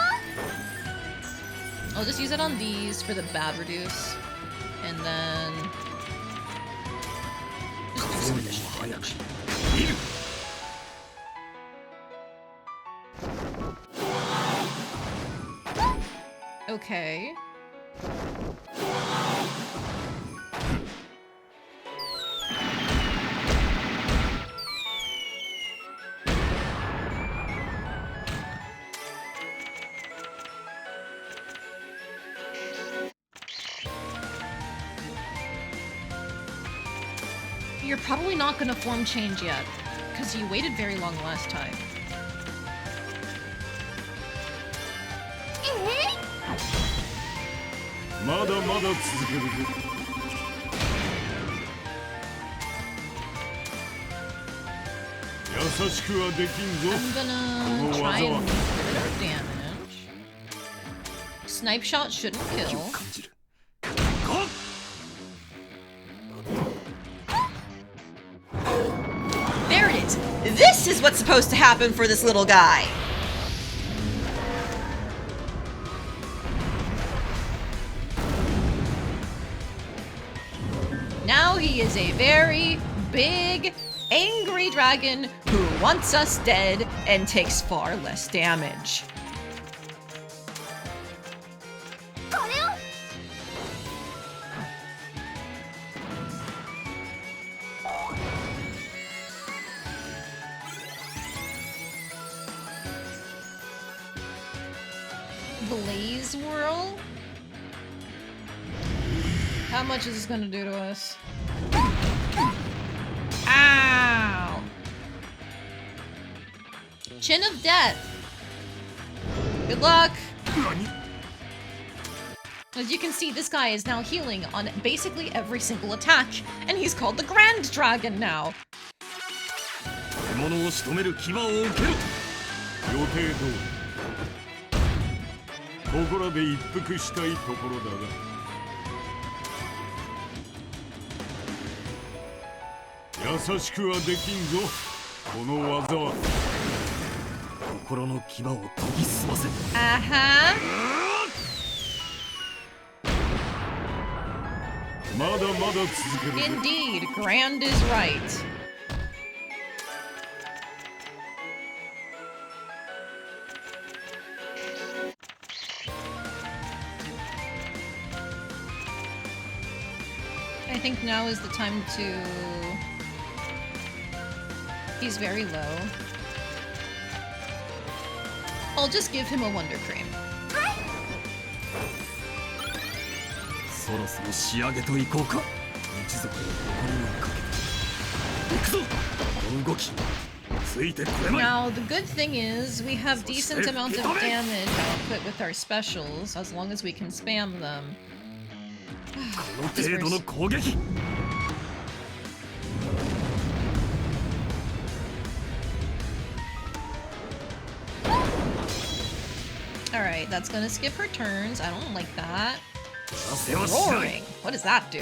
Speaker 1: I'll just use it on these for the bad reduce. And then... just do some additional damage. Okay. You're probably not gonna form change yet, because you waited very long last time.
Speaker 6: まだまだ続けるぞ。優しくはできんぞ。
Speaker 1: I'm gonna try and get our damage. Snipe shot shouldn't kill.
Speaker 5: 感じる。
Speaker 8: There it is! This is what's supposed to happen for this little guy!
Speaker 1: Now he is a very big, angry dragon who wants us dead and takes far less damage.
Speaker 2: これを
Speaker 1: Blaze Whirl? How much is this gonna do to us? Ow! Chin of Death! Good luck! As you can see, this guy is now healing on basically every single attack, and he's called the Grand Dragon now.
Speaker 5: 獲物を仕留める牙を受けろ。
Speaker 6: 予定通り。ここらで一服したいところだが。優しくはできんぞ。この技は。
Speaker 5: 心の牙を研ぎ澄ませ。
Speaker 1: Uh-huh.
Speaker 6: まだまだ続けるぞ。
Speaker 1: Indeed, Grand is right. I think now is the time to... He's very low. I'll just give him a Wonder Cream.
Speaker 5: そろそろ仕上げといこうか。一族の誇りをかけて。行くぞ。この動き。ついてこれまい。
Speaker 1: Now, the good thing is, we have decent amount of damage output with our specials, as long as we can spam them.
Speaker 5: この程度の攻撃。
Speaker 1: Alright, that's gonna skip her turns. I don't like that.
Speaker 5: せはしない。
Speaker 1: Roaring! What does that do?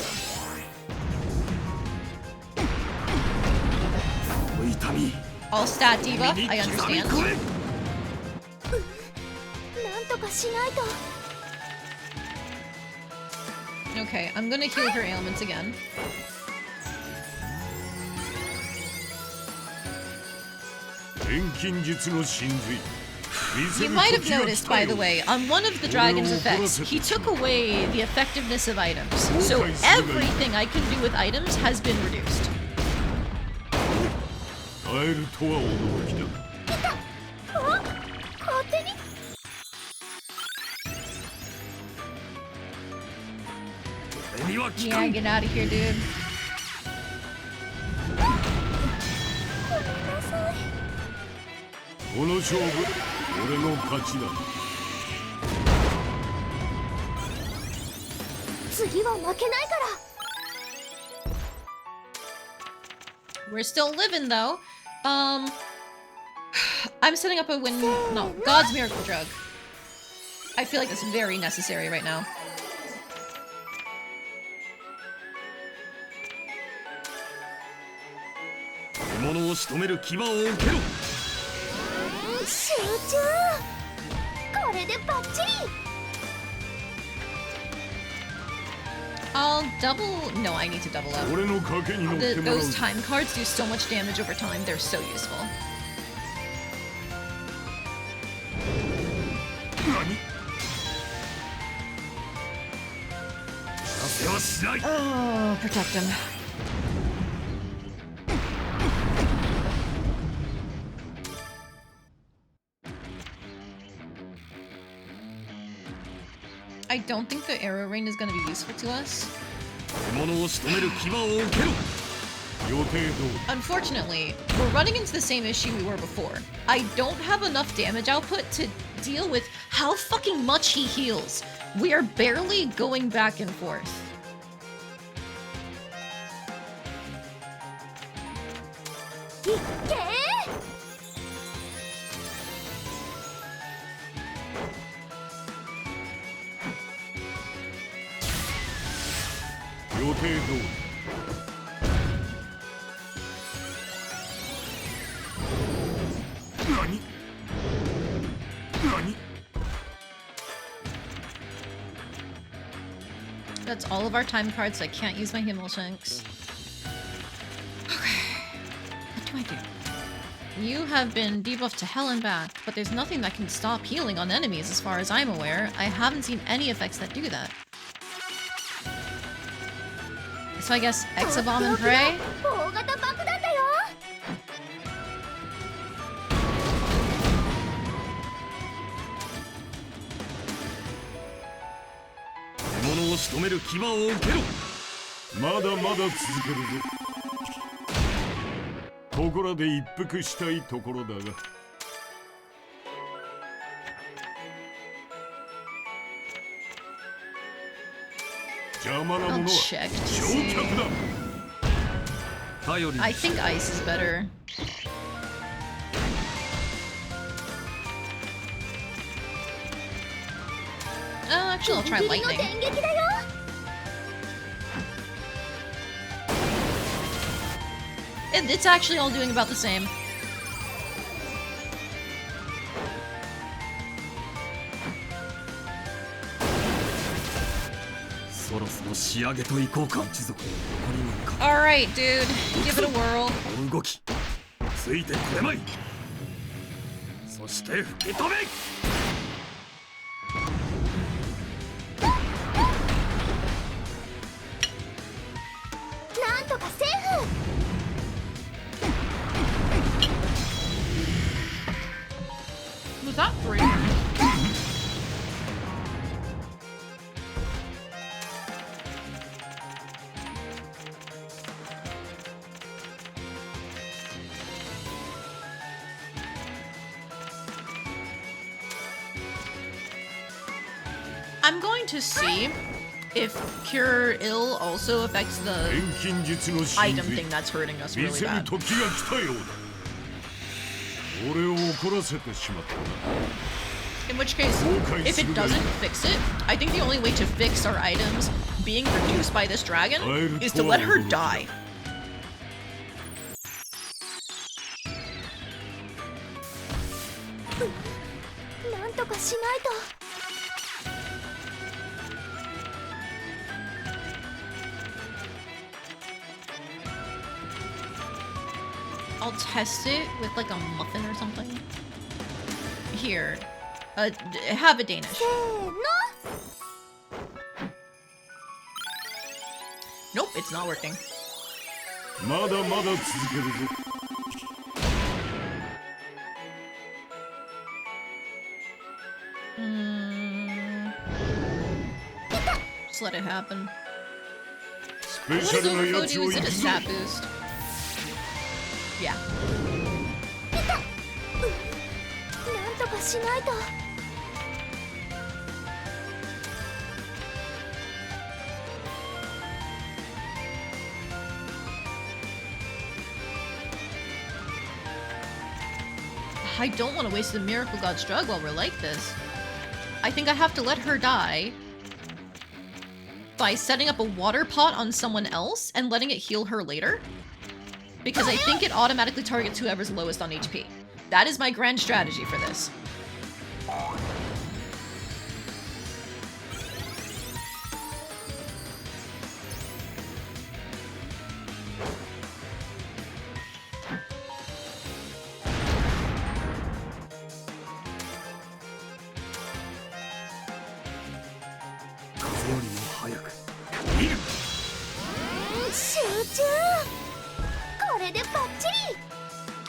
Speaker 5: お痛み。
Speaker 1: All stat debuff, I understand.
Speaker 2: なんとかしないと
Speaker 1: Okay, I'm gonna heal her ailments again. You might have noticed, by the way, on one of the dragon's effects, he took away the effectiveness of items. So everything I can do with items has been reduced.
Speaker 6: 耐えるとは驚きだ。
Speaker 2: 勝手に
Speaker 5: は効
Speaker 1: Yeah,
Speaker 5: かん。
Speaker 1: get out of here, dude.
Speaker 6: この勝負俺の勝ちだ。
Speaker 2: 次は負けないから。
Speaker 1: We're still living though. I'm setting up a no, God's miracle drug. I feel like that's very necessary right now.
Speaker 5: 獲物を仕留める牙を受けろ。
Speaker 2: 集中。これでバッチリ。
Speaker 1: I'll double. No, I need to double up.
Speaker 6: 俺の賭けに乗ってもらう。
Speaker 1: Those time cards do so much damage over time. They're so useful.
Speaker 5: 何？させはしない。
Speaker 1: Oh, protect him. I don't think the arrow rain is going to be useful to us.
Speaker 5: 獲物を仕留める牙を受けろ。
Speaker 6: 予定通り。
Speaker 1: Unfortunately, we're running into the same issue we were before. I don't have enough damage output to deal with how fucking much he heals. We are barely going back and forth.
Speaker 2: いっけー。
Speaker 6: 予定通り。
Speaker 5: 何？何？
Speaker 1: That's all of our time cards, so I can't use my Himmelshanks. Okay. What do I do? You have been debuffed to hell and back, but there's nothing that can stop healing on enemies as far as I'm aware. I haven't seen any effects that do that. So I guess Exabomb and Pray?
Speaker 2: 大型爆弾だよ。
Speaker 5: 獲物を仕留める牙を受けろ。
Speaker 6: まだまだ続けるぞ。ここらで一服したいところだが。邪魔なも
Speaker 1: I'll
Speaker 6: のは
Speaker 1: check to
Speaker 6: 焼
Speaker 1: see.
Speaker 6: 却だ。
Speaker 5: 頼りに
Speaker 1: I think ice is better. Actually, I'll try
Speaker 2: ギリギリの
Speaker 1: lightning.
Speaker 2: 電撃だよ。
Speaker 1: It's actually all doing about the same.
Speaker 5: そろそろ仕上げといこうか。一族の残りなんか。
Speaker 1: Alright, dude. Give it a whirl.
Speaker 5: この動きついてくれまい。そして吹き飛べ。
Speaker 2: なんとかセーフ。
Speaker 1: Was that three? I'm going to see if Cure Ill also affects the
Speaker 6: 錬金術の真
Speaker 1: item
Speaker 6: 髄
Speaker 1: thing that's hurting us
Speaker 6: 見
Speaker 1: really
Speaker 6: せる
Speaker 1: bad.
Speaker 6: 時が来たようだ。俺を怒らせてしまったな。
Speaker 1: In which case, if it doesn't fix it, I think the only way to fix our items being reduced by this dragon is to let her die.
Speaker 2: なんとかしないと。
Speaker 1: I'll test it with like a muffin or something. Here. Have a Danish.
Speaker 2: せーの。
Speaker 1: Nope, it's not working.
Speaker 6: まだまだ続けるぞ。
Speaker 1: Just let it happen.
Speaker 6: ペシャルなやつを
Speaker 1: Is
Speaker 6: 行
Speaker 1: it a
Speaker 6: くぞ
Speaker 1: stat boost? Yeah.
Speaker 2: なんとかしないと。
Speaker 1: I don't want to waste the Miracle God's drug while we're like this. I think I have to let her die by setting up a water pot on someone else and letting it heal her later. Because I think it automatically targets whoever's lowest on HP. That is my grand strategy for this.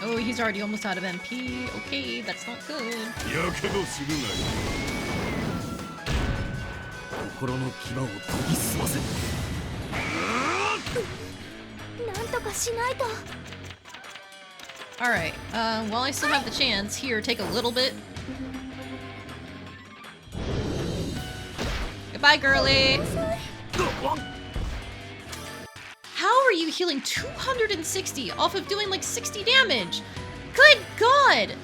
Speaker 1: Oh, he's already almost out of MP. Okay, that's not good.
Speaker 6: やけどするなよ
Speaker 5: 心の牙を研ぎ澄ませ
Speaker 2: なんとかしないと。
Speaker 1: Alright, while I still have the chance, here, take a little bit. Goodbye, girly! How are you healing 260 off of doing like 60 damage? Good God!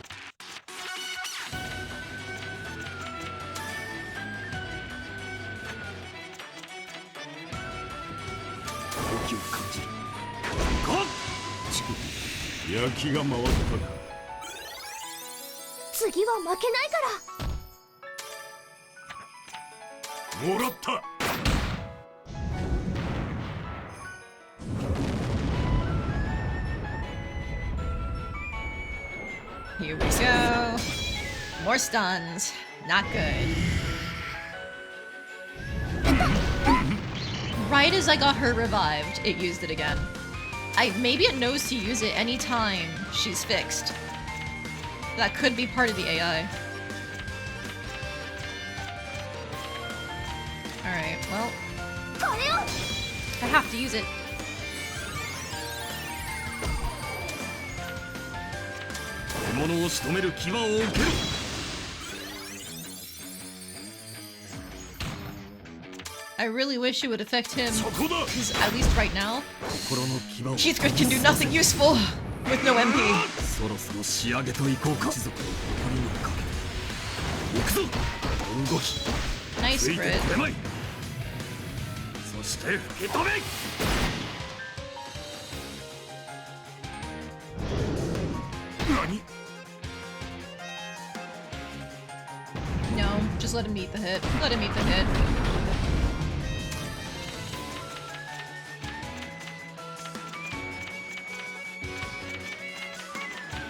Speaker 5: Thank you, Kanji.
Speaker 6: 焼きが回ったか
Speaker 2: 次は負けないから。
Speaker 6: もらった
Speaker 1: Here we go. More stuns. Not good. Right as I got her revived, it used it again. Maybe it knows to use it anytime she's fixed. That could be part of the AI. Alright, well. I have to use it. I really wish it would affect him, because at least right now, Heathcliff can do nothing useful with no MP. Nice crit. No, just let him meet the hit. Let him meet the hit.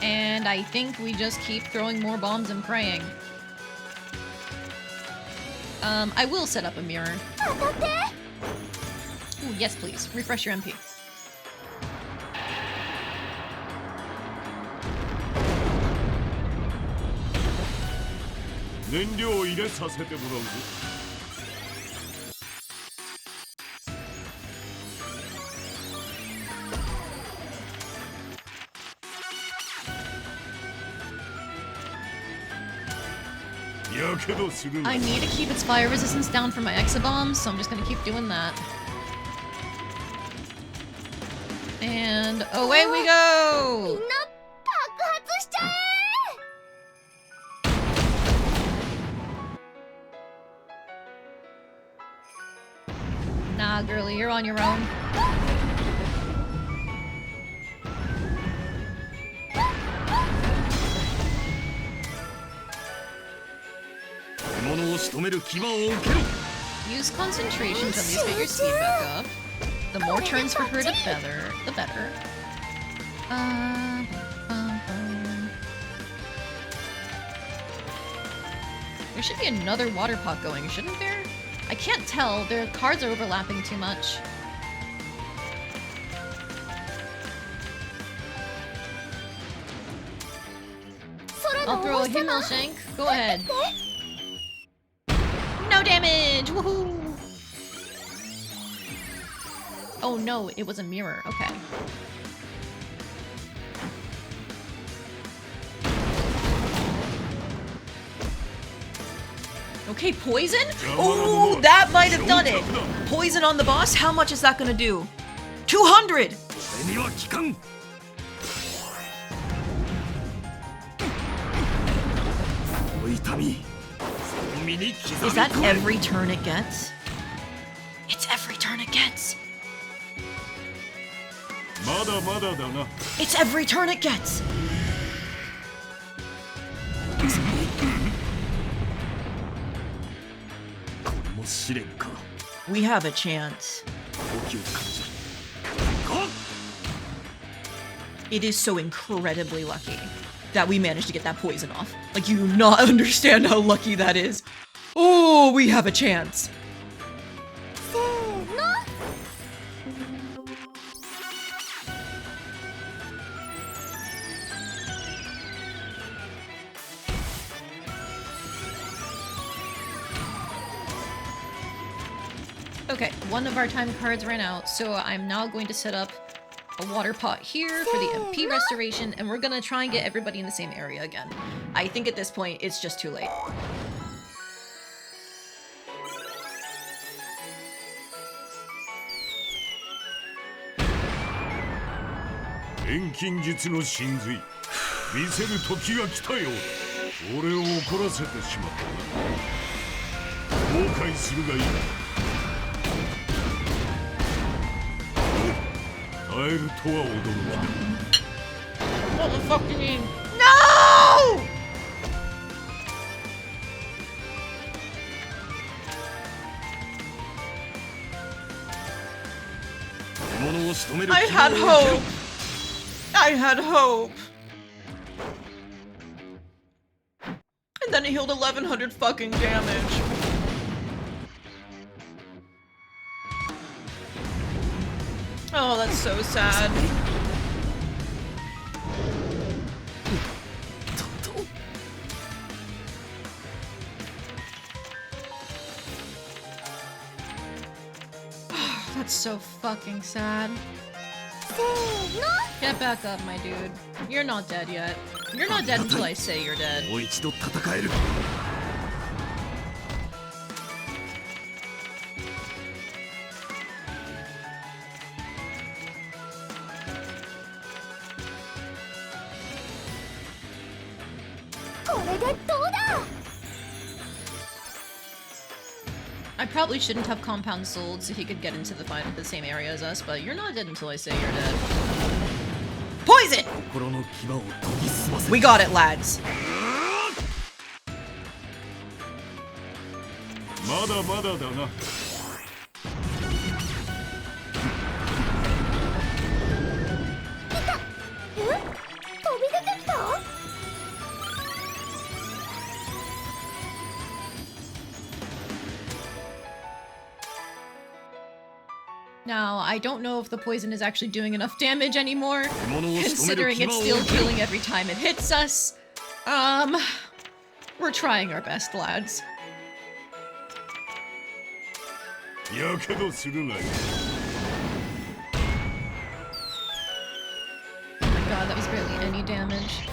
Speaker 1: And I think we just keep throwing more bombs and praying. I will set up a mirror. Ooh, yes, please. Refresh your MP. I need to keep its fire resistance down for my Exabombs, so I'm just gonna keep doing that. And away we go! Nah, girly, you're on your own. Use concentration to at least get your speed back up. The more turns for her to feather, the better. There should be another water pot going, shouldn't there? I can't tell. Their cards are overlapping too much. I'll throw a Himmel Shank. Go ahead. No damage! Woohoo! Oh no, it was a mirror. Okay. Okay, poison?
Speaker 8: Oh, that might have done it. Poison on the boss? How much is that gonna do? 200!
Speaker 5: 俺には効かん この痛みその身に刻
Speaker 8: Is
Speaker 5: み
Speaker 8: that
Speaker 5: 込め
Speaker 8: every turn it gets? It's every turn it gets.
Speaker 6: まだまだだな。
Speaker 8: It's every turn it gets.
Speaker 5: これも試練か
Speaker 8: We have a chance.
Speaker 5: 高級感じるこ
Speaker 8: It is so incredibly lucky that we managed to get that poison off. Like, you do not understand how lucky that is. Oh, we have a chance.
Speaker 2: せーの。
Speaker 1: Okay, one of our time cards ran out, so I'm now going to set up a water pot here for the MP restoration, and we're gonna try and get everybody in the same area again. I think at this point, it's just too late.
Speaker 6: 錬金術の神髄見せる時が来たようだ。俺を怒らせてしまったな。後悔するがいい。耐えるとは驚きだ。
Speaker 1: What the fuck do you mean?
Speaker 8: No!
Speaker 5: 獲物を仕留める
Speaker 8: I
Speaker 5: 機
Speaker 8: had
Speaker 5: 能を受けろ
Speaker 8: hope. I had hope. And then it healed 1100 fucking damage. Oh, that's so sad.
Speaker 1: That's so fucking sad.
Speaker 2: せーの。
Speaker 1: Get back up, my dude. You're not dead yet. You're not dead until I say you're dead.
Speaker 5: もう一度戦える
Speaker 2: これでどうだ。
Speaker 1: I probably shouldn't have compound sold so he could get into the same area as us, but you're not dead until I say you're dead.
Speaker 8: Poison!
Speaker 5: 心の牙を研ぎ澄ませ
Speaker 8: We got it, lads.
Speaker 6: まだまだだな。
Speaker 2: え？飛び出てきた？
Speaker 1: Now, I don't know if the poison is actually doing enough damage anymore,
Speaker 5: 獲物を仕留める
Speaker 1: considering
Speaker 5: 牙
Speaker 1: it's
Speaker 5: を
Speaker 1: still
Speaker 5: 受けろ
Speaker 1: healing every time it hits us. We're trying our best, lads.
Speaker 6: やけどするなよ。
Speaker 1: Oh my god, that was barely any damage.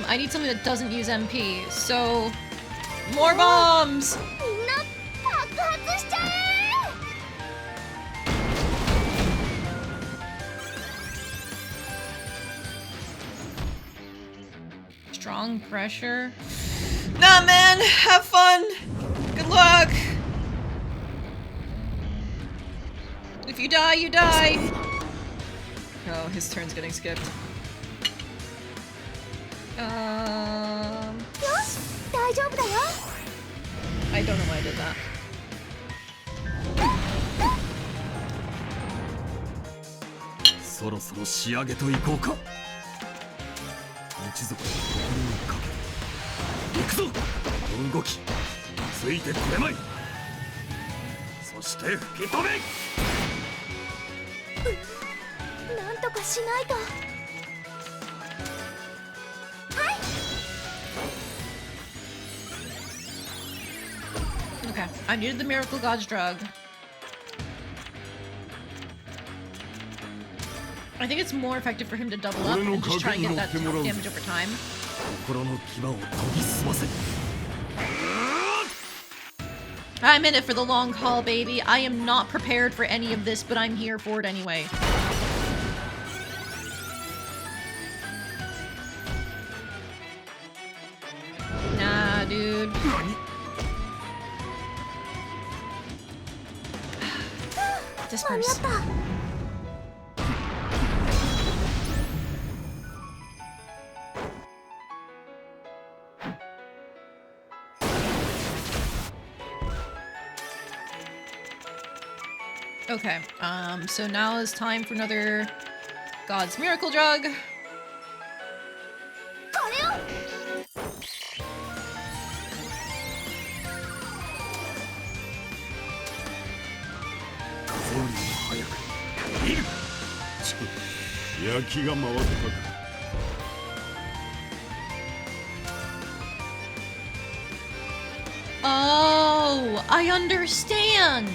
Speaker 1: I need something that doesn't use MP, so... More bombs!
Speaker 2: みんな爆発しちゃえ。
Speaker 1: Strong pressure.
Speaker 8: Nah, man. Have fun. Good luck. If you die, you die. Oh, his turn's getting skipped.
Speaker 2: よし、大丈夫だよ。
Speaker 1: I don't know why I did that.
Speaker 5: そろそろ仕上げといこうか一族の誇りにかけて行くぞこの動きついてこれまいそして吹き飛べ
Speaker 2: なんとかしないと。
Speaker 1: Okay, I needed the Miracle God's drug. I think it's more effective for him to double up and just try and get that damage over time.
Speaker 5: 心の牙を研ぎ澄ませ
Speaker 1: I'm in it for the long haul, baby. I am not prepared for any of this, but I'm here for it anyway. Nah, dude. Disperse. Okay, so now is time for another God's Miracle Drug. Oh, I understand.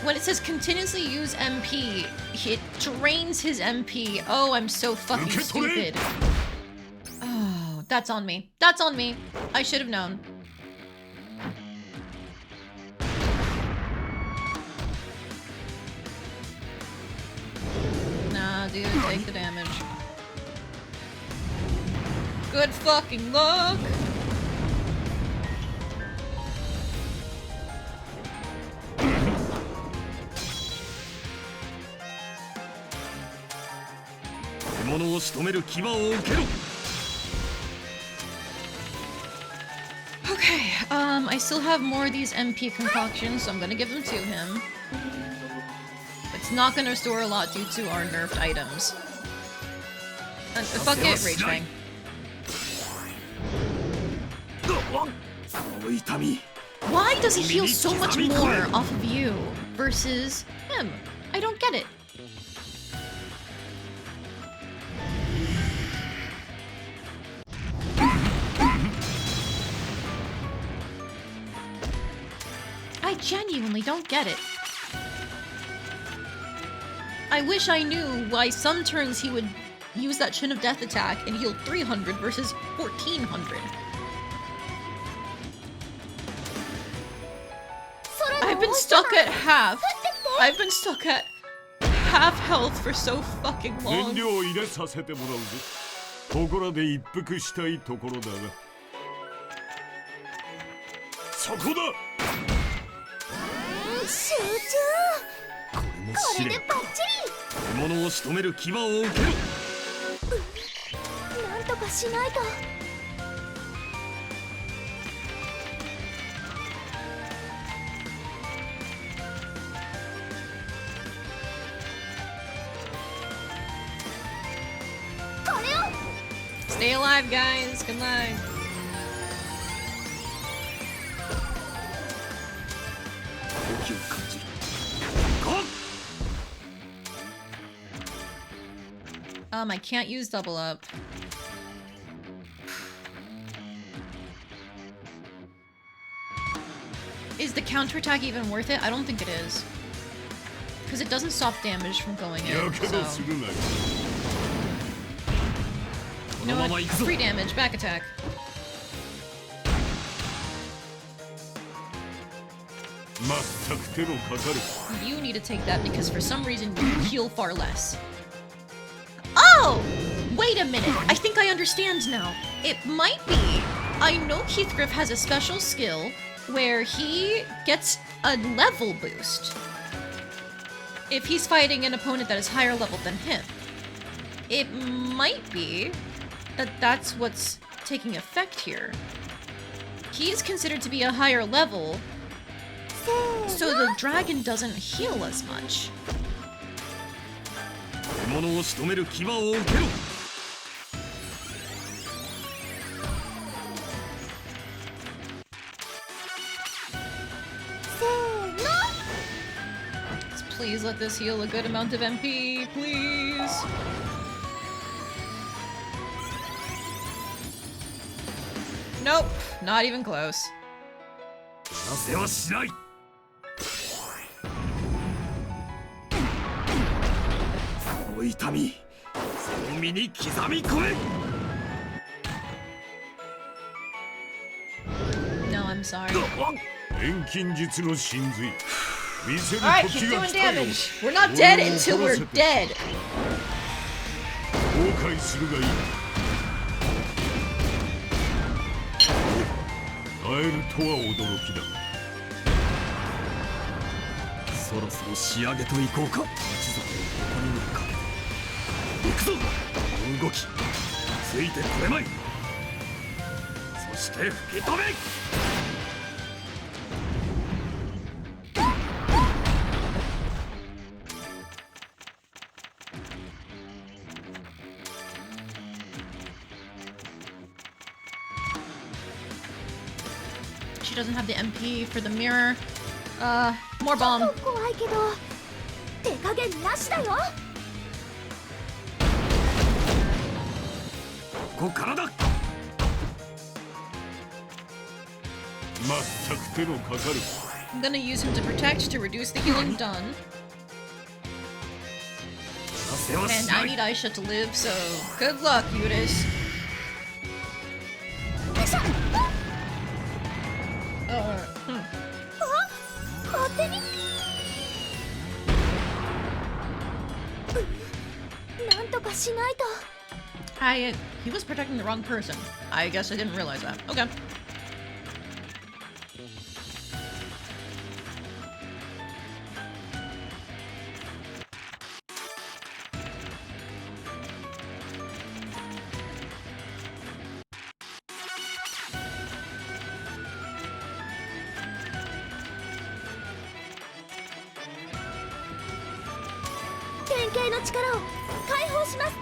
Speaker 1: When it says continuously use MP, it drains his MP. Oh, I'm so fucking stupid. Oh, that's on me. That's on me. I should have known. Nah, dude, take the damage. Good fucking luck. Okay, I still have more of these MP concoctions, so I'm gonna give them to him. It's not gonna restore a lot due to our nerfed items. Fuck it, Rage Fang. Why does he heal so much more off of you versus him? I don't get it. I genuinely don't get it. I wish I knew why some turns he would use that Chin of Death attack and heal 300 versus 1400. I've been stuck at half. I've been stuck at half health for so fucking long.
Speaker 6: 燃料を入れさせてもらうぞ。ここらで一服したいところだが。そこだ。
Speaker 7: 集中。これでバッチリ。
Speaker 5: 獲物を仕留める牙を受けろ。
Speaker 7: なんとかしないと。
Speaker 1: Stay alive, guys. Good night. I can't use double up. Is the counterattack even worth it? I don't think it is. Because it doesn't stop damage from going in, so... You know what? Free damage, back attack. You need to take that because for some reason you heal far less. Oh! Wait a minute. I think I understand now. It might be. I know Heathgriff has a special skill where he gets a level boost if he's fighting an opponent that is higher level than him. It might be that that's what's taking effect here. He's considered to be a higher level, so the dragon doesn't heal as much. Please let this heal a good amount of MP, please. Nope, not even close.
Speaker 5: せはしない。その痛み、その身に刻み込め。
Speaker 1: No, I'm sorry.
Speaker 6: 錬金術の神髄見せる
Speaker 1: Alright, he's
Speaker 6: 時が
Speaker 1: doing
Speaker 6: 来たよ
Speaker 1: damage. We're not dead until we're dead.
Speaker 6: 後悔するがいい会えるとは驚きだ
Speaker 5: そろそろ仕上げといこうか。一族の誇りにかけて行くぞ。この動きついてこれまい。そして吹き飛べ。
Speaker 1: She doesn't have the MP for the mirror. More bomb.
Speaker 2: 怖いけど手加減なしだよ。
Speaker 5: ここからだ。
Speaker 6: 全く手のかかる
Speaker 1: I'm gonna use him to protect to reduce the healing done.
Speaker 5: せはし
Speaker 1: And
Speaker 5: な
Speaker 1: I
Speaker 5: い。
Speaker 1: need Ayesha to live, so good luck, Yudis. Hmm.
Speaker 2: 勝手になんとかしないと。
Speaker 1: He was protecting the wrong person. I guess I didn't realize that. Okay.
Speaker 2: Tenkeiの力を解放します。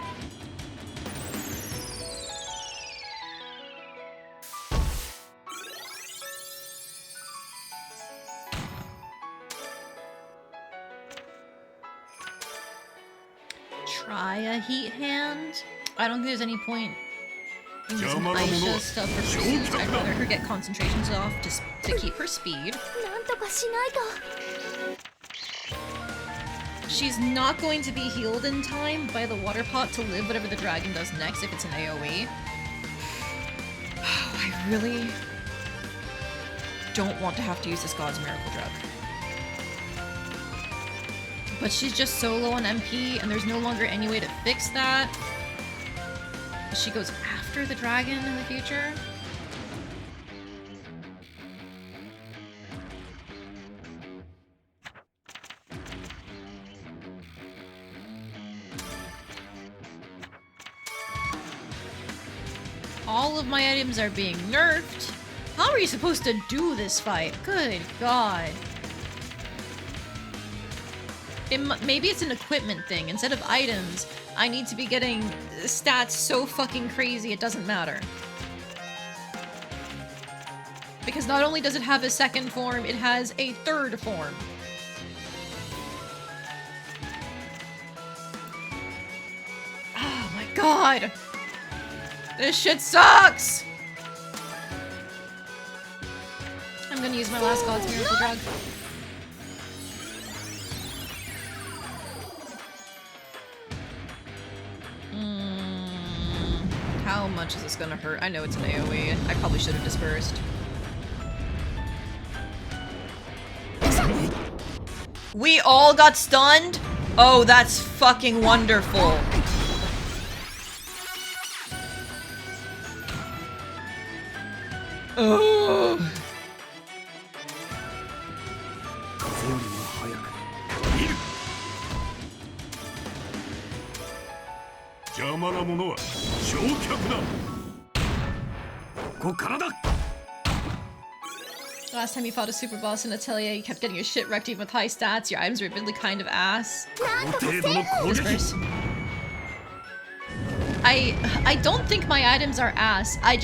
Speaker 1: Try a heat hand. I don't think there's any point in using
Speaker 6: Yamada
Speaker 1: Ayesha
Speaker 6: mono.
Speaker 1: stuff for pursuit. I'd rather her get concentrations off just to keep her speed.
Speaker 2: なんとかしないと。
Speaker 1: She's not going to be healed in time by the water pot to live whatever the dragon does next if it's an AoE. I really don't want to have to use this God's Miracle Drug. But she's just so low on MP, and there's no longer any way to fix that. She goes after the dragon in the future. All of my items are being nerfed. How are you supposed to do this fight? Good God. Maybe it's an equipment thing. Instead of items, I need to be getting stats so fucking crazy it doesn't matter. Because not only does it have a second form, it has a third form. Oh my God. This shit sucks! I'm gonna use my last God's Miracle Drug. How much is this gonna hurt? I know it's an AoE. I probably should have dispersed. We all got stunned? Oh, that's fucking wonderful. Oh.
Speaker 5: 風よりも早く見る。
Speaker 6: 邪魔なものは焼却だ
Speaker 5: ここからだ。
Speaker 1: Last time you fought a super boss in Atelier, you kept getting your shit wrecked even with high stats. Your items were really kind of ass.
Speaker 5: この程度の攻撃。
Speaker 1: Disperse. I don't think my items are ass. I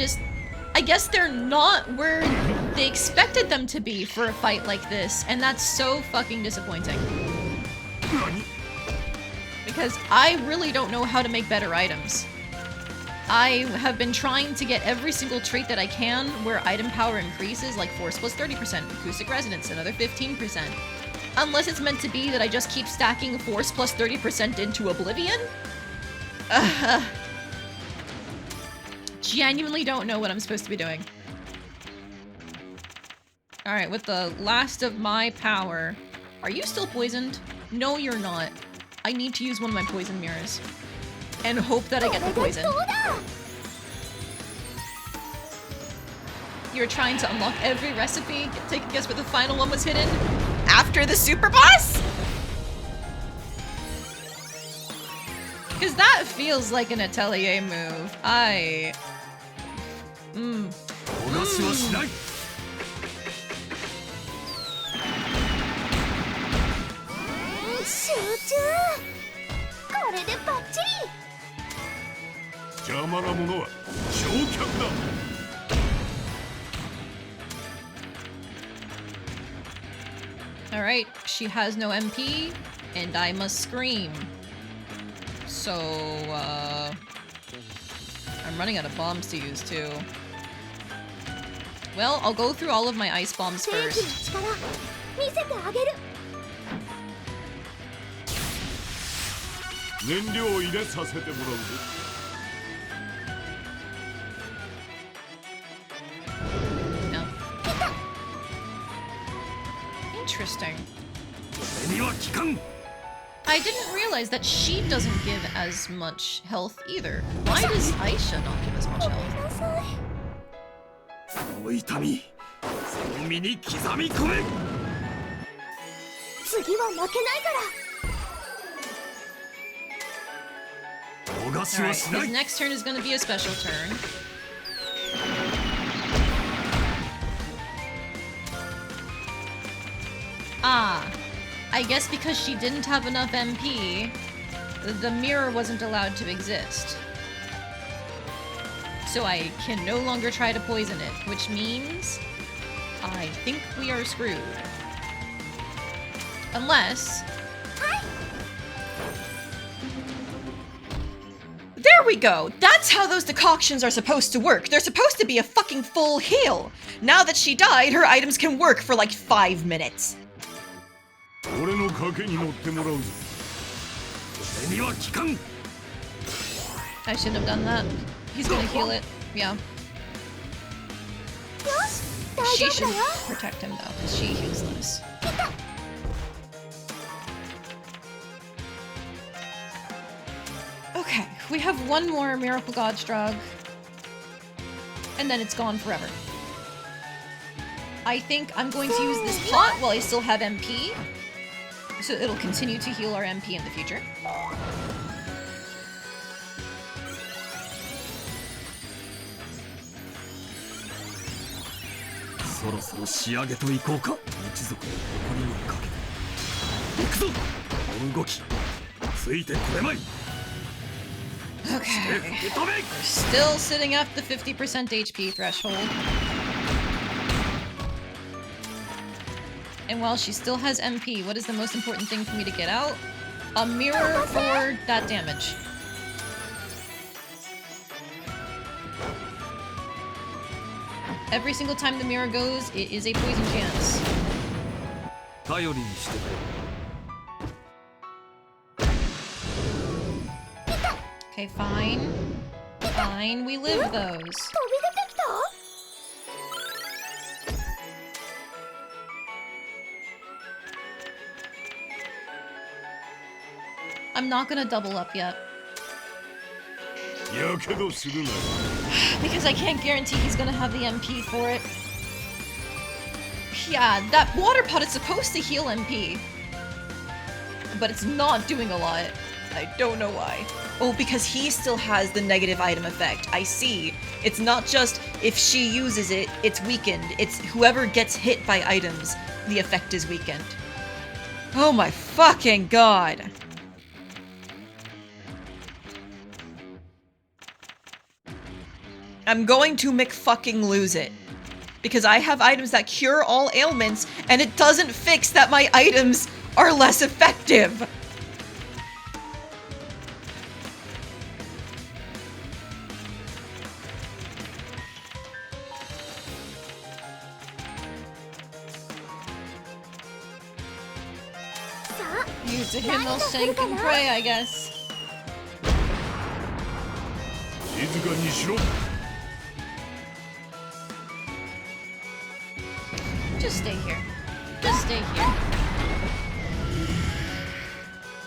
Speaker 1: guess they're not where they expected them to be for a fight like this, and that's so fucking disappointing.
Speaker 5: 何？
Speaker 1: Because I really don't know how to make better items. I have been trying to get every single trait that I can where item power increases, like force plus 30%, acoustic resonance, another 15%. Unless it's meant to be that I just keep stacking force plus 30% into oblivion? Genuinely don't know what I'm supposed to be doing. Alright, with the last of my power... Are you still poisoned? No, you're not. I need to use one of my poison mirrors. And hope that I get the poison. You're trying to unlock every recipe? Take a guess where the final one was hidden? After the super boss? Because that feels like an Atelier move. Alright, she has no MP, and I must scream. So, I'm running out of bombs to use, too. Well, I'll go through all of my ice bombs first. No. Interesting. I didn't realize that she doesn't give as much health either. Why does Ayesha not give as much health? Alright, his next turn is gonna be a special turn. Ah, I guess because she didn't have enough MP, the mirror wasn't allowed to exist. So I can no longer try to poison it, which means I think we are screwed. Unless... There we go! That's how those decoctions are supposed to work. They're supposed to be a fucking full heal. Now that she died, her items can work for like 5 minutes. I shouldn't have done that. He's gonna heal it. Yeah. She should protect him though, because she heals less. Okay, we have one more Miracle God's Drug. And then it's gone forever. I think I'm going to use this pot while I still have MP. So it'll continue to heal our MP in the future. Okay. We're still sitting at the 50% HP threshold. And while she still has MP, what is the most important thing for me to get out? A mirror for that damage. Every single time the mirror goes, it is a poison chance. Okay, fine. Fine, we live those. I'm not gonna double up yet. Because I can't guarantee he's gonna have the MP for it. Yeah, that water pot is supposed to heal MP. But it's not doing a lot. I don't know why. Oh, because he still has the negative item effect. I see. It's not just if she uses it, it's weakened. It's whoever gets hit by items, the effect is weakened. Oh my fucking god. I'm going to McFucking lose it. Because I have items that cure all ailments, and it doesn't fix that my items are less effective. Use a hymnal, sing and pray, I guess.
Speaker 6: 静かにしろ。
Speaker 1: Just stay here. Just stay here.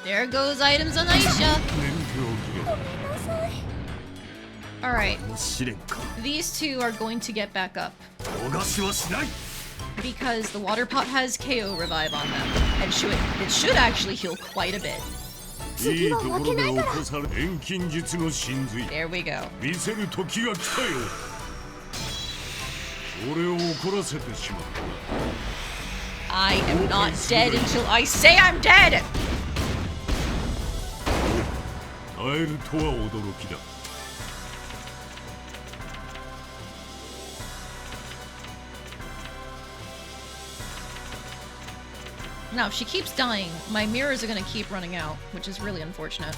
Speaker 1: There goes items on Ayesha.
Speaker 6: 念ておけ。
Speaker 1: Alright,
Speaker 5: 試練か
Speaker 1: these two are going to get back up.
Speaker 5: 逃しはしない
Speaker 1: Because the water pot has KO revive on them. And it should actually heal quite a bit.
Speaker 6: いいところで起こされ錬金術の神髄
Speaker 1: There we go.
Speaker 6: 見せる時が来たようだ俺を怒らせてしまった
Speaker 1: I am not dead until I say I'm dead!
Speaker 6: 耐えるとは驚きだ
Speaker 1: Now, if she keeps dying, my mirrors are gonna keep running out, which is really unfortunate.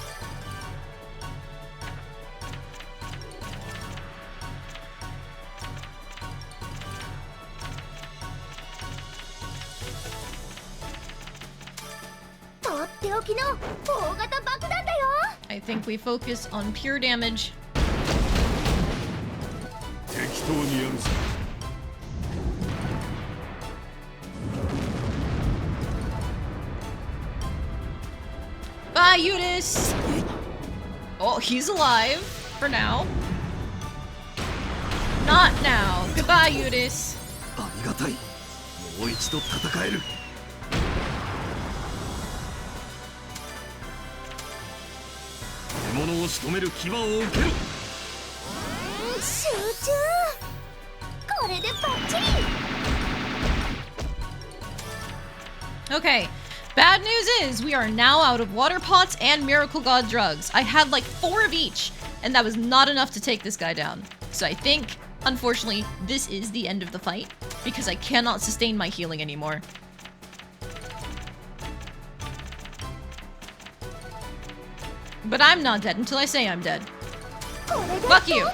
Speaker 1: I think we focus on pure damage.
Speaker 6: 適当にやるさ
Speaker 1: Bye, Eunice! Oh, he's alive for now. Not now. Goodbye, Eunice.
Speaker 5: ありがたいもう一度戦える獲物を仕留める牙を受けろ
Speaker 2: 集中これでバッチリ
Speaker 1: Okay. Bad news is we are now out of water pots and miracle god drugs. I had like 4 of each, and that was not enough to take this guy down. So I think, unfortunately, this is the end of the fight because I cannot sustain my healing anymore. But I'm not dead until I say I'm dead. Fuck you!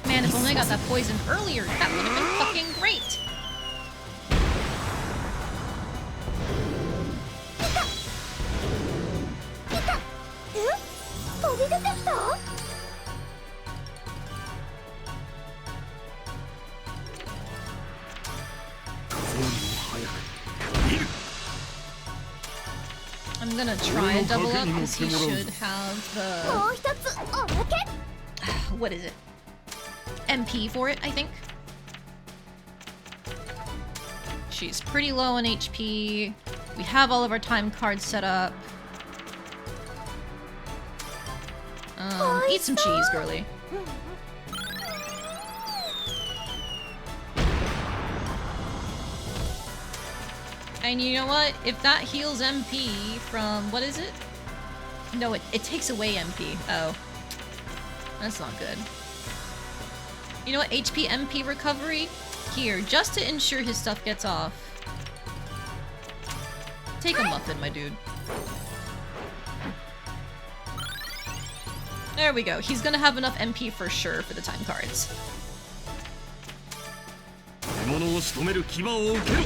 Speaker 1: Man, if only I got that poison earlier, that would have been fucking great. I'm gonna try and double up because he should have the... What is it? MP for it, I think. She's pretty low on HP. We have all of our time cards set up. Eat some cheese, girly. And you know what? If that heals MP from... What is it? No, it takes away MP. Oh. That's not good. You know what? HP MP recovery? Here, just to ensure his stuff gets off. Take a muffin, my dude. There we go. He's gonna have enough MP for sure for the time cards.
Speaker 5: 獲物を仕留める牙を受けろ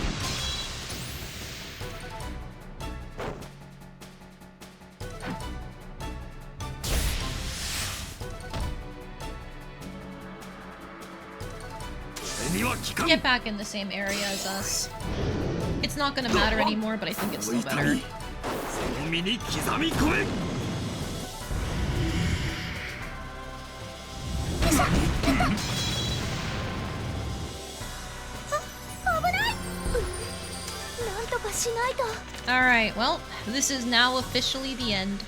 Speaker 1: Get back in the same area as us. It's not gonna matter anymore, but I think it's still better.
Speaker 5: その身に刻み込め
Speaker 1: Alright, well, this is now officially the end.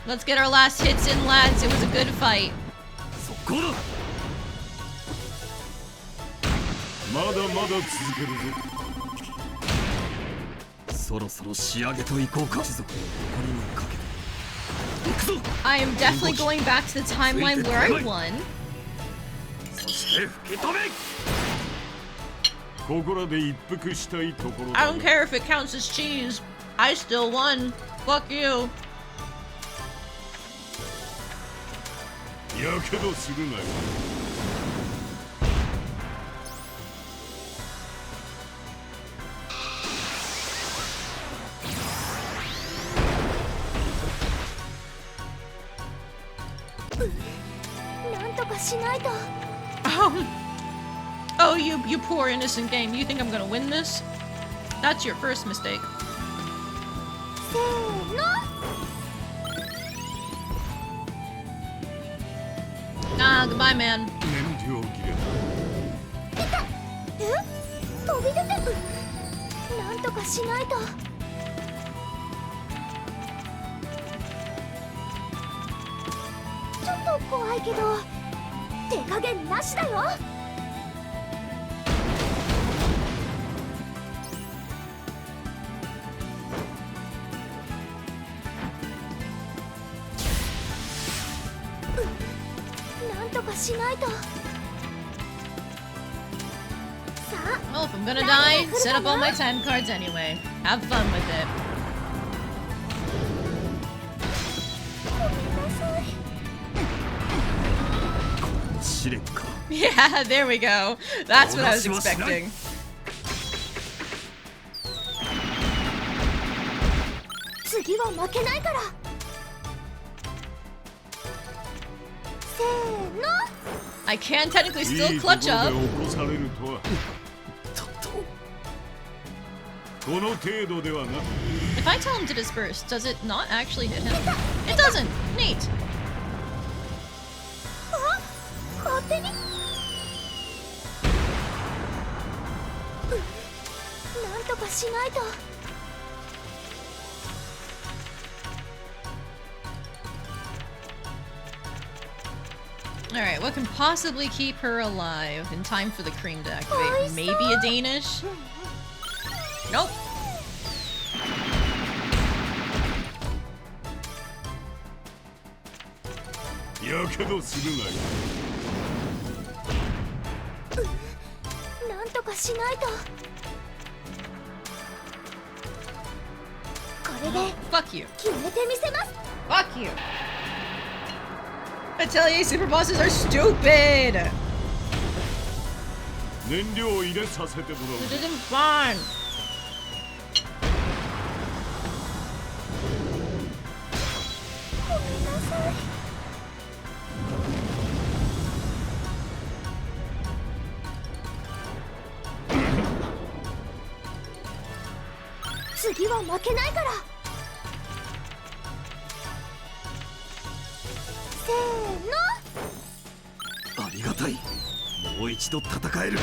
Speaker 1: Let's get our last hits in, lads. It was a good fight.
Speaker 5: そこだ
Speaker 6: まだまだ続けるぞ
Speaker 5: そろそろ仕上げといこうか一族の誇りにかけて行くぞ
Speaker 1: I am definitely going back to the timeline where I won.
Speaker 5: そして吹き止め
Speaker 6: ここらで一服したいところ
Speaker 1: I
Speaker 6: だ
Speaker 1: don't care if it counts as cheese. I still won. Fuck you.
Speaker 6: やけどするなよ。
Speaker 2: なんとかしないと。
Speaker 1: Oh, you poor innocent game. You think I'm gonna win this? That's your first mistake.
Speaker 2: せーの。
Speaker 1: Ah, goodbye, man.
Speaker 6: 燃料切れだ。
Speaker 2: え？飛び出てく。なんとかしないと。ちょっと怖いけど手加減なしだよ。なんとかしないと。さあ。
Speaker 1: Well, if I'm gonna die, set up all my time cards anyway. Have fun with it.
Speaker 2: ごめんなさい。
Speaker 5: 試練か。
Speaker 1: Yeah, there we go. That's what I was expecting.
Speaker 2: 次は負けないから。せーの。
Speaker 1: I can technically
Speaker 6: い
Speaker 1: still
Speaker 6: いところ
Speaker 1: clutch
Speaker 6: で
Speaker 1: up.
Speaker 6: 起こされるとは。この程度ではな。
Speaker 1: If I tell him to disperse, does it not actually hit him? It doesn't. Neat.
Speaker 2: あ、勝手に。なんとかしないと。
Speaker 1: Alright, what can possibly keep her alive in time for the cream to activate? Maybe a Danish? Nope.
Speaker 6: やけどするなよ。
Speaker 2: なんとかしないと。これで
Speaker 1: Fuck you.
Speaker 2: 決めてみせます。
Speaker 1: Fuck you. Atelier super bosses are stupid.
Speaker 6: 燃料を入れさせてもら
Speaker 1: This
Speaker 6: う。
Speaker 1: isn't fun.
Speaker 2: ごめんなさい。次は負けないから。せーの。
Speaker 5: ありがたい。もう一度戦える。な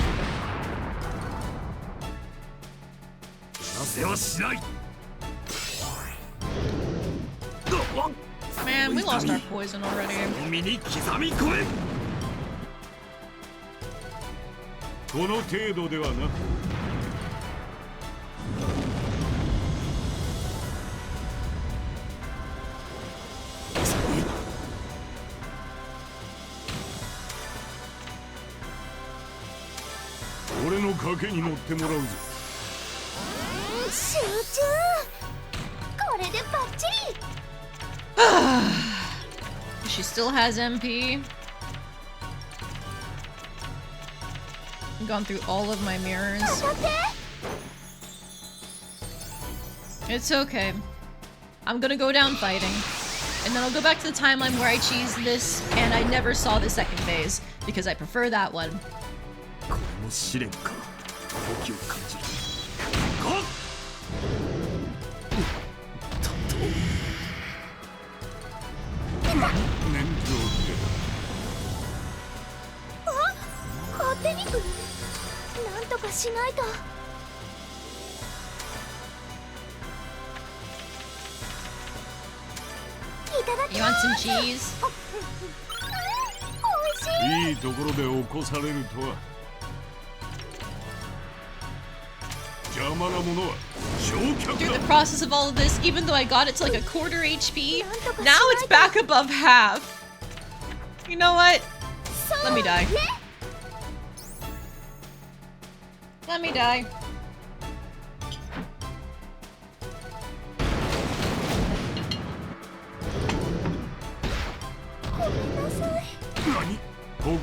Speaker 5: せはしない。
Speaker 1: Man, we lost our poison already.
Speaker 5: 身に刻み込め。
Speaker 6: この程度ではな。俺の賭けに乗ってもらうぞ。
Speaker 2: 集中。これでバッチリ。
Speaker 1: She still has MP. Gone through all of my mirrors.
Speaker 2: 頑張って。
Speaker 1: It's okay. I'm gonna go down fighting. And then I'll go back to the timeline where I cheesed this and I never saw the second phase because I prefer that one.
Speaker 5: これも試練か。時を感じる。かっ。
Speaker 6: 燃料切れだ。
Speaker 2: あ、勝手に。なんとかしないと。いただき
Speaker 1: You
Speaker 2: ま
Speaker 1: want
Speaker 2: す。
Speaker 1: some cheese?
Speaker 2: おいしい。
Speaker 6: いいところで起こされるとは。邪魔なものは焼却
Speaker 1: Through the
Speaker 6: だ。
Speaker 1: process of all of this, even though I got it to like a quarter HP, now it's back above half. You know what? Let me die. Let me die.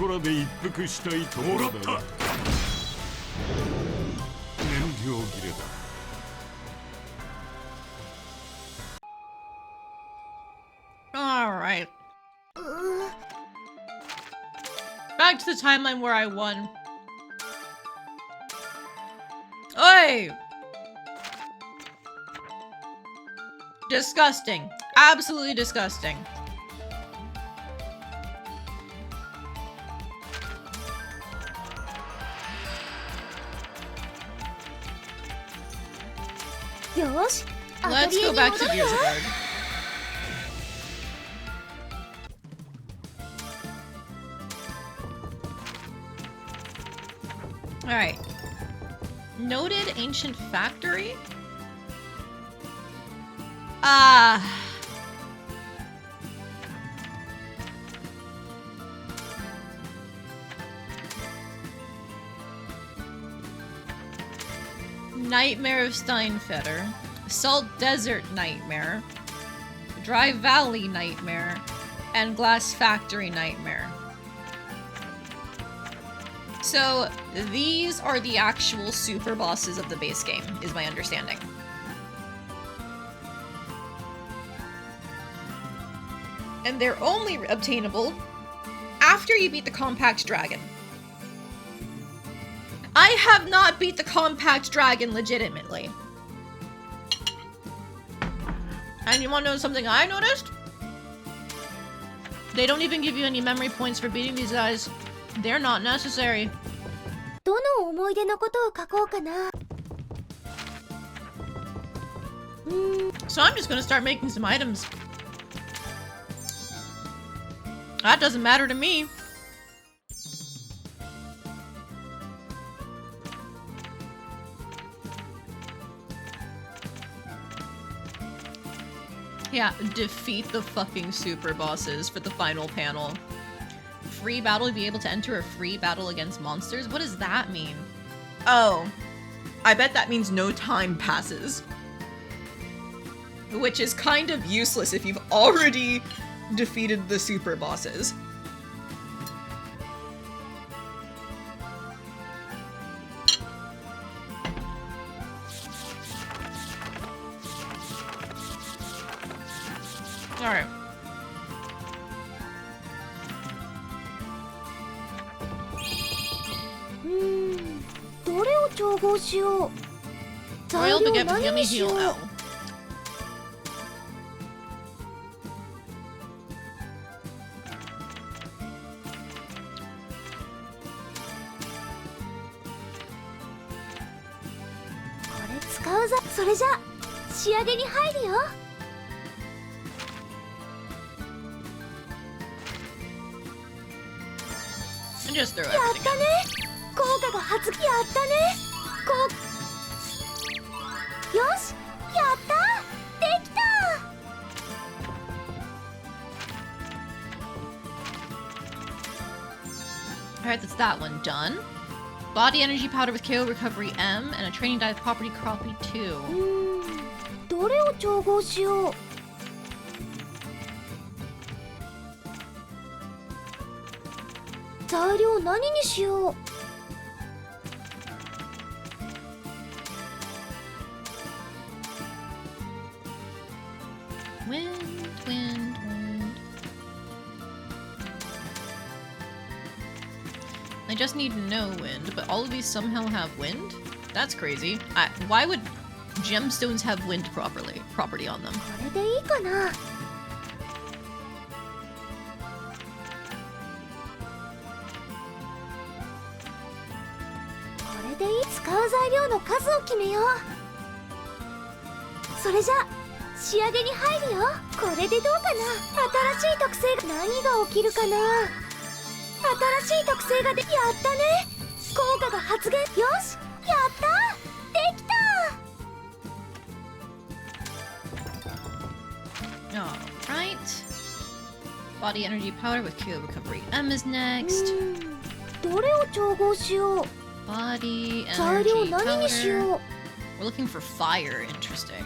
Speaker 6: こらで一服したいところだな。燃料切れだ。
Speaker 1: Alright. Back to the timeline where I won. Oi! Disgusting. Absolutely disgusting.
Speaker 2: Yosh,
Speaker 1: Let's go back to Beelzebub. Alright. Noted ancient factory? Nightmare of Steinfetter. Salt Desert Nightmare. Dry Valley Nightmare. And Glass Factory Nightmare. So, these are the actual super bosses of the base game, is my understanding. And they're only obtainable after you beat the Compact Dragon. I have not beat the Compact Dragon legitimately. And you wanna know something I noticed? They don't even give you any memory points for beating these guys. They're not necessary.
Speaker 2: どの思い出のことを書こうかな。
Speaker 1: So I'm just gonna start making some items. That doesn't matter to me. Yeah, defeat the fucking super bosses for the final panel. Free battle, be able to enter a free battle against monsters? What does that mean?
Speaker 8: Oh, I bet that means no time passes.
Speaker 1: Which is kind of
Speaker 8: Useless if you've already defeated the super bosses.
Speaker 1: Alright. Royal Baguette with Yummy Heal L. And just throw everything in. Alright, that's that one done. Body energy powder with KO recovery M and a training dive property copy 2.
Speaker 2: どれを調合しよう。材料何にしよう。
Speaker 1: Wind, wind, wind. I just need no wind, but all of these somehow have wind? That's crazy. Why would gemstones have wind property on them?
Speaker 2: これでいいかな。これでいい。使う材料の数を決めよう。それじゃ仕上げに入るよ。これでどうかな。新しい特性が何が起きるかな。新しい特性がやったね。効果が発現。よし、やったできた。
Speaker 1: Alright. Body energy powder with KO recovery M is next.
Speaker 2: どれを調合しよう。
Speaker 1: Body
Speaker 2: 材料
Speaker 1: energy
Speaker 2: 何にし
Speaker 1: powder.
Speaker 2: よう。
Speaker 1: We're looking for fire. Interesting.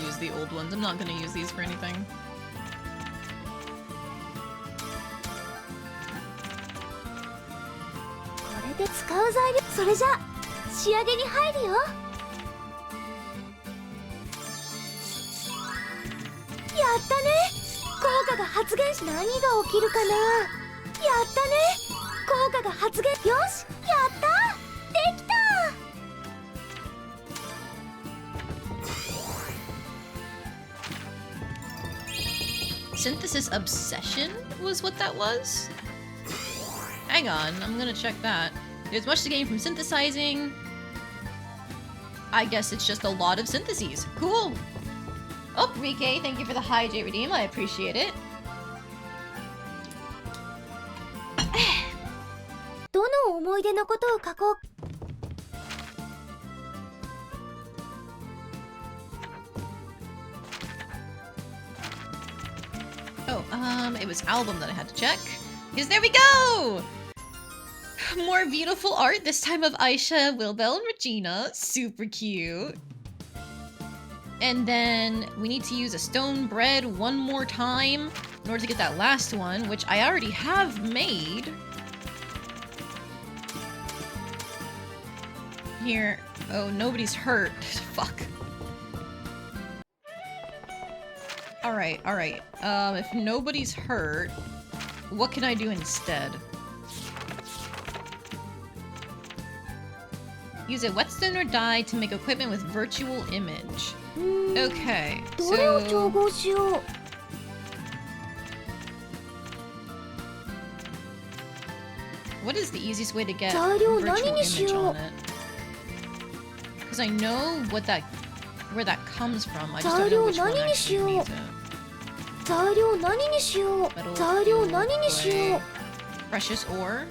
Speaker 1: use the old ones. I'm not gonna use these for anything.
Speaker 2: これで使う材料、それじゃ仕上げに入るよ。やったね。効果が発現し、何が起きるかな。やったね。効果が発現。よし、やったできた。
Speaker 1: Synthesis Obsession was what that was? Hang on, I'm gonna check that. There's much to gain from synthesizing. I guess it's just a lot of syntheses. Cool! Oh, Rike, thank you for the high J redeem. I appreciate it.
Speaker 2: どの思い出のことを書こう。
Speaker 1: Oh, it was album that I had to check. Because there we go! More beautiful art, this time of Ayesha, Wilbel, and Regina. Super cute. And then we need to use a stone bread one more time in order to get that last one, which I already have made. Here. Oh, nobody's hurt. Fuck. Alright, alright. If nobody's hurt, what can I do instead? Use a whetstone or dye to make equipment with virtual image. Okay,
Speaker 2: どれを調
Speaker 1: so...
Speaker 2: 合しよう。
Speaker 1: What is the easiest way to get
Speaker 2: 材料
Speaker 1: virtual
Speaker 2: 何にし
Speaker 1: image
Speaker 2: よう。
Speaker 1: on it? Because I know what that... where that comes from. I just don't know which one
Speaker 2: 材料何にしよう。
Speaker 1: actually needs it.
Speaker 2: 材料何にしよう。
Speaker 1: Metal,
Speaker 2: 材料
Speaker 1: fuel,
Speaker 2: 何にしよ
Speaker 1: clay.
Speaker 2: う。
Speaker 1: Precious ore?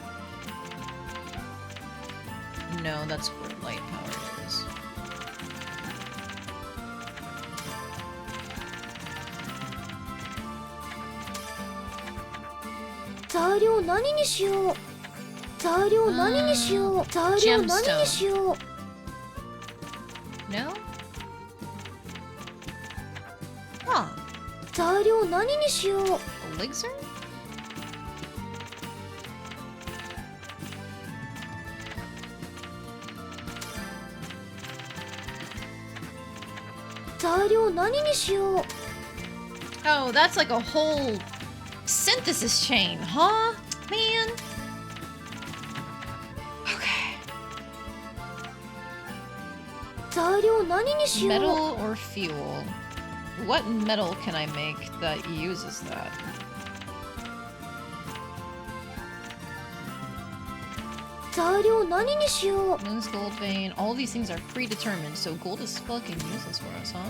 Speaker 1: No, that's where light power is.
Speaker 2: 材料何にしよう。材料何にしよう。材料何にしよう。
Speaker 1: No? Huh.
Speaker 2: 材料何にしよう。
Speaker 1: Elixir?
Speaker 2: 材料何にしよう。
Speaker 1: Oh, that's like a whole synthesis chain, huh? Man. Okay.
Speaker 2: 材料何にしよう。
Speaker 1: Metal or fuel? What metal can I make that uses that?
Speaker 2: 「材料何にしよう。
Speaker 1: Moon's gold vein. All of these things are predetermined, so gold is fucking useless for us, huh?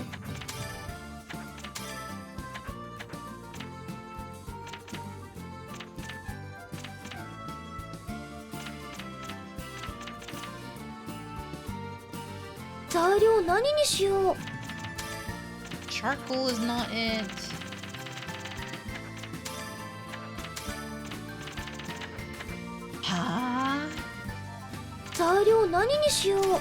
Speaker 2: 材料何にしよう。
Speaker 1: Charcoal is not it. Huh?
Speaker 2: 材料何にしよう。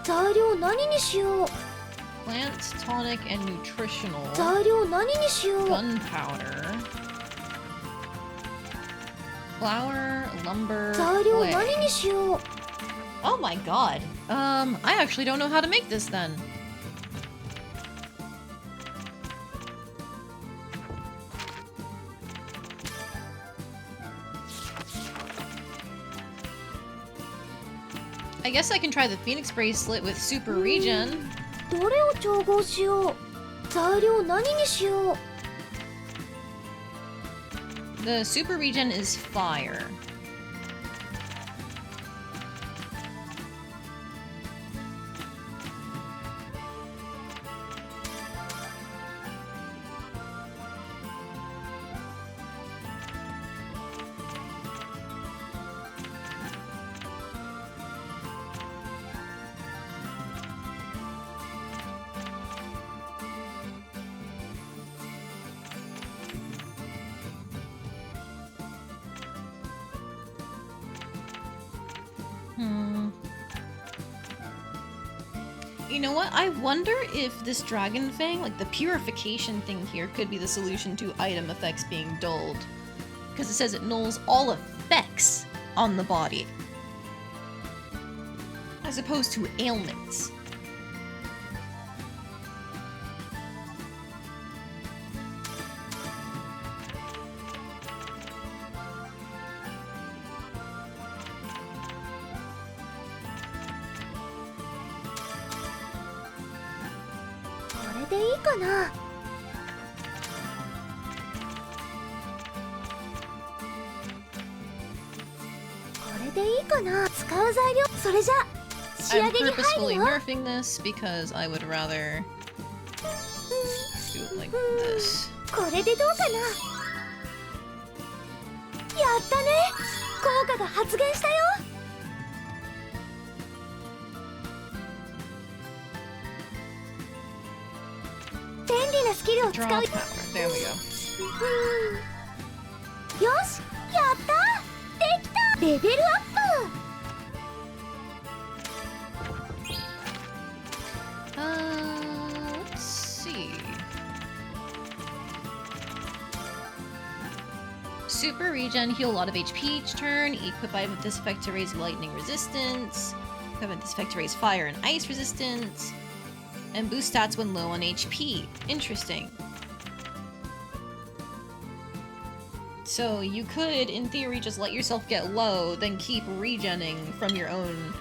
Speaker 2: 材料何にしよう。
Speaker 1: Plant, tonic, and nutritional.
Speaker 2: 材料何にしよう。
Speaker 1: Gunpowder. Flour, lumber,
Speaker 2: 材料
Speaker 1: clay.
Speaker 2: 何にしよう。
Speaker 1: Oh my god. I actually don't know how to make this then. I guess I can try the Phoenix Bracelet with Super Regen.
Speaker 2: どれを調合しよう。材料何にしよう。
Speaker 1: The Super Regen is fire. You know what? I wonder if this dragon thing, like the purification thing here, could be the solution to item effects being dulled. Because it says it nulls all effects on the body. As opposed to ailments. I'm purposefully nerfing this because I would rather do it like this.
Speaker 2: これでどうかな。やったね。効果が発現したよ。便利なスキルを使う。
Speaker 1: Draw power. There we go.
Speaker 2: よし、やったできた。レベルアップ。
Speaker 1: Let's see. Super regen, heal a lot of HP each turn. Equip item with this effect to raise lightning resistance. Equip with this effect to raise fire and ice resistance. And boost stats when low on HP. Interesting. So you could, in theory, just let yourself get low, then keep regenning from your own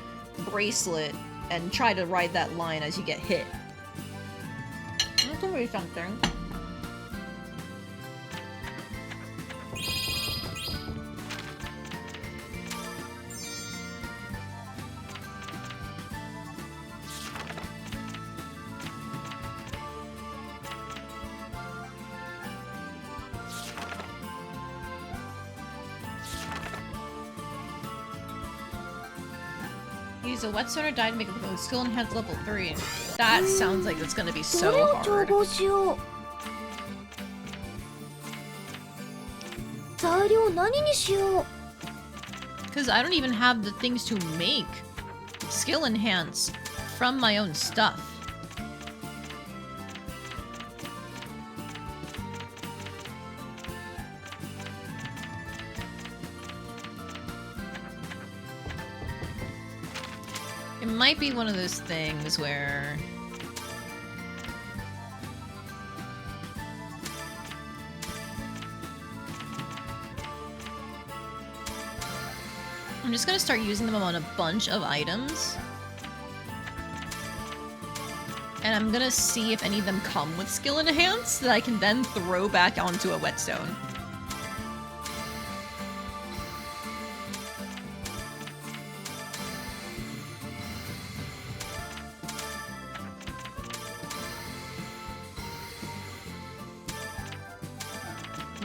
Speaker 1: bracelet and try to ride that line as you get hit. That could be something. Use a whetstone or die to make a skill enhanced level 3. That sounds like it's gonna be so
Speaker 2: どれを
Speaker 1: hard.
Speaker 2: 調合しよう。材料何にしよう。
Speaker 1: Because I don't even have the things to make skill enhance from my own stuff. It might be one of those things where... I'm just gonna start using them on a bunch of items. And I'm gonna see if any of them come with skill enhance that I can then throw back onto a whetstone.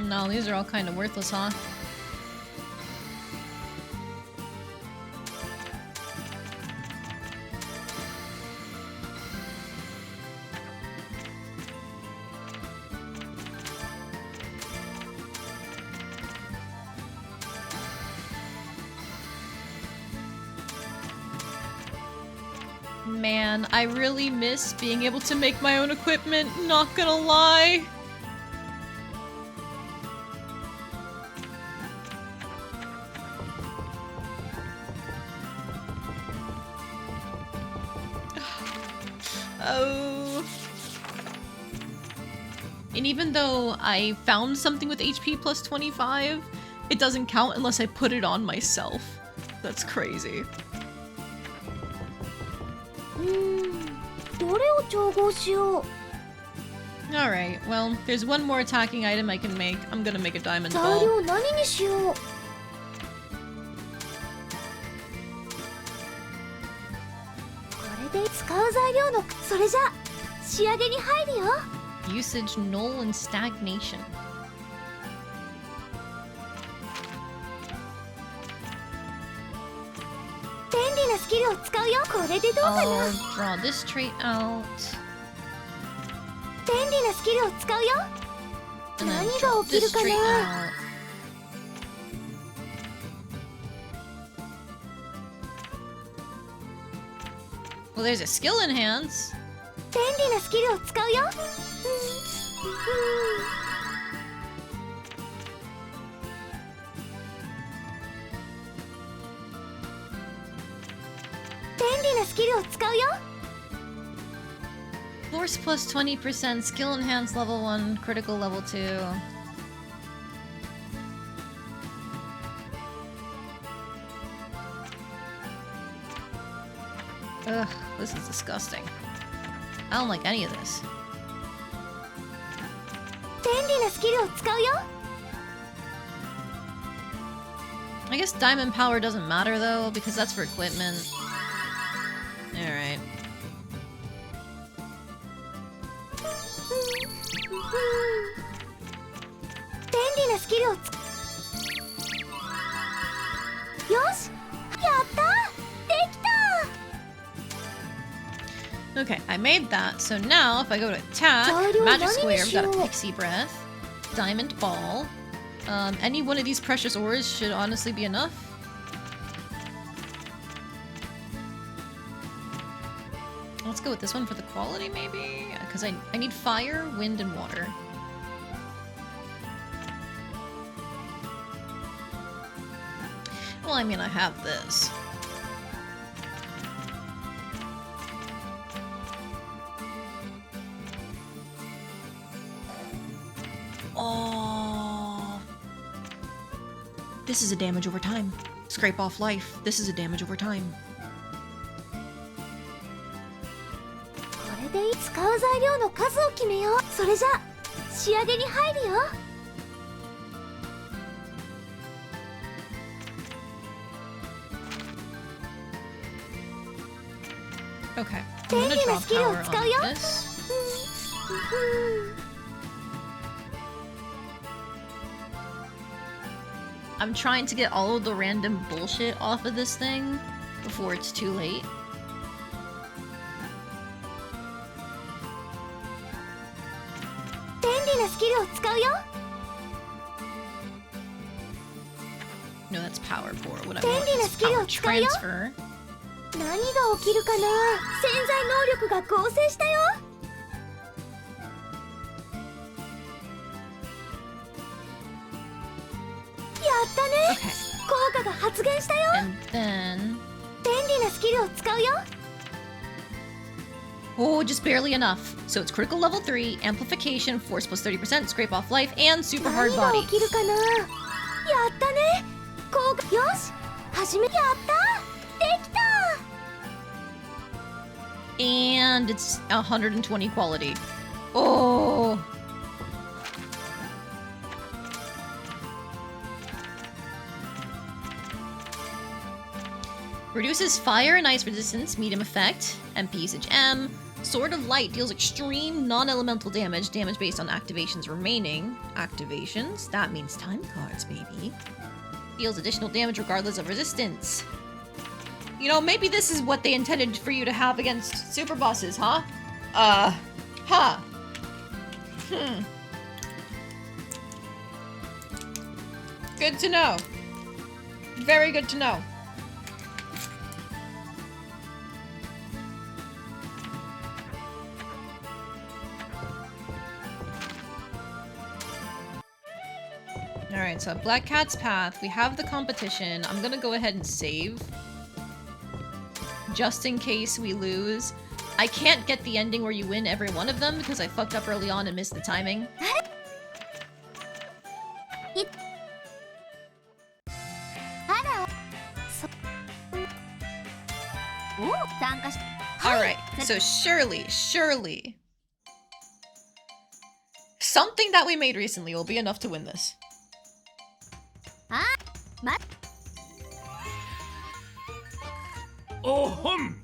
Speaker 1: No, these are all kind of worthless, huh? Man, I really miss being able to make my own equipment, not gonna lie. Oh. And even though I found something with HP plus 25, it doesn't count unless I put it on myself. That's crazy.
Speaker 2: どれを調合しよう。
Speaker 1: Alright, well, there's one more attacking item I can make. I'm gonna make a diamond
Speaker 2: 材
Speaker 1: ball.
Speaker 2: 料何にしよう。これで使う材料のそれじゃ仕上げに入るよ。
Speaker 1: Usage null and stagnation.
Speaker 2: 便利なスキルを使うよ。これでどうかな。
Speaker 1: I'll draw this trait out.
Speaker 2: 便利なスキルを使うよ。
Speaker 1: And then
Speaker 2: 何
Speaker 1: draw
Speaker 2: が起き
Speaker 1: this
Speaker 2: るか
Speaker 1: trait
Speaker 2: な。
Speaker 1: out. Well, there's a skill enhance.
Speaker 2: 便利なスキルを使うよ。便利なスキルを使うよ。
Speaker 1: Force plus 20%, skill enhance level 1, critical level 2. Ugh, this is disgusting. I don't like any of this.
Speaker 2: 便利なスキルを使うよ。
Speaker 1: I guess diamond power doesn't matter though, because that's for equipment. Alright.
Speaker 2: 便利なスキルを使う。よし、やった、できた。
Speaker 1: Okay, I made that. So now, if I go to attack, magic square, we've got a pixie breath, diamond ball. Any one of these precious ores should honestly be enough. Let's go with this one for the quality, maybe? Because I need fire, wind, and water. Well, I mean, I have this. Oh. This is a damage over time. Scrape off life. This is a damage over time.
Speaker 2: これで使う材料の数を決めよう。それじゃ仕上げに入るよ。
Speaker 1: Okay, I'm gonna drop power on this. I'm trying to get all of the random bullshit off of this thing before it's too late. No, that's power pour. What I want is power transfer.
Speaker 2: 何が起きるかな。潜在能力が合成したよ。やったね。
Speaker 1: Okay.
Speaker 2: 効果が発現したよ。
Speaker 1: And then...
Speaker 2: 便利なスキルを使うよ。
Speaker 1: Oh, just barely enough. So it's critical level 3, amplification, force plus 30%, scrape off life, and super hard
Speaker 2: 何が
Speaker 1: body.
Speaker 2: 起きるかな。やったね。効果よし。始めやった。できた。
Speaker 1: And it's 120 quality. Oh. Reduces fire and ice resistance, medium effect, MP usage M. Sword of Light deals extreme non-elemental damage, damage based on activations remaining. Activations? That means time cards, baby. Deals additional damage regardless of resistance. You know, maybe this is what they intended for you to have against super bosses, huh? Huh. Good to know. Very good to know. Alright, so Black Cat's Path, we have the competition. I'm gonna go ahead and save. Just in case we lose. I can't get the ending where you win every one of them because I fucked up early on and missed the timing. Alright, so surely, something that we made recently will be enough to win this.
Speaker 6: Oh hum!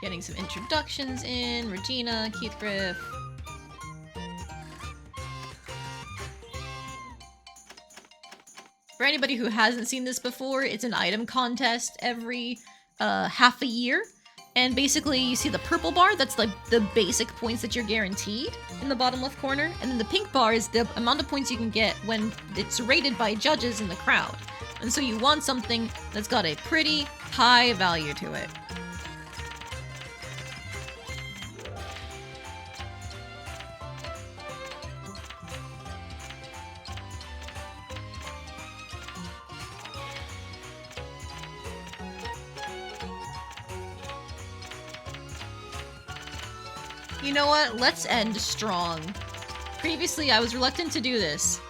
Speaker 1: Getting some introductions in. Regina, Keith Griff. For anybody who hasn't seen this before, it's an item contest every half a year. And basically, you see the purple bar, that's like the basic points that you're guaranteed in the bottom left corner. And then the pink bar is the amount of points you can get when it's rated by judges in the crowd. And so you want something that's got a pretty high value to it. You know what? Let's end strong. Previously, I was reluctant to do this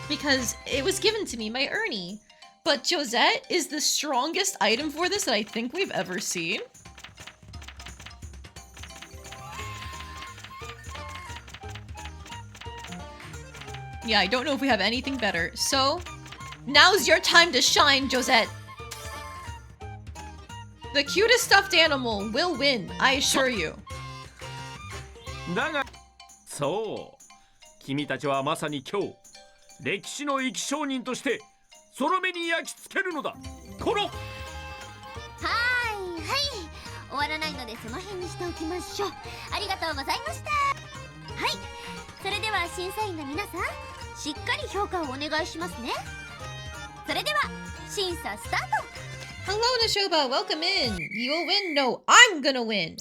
Speaker 1: because it was given to me by Ernie. But Josette is the strongest item for this that I think we've ever seen. Yeah, I don't know if we have anything better. So, now's your time to shine, Josette. The cutest stuffed animal will win, I assure you.
Speaker 6: だがそう君たちはまさに今日歴史の生き証人としてその目に焼き付けるのだこの
Speaker 2: はい終わらないのでその辺にしておきましょう。ありがとうございました。はいそれでは審査員の皆さんしっかり評価をお願いしますね。それでは審査スタート。
Speaker 1: Hello, Nishoba. Welcome in. You will win. No, I'm gonna win.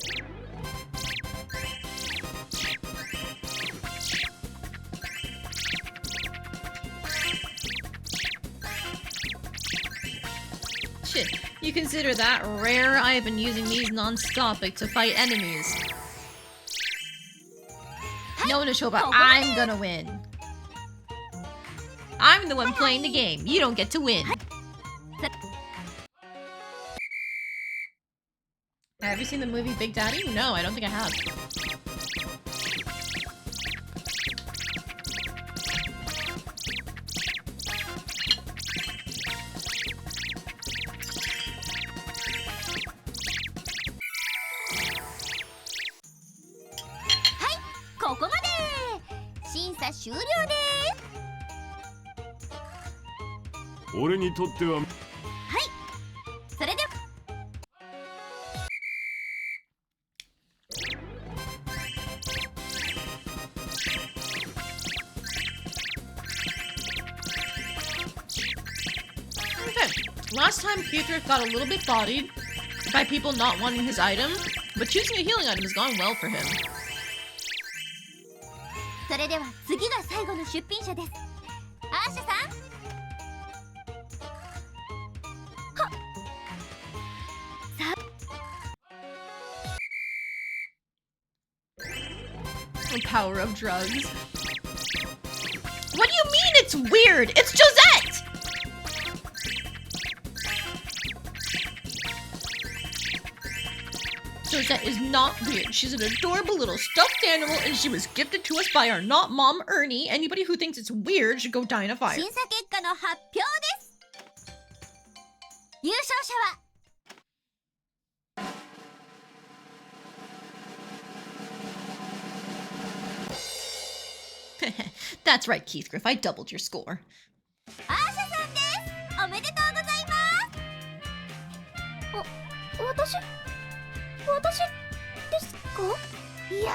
Speaker 1: Shit, you consider that rare? I have been using these non-stop to fight enemies. No, Nishoba, I'm gonna win. I'm the one playing the game. You don't get to win. Have you seen the movie Big Daddy? No, I don't think I have.
Speaker 2: Hi, ここまで。審査終了です。
Speaker 6: 俺にとっては
Speaker 2: それでは
Speaker 1: Last time Keithriff got a little bit bodied by people not wanting his item, but choosing a healing item has gone well for him.
Speaker 2: それでは次が最後の出品者です。アーシャさん。はっ。さ
Speaker 1: The power of drugs. What do you mean it's weird? It's Josette! Josette is not weird. She's an adorable little stuffed animal and she was gifted to us by our not mom Ernie. Anybody who thinks it's weird should go die in a fire.
Speaker 2: 審査結果の発表です。優勝者は
Speaker 1: That's right, Keithriff. I doubled your score.
Speaker 2: アーシャさんです。おめでとうございます。私ですか？いや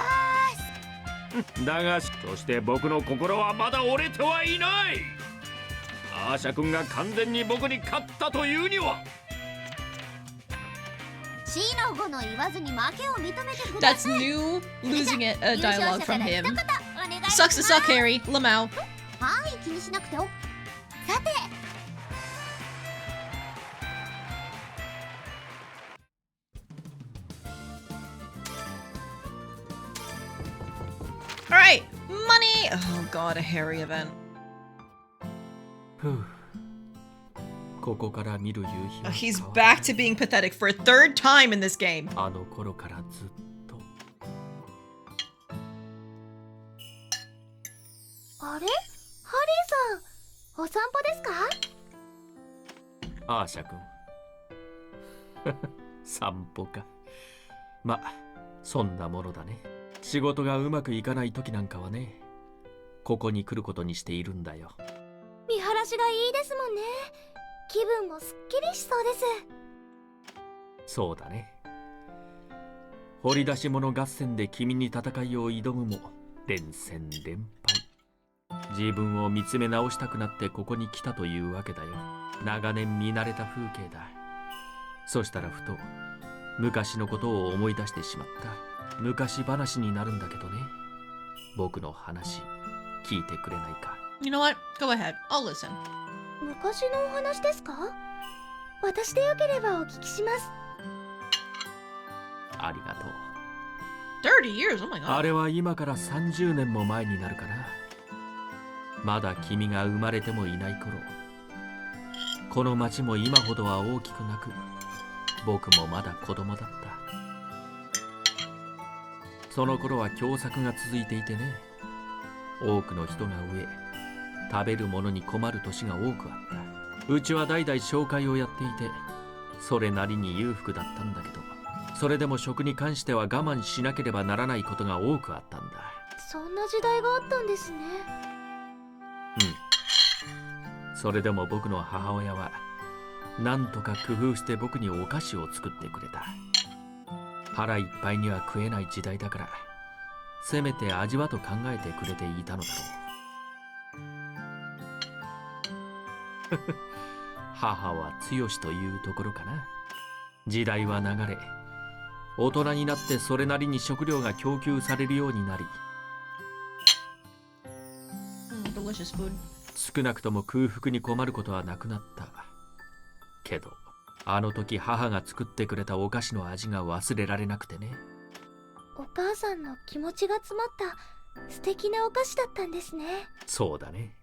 Speaker 6: だがそして僕の心はまだ折れてはいない。アーシャ君が完全に僕に勝ったというには。
Speaker 2: C の5の言わずに負けを認めてくだ
Speaker 1: That's
Speaker 2: さい。
Speaker 1: new losing it, a
Speaker 2: 優勝
Speaker 1: dialogue
Speaker 2: 者か
Speaker 1: from
Speaker 2: ら一
Speaker 1: him.
Speaker 2: 言お願いし
Speaker 1: Sucks
Speaker 2: ま
Speaker 1: to
Speaker 2: す。
Speaker 1: suck, Harry. Lamau.
Speaker 2: はい気にしなくてお。さて
Speaker 1: Alright, money! Oh god, a Harry event.
Speaker 5: ここから見る夕日
Speaker 8: Oh, he's back to being pathetic for a third time in this game.
Speaker 5: あの頃からずっと
Speaker 2: あれハリーさんお散歩ですか？
Speaker 5: アーシャ君散歩か。ま、そんなものだね。仕事がうまくいかない時なんかはね、ここに来ることにしているんだよ。
Speaker 2: 見晴らしがいいですもんね。気分もすっきりしそうです。
Speaker 5: そうだね。掘り出し物合戦で君に戦いを挑むも連戦連敗。
Speaker 6: 自分を見つめ直したくなってここに来たというわけだよ。長年見慣れた風景だ。そしたらふと昔のことを思い出してしまった。昔話になるんだけどね。僕の話聞いてくれないか？
Speaker 1: You know what? Go ahead. I'll listen.
Speaker 2: 昔のお話ですか？私でよければお聞きします。
Speaker 6: ありがとう。
Speaker 1: 30 years? Oh my god.
Speaker 6: あれは今から30年も前になるかな。まだ君が生まれてもいない頃、この町も今ほどは大きくなく、僕もまだ子供だった。その頃は凶作が続いていてね、多くの人が飢え、食べるものに困る年が多くあった。うちは代々商会をやっていて、それなりに裕福だったんだけど、それでも食に関しては我慢しなければならないことが多くあったんだ。
Speaker 2: そんな時代があったんですね。
Speaker 6: うん。それでも僕の母親はなんとか工夫して僕にお菓子を作ってくれた。腹いっぱいには食えない時代だから、せめて味わと考えてくれていたのだろう。母は強しというところかな。時代は流れ、大人になってそれなりに食料が供給されるようになり、
Speaker 1: Delicious food.
Speaker 6: 少なくとも空腹に困ることはなくなった。けどあの時母が作ってくれたお菓子の味が忘れられなくてね。
Speaker 2: お母さんの気持ちが詰まった素敵なお菓子だったんですね。
Speaker 6: そうだね。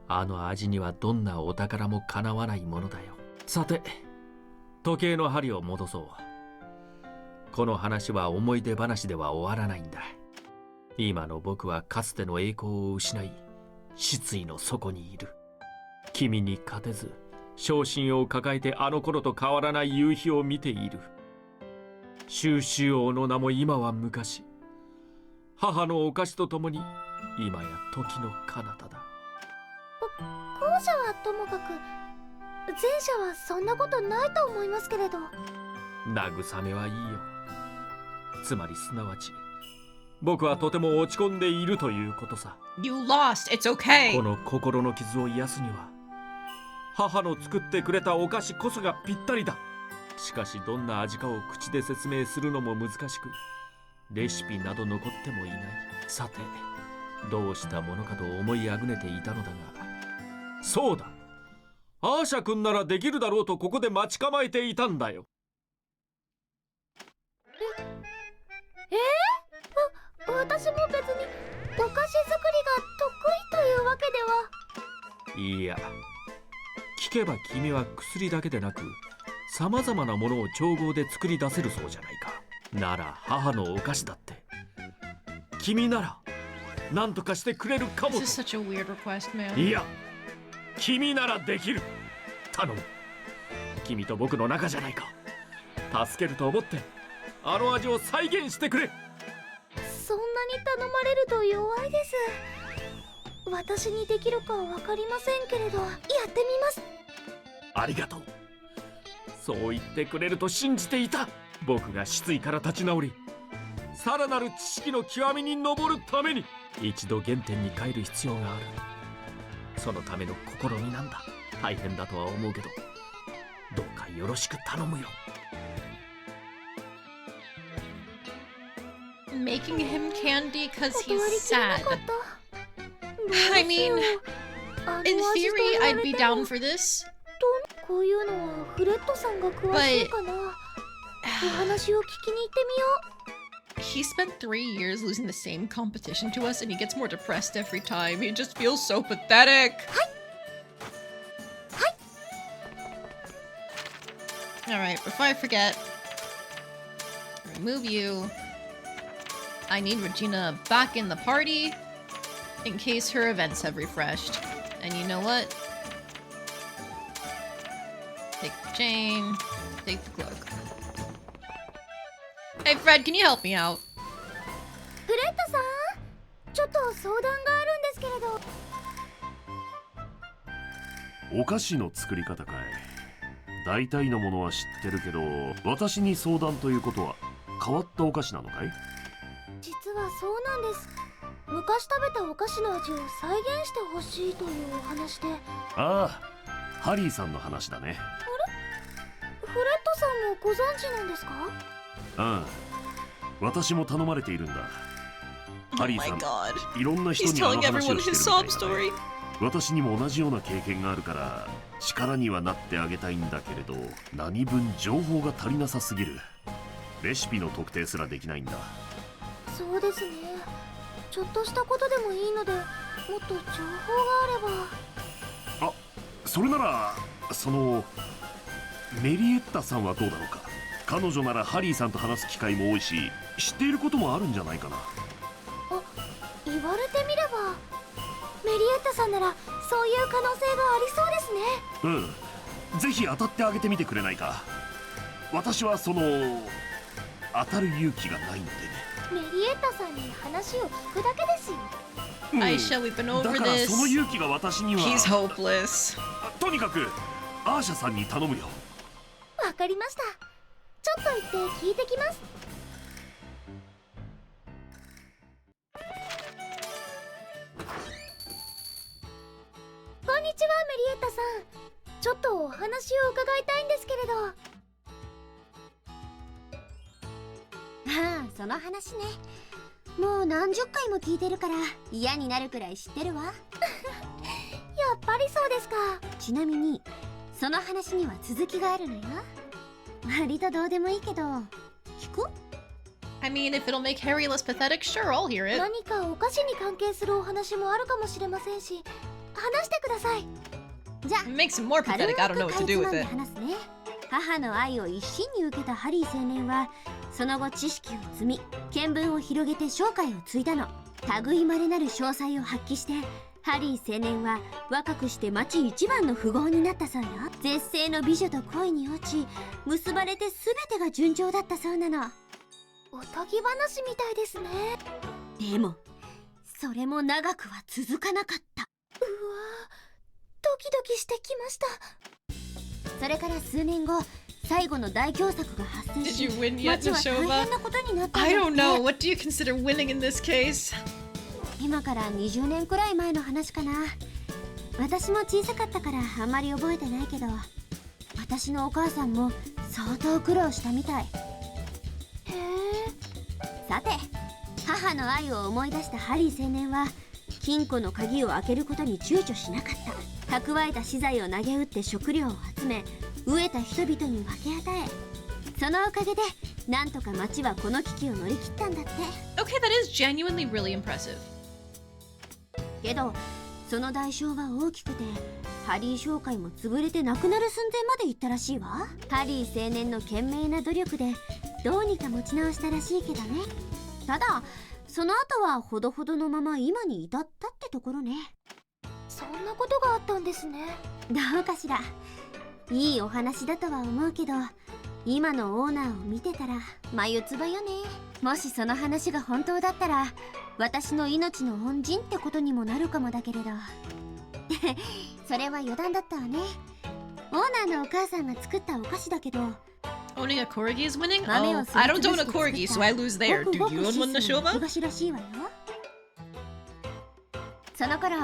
Speaker 6: あの味にはどんなお宝もかなわないものだよ。さて、時計の針を戻そう。この話は思い出話では終わらないんだ。今の僕はかつての栄光を失い、失意の底にいる。君に勝てず、傷心を抱えてあの頃と変わらない夕日を見ている。収集王の名も今は昔。母のお菓子とともに、今や時の彼方だ。
Speaker 2: 後者はともかく、前者はそんなことないと思いますけれど。
Speaker 6: 慰めはいいよ。つまりすなわち、僕はとても落ち込んでいるということさ。
Speaker 1: You lost. It's okay.
Speaker 6: この心の傷を癒すには、母の作ってくれたお菓子こそがぴったりだ。しかしどんな味かを口で説明するのも難しく、レシピなど残ってもいない。さて、どうしたものかと思いあぐねていたのだが、そうだ、アーシャ君ならできるだろうとここで待ち構えていたんだよ。
Speaker 2: 私も別にお菓子作りが得意というわけでは。
Speaker 6: いや、聞けば君は薬だけでなく、さまざまなものを調合で作り出せるそうじゃないか。なら母のお菓子だって、君なら何とかしてくれるかも
Speaker 1: This is
Speaker 6: と。
Speaker 1: such a weird request, man.
Speaker 6: いや、君ならできる。頼む。君と僕の仲じゃないか。助けると思ってあの味を再現してくれ。
Speaker 2: そんなに頼まれると弱いです。私にできるかわかりませんけれど、やってみます。
Speaker 6: ありがとう。そう言ってくれると信じていた。僕が失意から立ち直り、さらなる知識の極みに上るために一度原点に帰る必要がある。そのための試みなんだ。大変だとは思うけど、どうかよろしく頼むよ。
Speaker 1: Making him candy because
Speaker 2: 断
Speaker 1: he's
Speaker 2: りきれな
Speaker 1: sad.
Speaker 2: かった。
Speaker 1: I mean,
Speaker 2: あの
Speaker 1: in
Speaker 2: 味と
Speaker 1: theory,
Speaker 2: 言わ
Speaker 1: I'd
Speaker 2: れ
Speaker 1: be
Speaker 2: て
Speaker 1: down
Speaker 2: も
Speaker 1: for this.
Speaker 2: こういうのはフレットさんが詳しいかな。お話を聞きに行ってみよう。
Speaker 1: He spent 3 years losing the same competition to us, and he gets more depressed every time. He just feels so pathetic. Alright, before I forget, remove you. I need Regina back in the party in case her events have refreshed. And you know what? Take the chain, take the cloak. Hey Fred, can you help me out?
Speaker 2: フレットさん、ちょっと相談があるんですけれど。
Speaker 9: お菓子の作り方かい。大体のものは知ってるけど、私に相談ということは変わったお菓子なのかい？
Speaker 2: 実はそうなんです。昔食べたお菓子の味を再現してほしいというお話で。
Speaker 9: ああ、ハリーさんの話だね。
Speaker 2: フレッドさんもご存知なんですか？
Speaker 9: ああ、私も頼まれているんだ。ハ
Speaker 8: Oh
Speaker 9: リー
Speaker 8: my
Speaker 9: さん、
Speaker 8: god.
Speaker 9: いろんな人
Speaker 8: He's
Speaker 9: にあ
Speaker 8: telling
Speaker 9: の話
Speaker 8: everyone
Speaker 9: をして
Speaker 8: his
Speaker 9: る
Speaker 8: sob
Speaker 9: みたいだね。
Speaker 8: story.
Speaker 9: 私にも同じような経験があるから力にはなってあげたいんだけれど、何分情報が足りなさすぎる。レシピの特定すらできないんだ。
Speaker 2: そうですね。ちょっとしたことでもいいので、もっと情報があれば。
Speaker 9: あ、それならそのメリエッタさんはどうだろうか。彼女ならハリーさんと話す機会も多いし、知っていることもあるんじゃないかな。
Speaker 2: あ、言われてみればメリエッタさんならそういう可能性がありそうですね。
Speaker 9: うん、ぜひ当たってあげてみてくれないか。私はその当たる勇気がないんでね。
Speaker 2: メリエッタさんに話を聞くだけですよ。
Speaker 1: Ayesha, we've been
Speaker 9: だ
Speaker 1: over
Speaker 9: から
Speaker 1: this.
Speaker 9: その勇気が私には。
Speaker 8: He's hopeless.
Speaker 9: とにかくアーシャさんに頼むよ。
Speaker 2: わかりました。ちょっと行って聞いてきます。こんにちは、メリエッタさん。ちょっとお話を伺いたいんですけれど。
Speaker 7: ああ、その話ね。もう何十回も聞いてるから嫌になるくらい知ってるわ。
Speaker 2: やっぱりそうですか。
Speaker 7: ちなみにその話には続きがあるのよ。割とどうでもいいけど聞く？
Speaker 1: I mean, if it'll make Harry less pathetic, sure, I'll hear it.
Speaker 2: 何かお菓子に関係するお話もあるかもしれませんし、話してください。
Speaker 7: じゃあ
Speaker 8: It makes him more
Speaker 7: 軽
Speaker 8: pathetic. I don't know
Speaker 7: く
Speaker 8: what to
Speaker 7: かい
Speaker 8: do
Speaker 7: つま
Speaker 8: with
Speaker 7: んで
Speaker 8: it.
Speaker 7: 話すね。母の愛を一身に受けたハリー青年はその後知識を積み、見聞を広げて商会を継いだの。類まれなる商才を発揮してハリー青年は若くして町一番の富豪になったそうよ。絶世の美女と恋に落ち、結ばれて全てが順調だったそうなの。
Speaker 2: おとぎ話みたいですね。
Speaker 7: でもそれも長くは続かなかった。
Speaker 2: うわ、ドキドキしてきました。
Speaker 7: それから数年後、最後の大凶作が発生
Speaker 8: Did
Speaker 7: し、
Speaker 8: you win yet,
Speaker 7: 町は大
Speaker 8: Nashova?
Speaker 7: 変なことになったんだ
Speaker 8: I
Speaker 7: って。
Speaker 8: don't know. What do you consider winning in this case?
Speaker 7: 今から20年くらい前の話かな。私も小さかったからあんまり覚えてないけど、私のお母さんも相当苦労したみたい。
Speaker 2: へえ。
Speaker 7: さて、母の愛を思い出したハリー青年は金庫の鍵を開けることに躊躇しなかった。蓄えた資材を投げ打って食料を集め、飢えた人々に分け与え、そのおかげでなんとか町はこの危機を乗り切ったんだって。
Speaker 1: Okay, that is genuinely really impressive.
Speaker 7: けどその代償は大きくて、ハリー商会も潰れてなくなる寸前まで行ったらしいわ。ハリー青年の懸命な努力でどうにか持ち直したらしいけどね。ただその後はほどほどのまま今に至ったってところね。
Speaker 2: そんなことがあったんですね。
Speaker 7: どうかしら。いいお話だとは思うけど、今のオーナーを見てたら眉唾よね。もしその話が本当だったら私の命の恩人ってことにもなるかもだけれどそれは余談だったわね。オーナーのお母さんが作ったお菓子だけど、
Speaker 1: Owning a corgi is winning?
Speaker 7: 豆を
Speaker 1: Oh,
Speaker 7: すり
Speaker 1: I don't
Speaker 7: つぶ
Speaker 1: own
Speaker 7: し
Speaker 1: a
Speaker 7: て
Speaker 1: corgi,
Speaker 7: 作
Speaker 1: so
Speaker 7: っ
Speaker 1: I
Speaker 7: た
Speaker 1: lose there.
Speaker 7: ごく
Speaker 1: Do
Speaker 7: ごく
Speaker 1: you own
Speaker 7: 質
Speaker 1: one,
Speaker 7: 素な
Speaker 1: Nashova?
Speaker 7: お菓子らしいわよ。その頃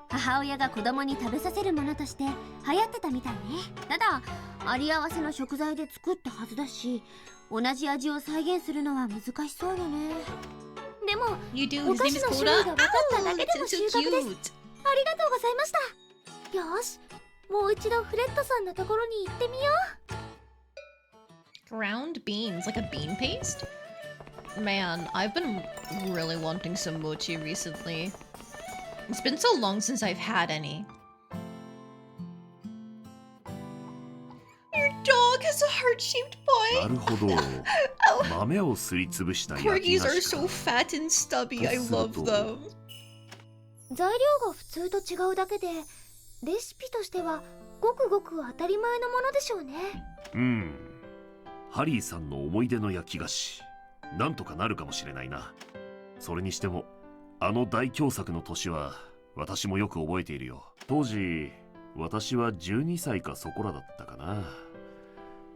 Speaker 7: 母親が子供に食べさせるものとして流行ってたみたいね。ただあり合わせの食材で作ったはずだし、同じ味を再現するのは難しそうよね。
Speaker 2: でも
Speaker 1: You do.
Speaker 2: お
Speaker 1: His
Speaker 2: 菓
Speaker 1: name
Speaker 2: 子
Speaker 1: is
Speaker 2: の種類
Speaker 1: Coda.
Speaker 2: が分かっただ
Speaker 1: Oh,
Speaker 2: けでも
Speaker 1: it's
Speaker 2: 収
Speaker 1: so
Speaker 2: 穫です。
Speaker 1: cute.
Speaker 2: ありがとうございました。よし、もう一度フレッドさんのところに行ってみよう。
Speaker 1: Ground beans, like a bean paste? Man, I've been really wanting some mochi recently. It's been so long since I've had any. Your dog has a heart-shaped
Speaker 9: な
Speaker 1: boy.
Speaker 9: るほど。豆をすりつぶした焼き
Speaker 1: Corgis
Speaker 9: 菓
Speaker 1: are
Speaker 9: 子か。
Speaker 1: so fat and stubby. I love them.
Speaker 2: 材料が普通と違うだけで、レシピとしてはごくごく当たり前のものでしょうね。
Speaker 9: うん。ハリーさんの思い出の焼き菓子、なんとかなるかもしれないな。それにしてもあの大凶作の年は私もよく覚えているよ。当時私は12歳かそこらだったかな。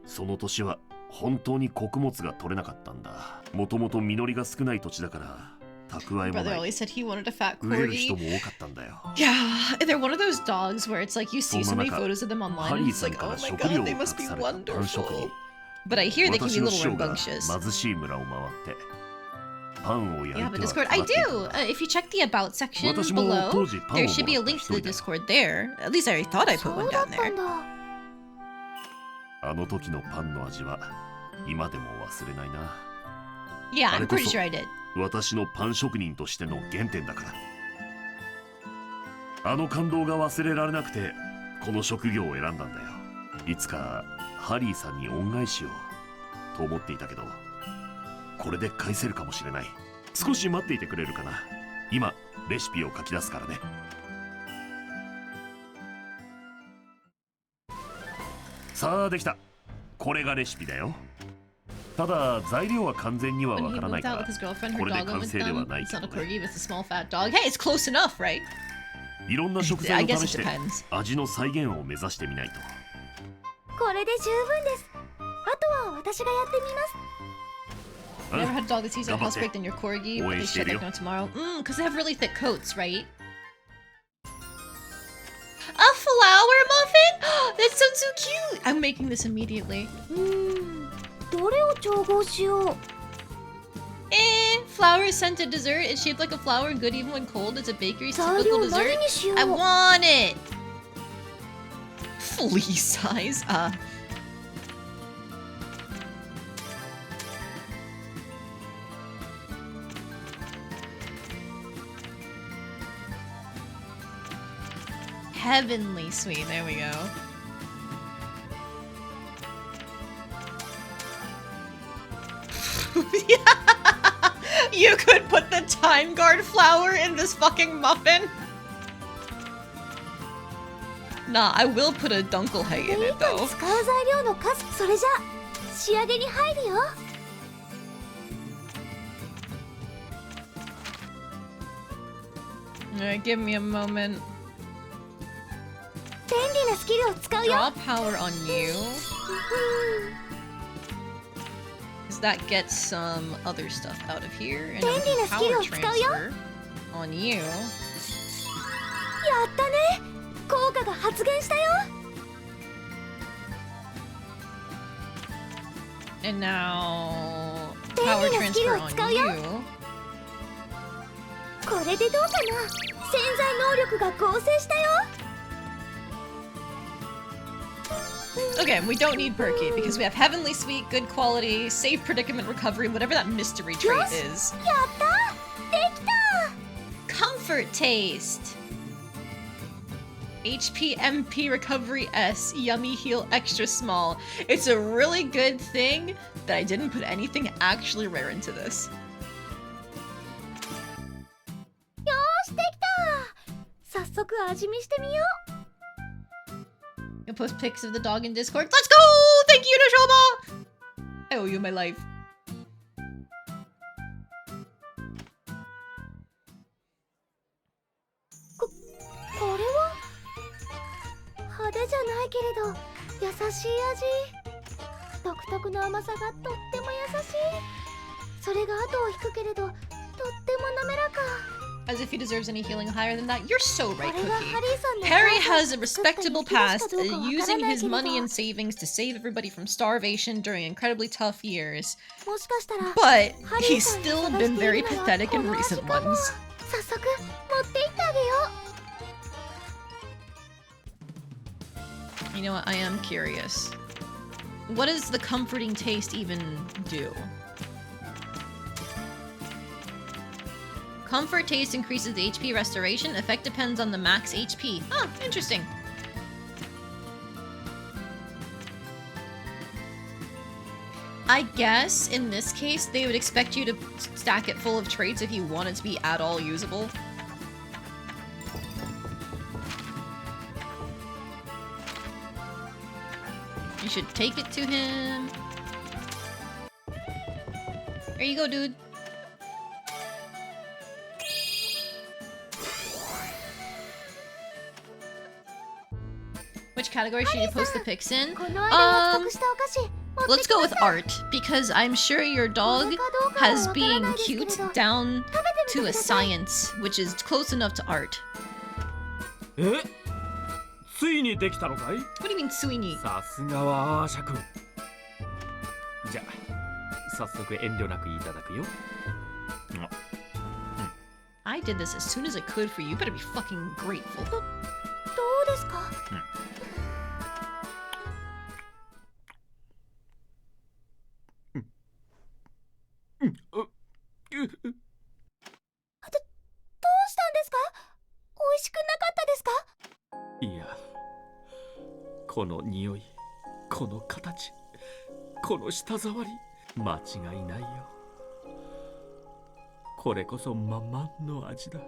Speaker 9: その年は本当に穀物が取れなかったんだ。もともと実りが少ない土地だから、蓄えも
Speaker 1: Brother
Speaker 9: ない
Speaker 1: always said he wanted a fat
Speaker 9: 飢える人
Speaker 1: corgi.
Speaker 9: も多かったんだよ
Speaker 1: Yeah, they're one of those dogs where it's like you see so many
Speaker 9: そんな中、
Speaker 1: photos of them online
Speaker 9: ハ
Speaker 1: and
Speaker 9: リー
Speaker 1: it's
Speaker 9: さん
Speaker 1: like,
Speaker 9: か
Speaker 1: oh
Speaker 9: ら
Speaker 1: my
Speaker 9: 食
Speaker 1: god,
Speaker 9: 料を
Speaker 1: they
Speaker 9: 託
Speaker 1: must be
Speaker 9: されたパン職
Speaker 1: wonderful.
Speaker 9: 人
Speaker 1: But I hear they can
Speaker 9: 私
Speaker 1: be a
Speaker 9: の
Speaker 1: little
Speaker 9: 師匠が
Speaker 1: rambunctious.
Speaker 9: 貧しい村を回ってパンを焼いて
Speaker 1: Yeah,
Speaker 9: は
Speaker 1: but
Speaker 9: 配
Speaker 1: Discord,
Speaker 9: っ
Speaker 1: I
Speaker 9: ていた
Speaker 1: do. If you check the about section
Speaker 9: 私も
Speaker 1: below,
Speaker 9: 当時パンを
Speaker 1: there
Speaker 9: も
Speaker 1: should be
Speaker 9: ら
Speaker 1: a
Speaker 9: った
Speaker 1: link
Speaker 9: 一
Speaker 1: to
Speaker 9: 人
Speaker 1: the
Speaker 9: だよ
Speaker 1: Discord there. At least I thought I
Speaker 2: そ
Speaker 1: put
Speaker 2: う
Speaker 1: one
Speaker 2: だ
Speaker 1: down
Speaker 2: ったん
Speaker 1: there.
Speaker 2: だ。
Speaker 9: あの時のパンの味は今でも忘れないな
Speaker 1: Yeah, I'm
Speaker 9: あれこそ
Speaker 1: pretty sure I did.
Speaker 9: 私のパン職人としての原点だからあの感動が忘れられなくてこの職業を選んだんだよいつかハリーさんに恩返しをと思っていたけどこれで返せるかもしれない少し待っていてくれるかな今レシピを書き出すからねさあできたこれがレシピだよただ材料は完全には
Speaker 1: When
Speaker 9: わ
Speaker 1: he
Speaker 9: からない
Speaker 1: moved
Speaker 9: か
Speaker 1: out
Speaker 9: ら
Speaker 1: with his girlfriend,
Speaker 9: こ
Speaker 1: her
Speaker 9: れで
Speaker 1: dog went
Speaker 9: 完
Speaker 1: with
Speaker 9: 成では
Speaker 1: them.
Speaker 9: ない
Speaker 1: It's
Speaker 9: け
Speaker 1: not
Speaker 9: ど
Speaker 1: a
Speaker 9: ね
Speaker 1: corgi, but it's a small fat dog. Hey, it's close enough, right?
Speaker 9: いろんな食
Speaker 1: I
Speaker 9: 材を
Speaker 1: guess
Speaker 9: 試
Speaker 1: it
Speaker 9: して
Speaker 1: depends.
Speaker 9: 味の再現を目指してみないと
Speaker 2: これで十分です。あとは私がやってみます。
Speaker 1: Never had a dog that's easier to
Speaker 9: 頑張って
Speaker 1: housebreak than your corgi, but they
Speaker 9: 応援してい
Speaker 1: shed
Speaker 9: るよ
Speaker 1: like no tomorrow. Because they have really thick coats, right? A flower muffin? That sounds so cute! I'm making this immediately.
Speaker 2: どれを調合しよう。
Speaker 1: Flower scented dessert. It's shaped like a flower, good even when cold. It's a bakery's
Speaker 2: 材
Speaker 1: typical
Speaker 2: 料
Speaker 1: dessert.
Speaker 2: 何にしよう。
Speaker 1: I want it! Flea size. Heavenly sweet. There we go. You could put the time guard flower in this fucking muffin. Nah, I will put a Dunkelheit in
Speaker 2: ベ
Speaker 1: it
Speaker 2: ーコン
Speaker 1: though.
Speaker 2: 使う材料の数、それじゃ仕上げに入るよ。
Speaker 1: Alright, give me a moment.
Speaker 2: 便利なスキルを使うよ。
Speaker 1: Draw power on you. Because that gets some other stuff out of here. And then we can power transfer on you.
Speaker 2: やったね。効果が発現したよ。
Speaker 1: And now power
Speaker 2: 便利なスキル
Speaker 1: transfer
Speaker 2: を
Speaker 1: on
Speaker 2: 使うよ。
Speaker 1: you.
Speaker 2: これでどうかな。潜在能力が合成したよ。
Speaker 1: Okay, we don't need Perky because we have Heavenly Sweet, good quality, safe predicament recovery, whatever that mystery trait is.
Speaker 2: やったできた。
Speaker 1: Comfort Taste. HP MP Recovery S, Yummy Heal Extra Small. It's a really good thing that I didn't put anything actually rare into this.
Speaker 2: よーしできた。早速味見してみよう。
Speaker 1: You'll post pics of the dog in Discord. Let's go! Thank you, Nashoma! I owe you my life.
Speaker 2: これは派手じゃないけれど優しい味。独特の甘さがとっても優しい。それが後を引くけれどとっても滑らか。
Speaker 1: As if he deserves any healing higher than that. You're so
Speaker 2: こ
Speaker 1: right,
Speaker 2: れが
Speaker 1: Cookie.
Speaker 2: ハリーさんの
Speaker 1: Harry
Speaker 2: お母さ
Speaker 1: has
Speaker 2: ん
Speaker 1: a
Speaker 2: が作った
Speaker 1: respectable
Speaker 2: 一匹か
Speaker 1: past,
Speaker 2: どうかわから
Speaker 1: using
Speaker 2: ない
Speaker 1: his
Speaker 2: けれど
Speaker 1: money and savings to save everybody from starvation during incredibly tough years.
Speaker 2: もしかしたら
Speaker 1: But
Speaker 2: ハリー
Speaker 1: he's
Speaker 2: さんに
Speaker 1: still
Speaker 2: 探
Speaker 1: been
Speaker 2: してい
Speaker 1: very
Speaker 2: るのは
Speaker 1: pathetic
Speaker 2: こ
Speaker 1: in
Speaker 2: の味
Speaker 1: recent
Speaker 2: かも。
Speaker 1: ones.
Speaker 2: 早速持って行ってあげよう。
Speaker 1: You know what? I am curious. What does the comforting taste even do? Comfort taste increases the HP restoration. Effect depends on the max HP. Oh, interesting. I guess in this case, they would expect you to stack it full of traits if you want it to be at all usable. You should take it to him. There you go, dude. Which category should you post the pics in?
Speaker 2: この間約束したお菓子持って
Speaker 1: Let's
Speaker 2: き
Speaker 1: go
Speaker 2: な
Speaker 1: with
Speaker 2: さい。
Speaker 1: art, because I'm sure your dog has being cute down to a science, which is close enough to art.
Speaker 6: え、ついにできたのかい？
Speaker 1: What do you mean, Suini?
Speaker 6: さすがはアーシャ君。じゃあ早速遠慮なくいただくよ。
Speaker 1: I did this as soon as I could for you. You better be fucking grateful.
Speaker 2: どうですか？どうしたんですか？美味しくなかったですか？
Speaker 6: いや、この匂い、この形、この舌触り、間違いないよ。これこそママンの味だ。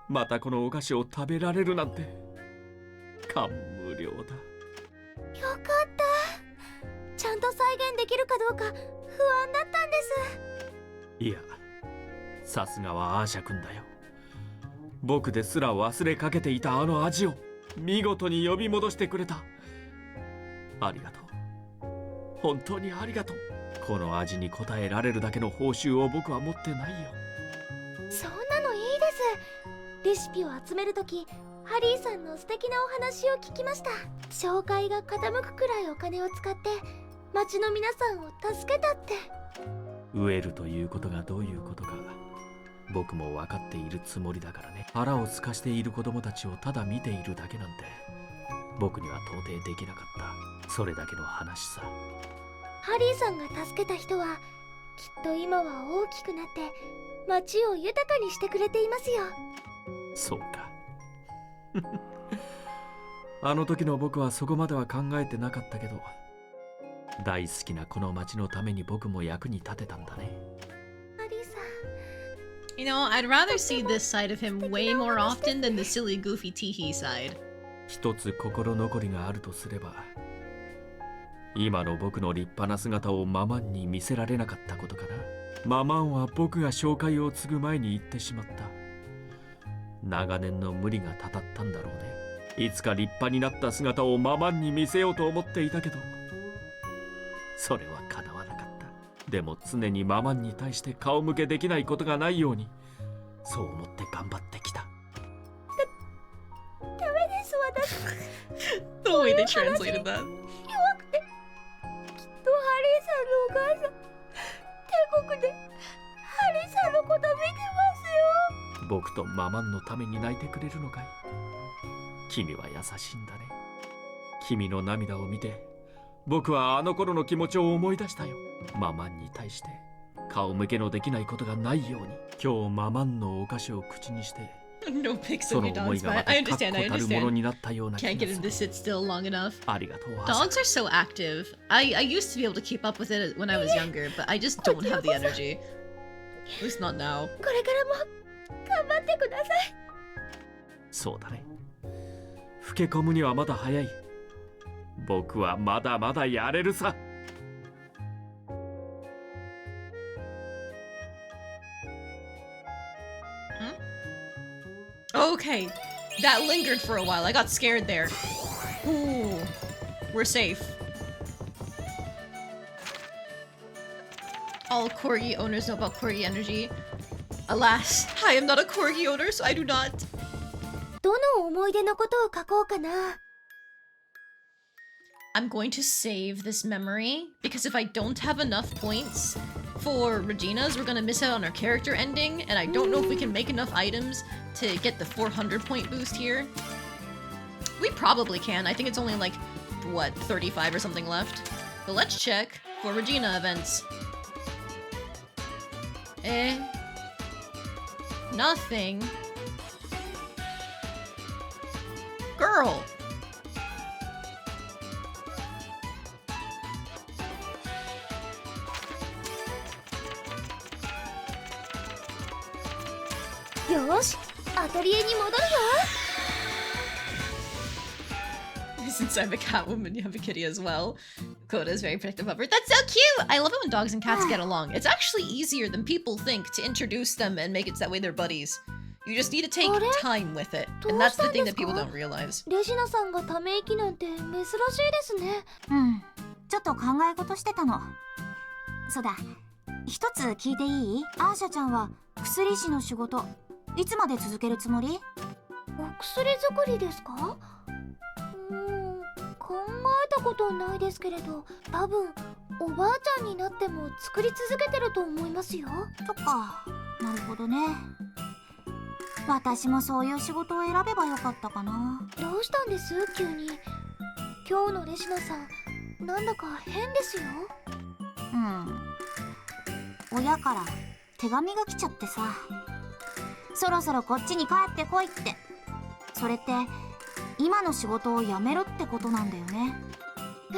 Speaker 6: またこのお菓子を食べられるなんて感無量だ。
Speaker 2: よかった。ちゃんと再現できるかどうか不安だったんです。
Speaker 6: いや、さすがはアーシャ君だよ。僕ですら忘れかけていたあの味を見事に呼び戻してくれた。ありがとう。本当にありがとう。この味に応えられるだけの報酬を僕は持ってないよ。
Speaker 2: そんなのいいです。レシピを集めるとき、ハリーさんの素敵なお話を聞きました。紹介が傾くくらいお金を使って町の皆さんを助けたって。
Speaker 6: 飢えるということがどういうことか僕も分かっているつもりだからね。腹を空かしている子供たちをただ見ているだけなんて僕には到底できなかった。それだけの話さ。
Speaker 2: ハリーさんが助けた人はきっと今は大きくなって町を豊かにしてくれていますよ。
Speaker 6: そうかあの時の僕はそこまでは考えてなかったけど、大好きなこの町のために僕も役に立てたんだね。
Speaker 2: ハリーさん、
Speaker 1: You know, I'd rather see this side of him way more often than the silly, goofy teehee side.
Speaker 6: 一つ心残りがあるとすれば、今の僕の立派な姿をママンに見せられなかったことかな。ママンは僕が紹介を継ぐ前に言ってしまった。長年の無理がたたったんだろうね。いつか立派になった姿をママンに見せようと思っていたけど、それは叶わなかった。でも常にママンに対して顔向けできないことがないように、そう思って頑張ってきた。
Speaker 2: ダメです、私。
Speaker 1: The way they translated that.
Speaker 2: 弱くて、きっとハリーさんのお母さん、天国でハリーさんのこと見てますよ。
Speaker 6: 僕とママンのために泣いてくれるのかい？君は優しいんだね。君の涙を見て僕はあの頃の気持ちを思い出したよ。ママンに対して顔向けのできないことがないように、今日ママンのお菓子を口にして
Speaker 1: No pics
Speaker 6: そ
Speaker 1: of
Speaker 6: の
Speaker 1: your
Speaker 6: 思い
Speaker 1: dogs,
Speaker 6: がま
Speaker 1: but
Speaker 6: た
Speaker 1: I
Speaker 6: 確
Speaker 1: understand, I
Speaker 6: 固たるもの
Speaker 1: understand.
Speaker 6: になったような気
Speaker 1: Can't
Speaker 6: が
Speaker 1: get
Speaker 6: す
Speaker 1: him
Speaker 6: る。
Speaker 1: to sit still long enough.
Speaker 6: ありがとう。アーシャ
Speaker 1: Dogs are so active. I used to be able to keep up with it when I was younger, but I just don't have the energy. At least not now.
Speaker 2: これからも頑張ってください。
Speaker 6: そうだね。老け込むにはまだ早い。僕はまだまだやれるさ。
Speaker 1: Okay, that lingered for a while. I got scared there. Ooh, we're safe. All corgi owners know about corgi energy. Alas, I am not a corgi owner, so I do not.
Speaker 2: どの思い出のことを書こうかな。
Speaker 1: I'm going to save this memory because if I don't have enough points for Regina's, we're gonna miss out on our character ending, and I don't know if we can make enough items to get the 400 point boost here. We probably can. I think it's only like, what, 35 or something left. But let's check for Regina events. Nothing. Girl!
Speaker 2: Yosh, アトリエに戻るよ。
Speaker 1: Since I'm a cat woman, you have a kitty as well. Coda is very protective of her. That's so cute! I love it when dogs and cats get along. It's actually easier than people think to introduce them and make it so that way they're buddies. You just need to take time with it. And that's the thing that people don't realize.
Speaker 2: レジナさんがため息なんて珍しいですね。
Speaker 7: うん、ちょっと考え事してたの。そうだ、一つ聞いていい？アーシャちゃんは薬師の仕事いつまで続けるつもり？
Speaker 2: お薬作りですか？考えたことないですけれど、多分おばあちゃんになっても作り続けてると思いますよ。
Speaker 7: そっか、なるほどね。私もそういう仕事を選べばよかったかな。
Speaker 2: どうしたんです急に。今日のレシナさん、なんだか変ですよ。
Speaker 7: 親から手紙が来ちゃってさ、そろそろこっちに帰ってこいって。それって今の仕事を辞めろってことなんだよね。
Speaker 2: え？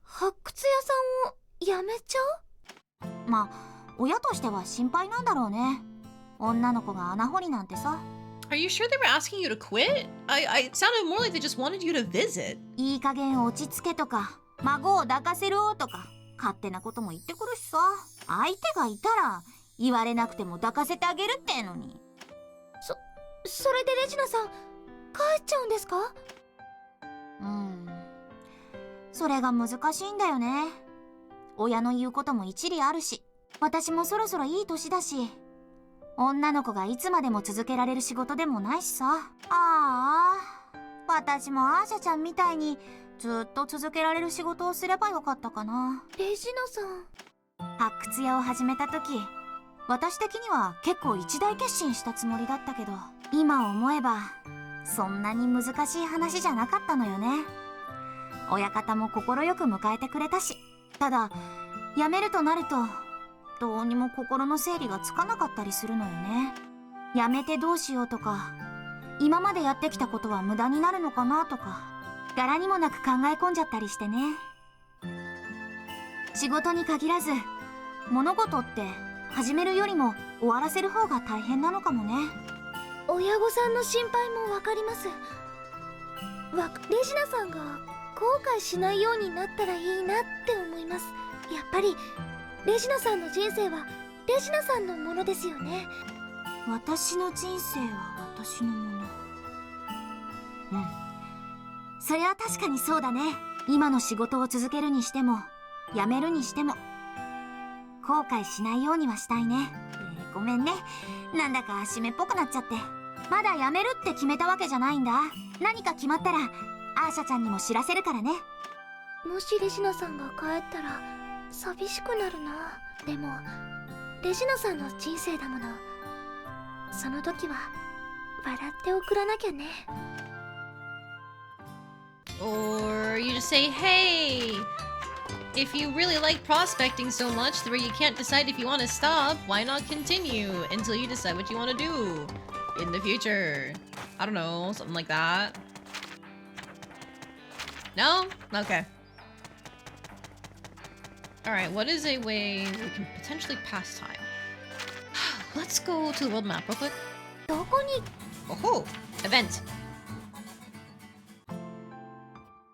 Speaker 2: 発掘屋さんを辞めちゃう？
Speaker 7: まあ親としては心配なんだろうね。女の子が穴掘りなんてさ。
Speaker 1: Are you sure they were asking you to quit? It sounded more like they just wanted you to visit.
Speaker 7: いい加減落ち着けとか、孫を抱かせろとか勝手なことも言ってくるしさ。相手がいたら言われなくても抱かせてあげるってのに。
Speaker 2: それでレジナさん帰っちゃうんですか？
Speaker 7: それが難しいんだよね。親の言うことも一理あるし、私もそろそろいい年だし、女の子がいつまでも続けられる仕事でもないしさ。私もアーシャちゃんみたいにずっと続けられる仕事をすればよかったかな。
Speaker 2: レジナさん、
Speaker 7: 発掘屋を始めた時、私的には結構一大決心したつもりだったけど、今思えばそんなに難しい話じゃなかったのよね。親方も快く迎えてくれたし、ただ辞めるとなるとどうにも心の整理がつかなかったりするのよね。辞めてどうしようとか、今までやってきたことは無駄になるのかなとか、柄にもなく考え込んじゃったりしてね。仕事に限らず物事って始めるよりも終わらせる方が大変なのかもね。
Speaker 2: 親御さんの心配もわかります。レジナさんが後悔しないようになったらいいなって思います。やっぱりレジナさんの人生はレジナさんのものですよね。
Speaker 7: 私の人生は私のもの。それは確かにそうだね。今の仕事を続けるにしても辞めるにしても後悔しないようにはしたいね。ごめんね、なんだか締めっぽくなっちゃって。まだ辞めるって決めたわけじゃないんだ。何か決まったらアーシャちゃんにも知らせるからね。
Speaker 2: もしレジナさんが帰ったら寂しくなるな。でもレジナさんの人生だもの。その時は笑って送らなきゃね。
Speaker 1: Or you just say, hey, if you really like prospecting so much where you can't decide if you want to stop, why not continue until you decide what you want to do in the future? I don't know, something like that. No? Okay. Alright, what is a way we can potentially pass time? Let's go to the world map real quick.
Speaker 2: どこに？
Speaker 1: Oh, event.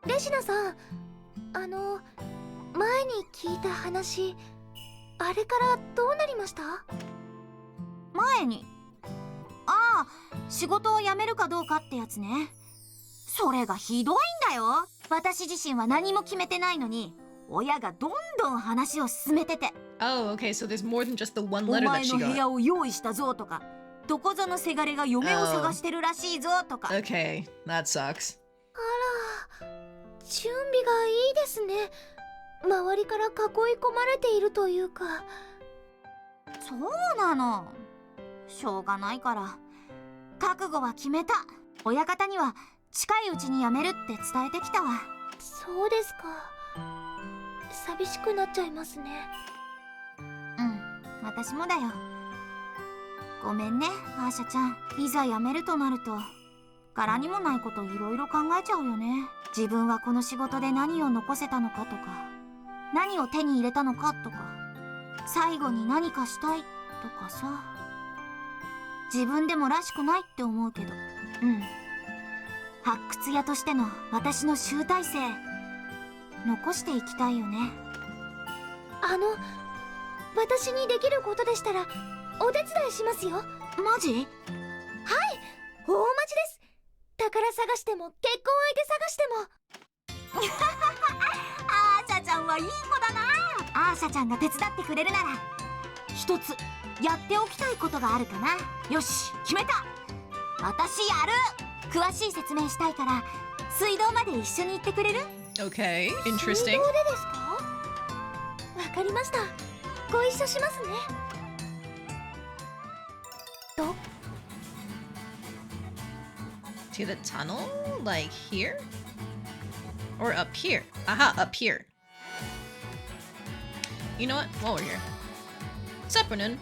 Speaker 2: レジナさん、前に聞いた話、あれからどうなりました？
Speaker 7: 前に？仕事を辞めるかどうかってやつね。それがひどいんだよ。私自身は何も決めてないのに、親がどんどん話を進めてて。
Speaker 1: Oh, okay, so there's more than just the one
Speaker 7: お
Speaker 1: letter that
Speaker 7: 前
Speaker 1: she
Speaker 7: の部
Speaker 1: got.
Speaker 7: 屋を用意したぞとか、どこぞのせがれが嫁を探してるらしいぞとか。
Speaker 1: Okay, that sucks.
Speaker 2: あら、準備がいいですね。周りから囲い込まれているというか。
Speaker 7: そうなの。しょうがないから覚悟は決めた。親方には近いうちに辞めるって伝えてきたわ。
Speaker 2: そうですか。寂しくなっちゃいますね。
Speaker 7: 私もだよ。ごめんね、アーシャちゃん。いざ辞めるとなると柄にもないこといろいろ考えちゃうよね。自分はこの仕事で何を残せたのかとか、何を手に入れたのかとか、最後に何かしたいとかさ。自分でもらしくないって思うけど、発掘屋としての私の集大成残していきたいよね。
Speaker 2: 私にできることでしたらお手伝いしますよ。
Speaker 7: マジ？
Speaker 2: はい、大待ちです。宝探しても結婚相手探しても。
Speaker 7: アーシャちゃんはいい子だな。アーシャちゃんが手伝ってくれるなら一つやっておきたいことがあるかな。よし決めた、私やる。詳しい説明したいから水道まで一緒に行ってくれる？
Speaker 1: Okay,
Speaker 2: 水
Speaker 1: interesting.
Speaker 2: 道でですか？わかりました。ご一緒しますね。と
Speaker 1: To the tunnel? Like here? Or up here? Aha, up here. You know what? While we're here. Sup, Renan?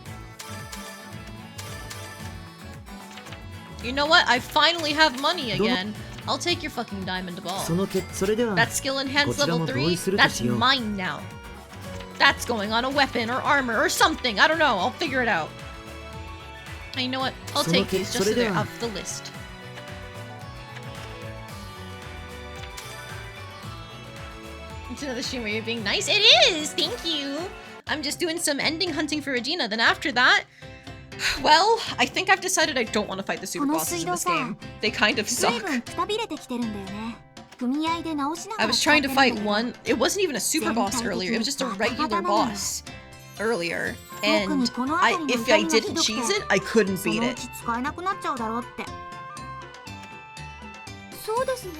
Speaker 1: You know what? I finally have money again. I'll take your fucking diamond ball.
Speaker 10: それでは
Speaker 1: That skill enhanced
Speaker 10: こちら
Speaker 1: level
Speaker 10: も同
Speaker 1: 3?
Speaker 10: 意すると
Speaker 1: That's
Speaker 10: しよう。
Speaker 1: mine now. That's going on a weapon or armor or something. I don't know. I'll figure it out. And you know what? I'll take these just so they're off the list. It's another stream where you're being nice. It is! Thank you! I'm just doing some ending hunting for Regina. Then after that, well, I think I've decided I don't want to fight the super bosses in this game. They kind of
Speaker 7: 随
Speaker 1: suck.
Speaker 7: 分くたびれてきてるんだよね。組合で直しなが
Speaker 1: I
Speaker 7: ら
Speaker 1: was
Speaker 7: 使っ
Speaker 1: trying
Speaker 7: て
Speaker 1: to
Speaker 7: るんだ
Speaker 1: fight
Speaker 7: けど
Speaker 1: one. It wasn't even a super boss earlier. It was just a regular boss earlier. And if I didn't cheese it, I couldn't
Speaker 7: そ
Speaker 1: beat
Speaker 7: のう
Speaker 1: it.
Speaker 7: ち使えなくなっちゃうだろうって。
Speaker 2: そうですね。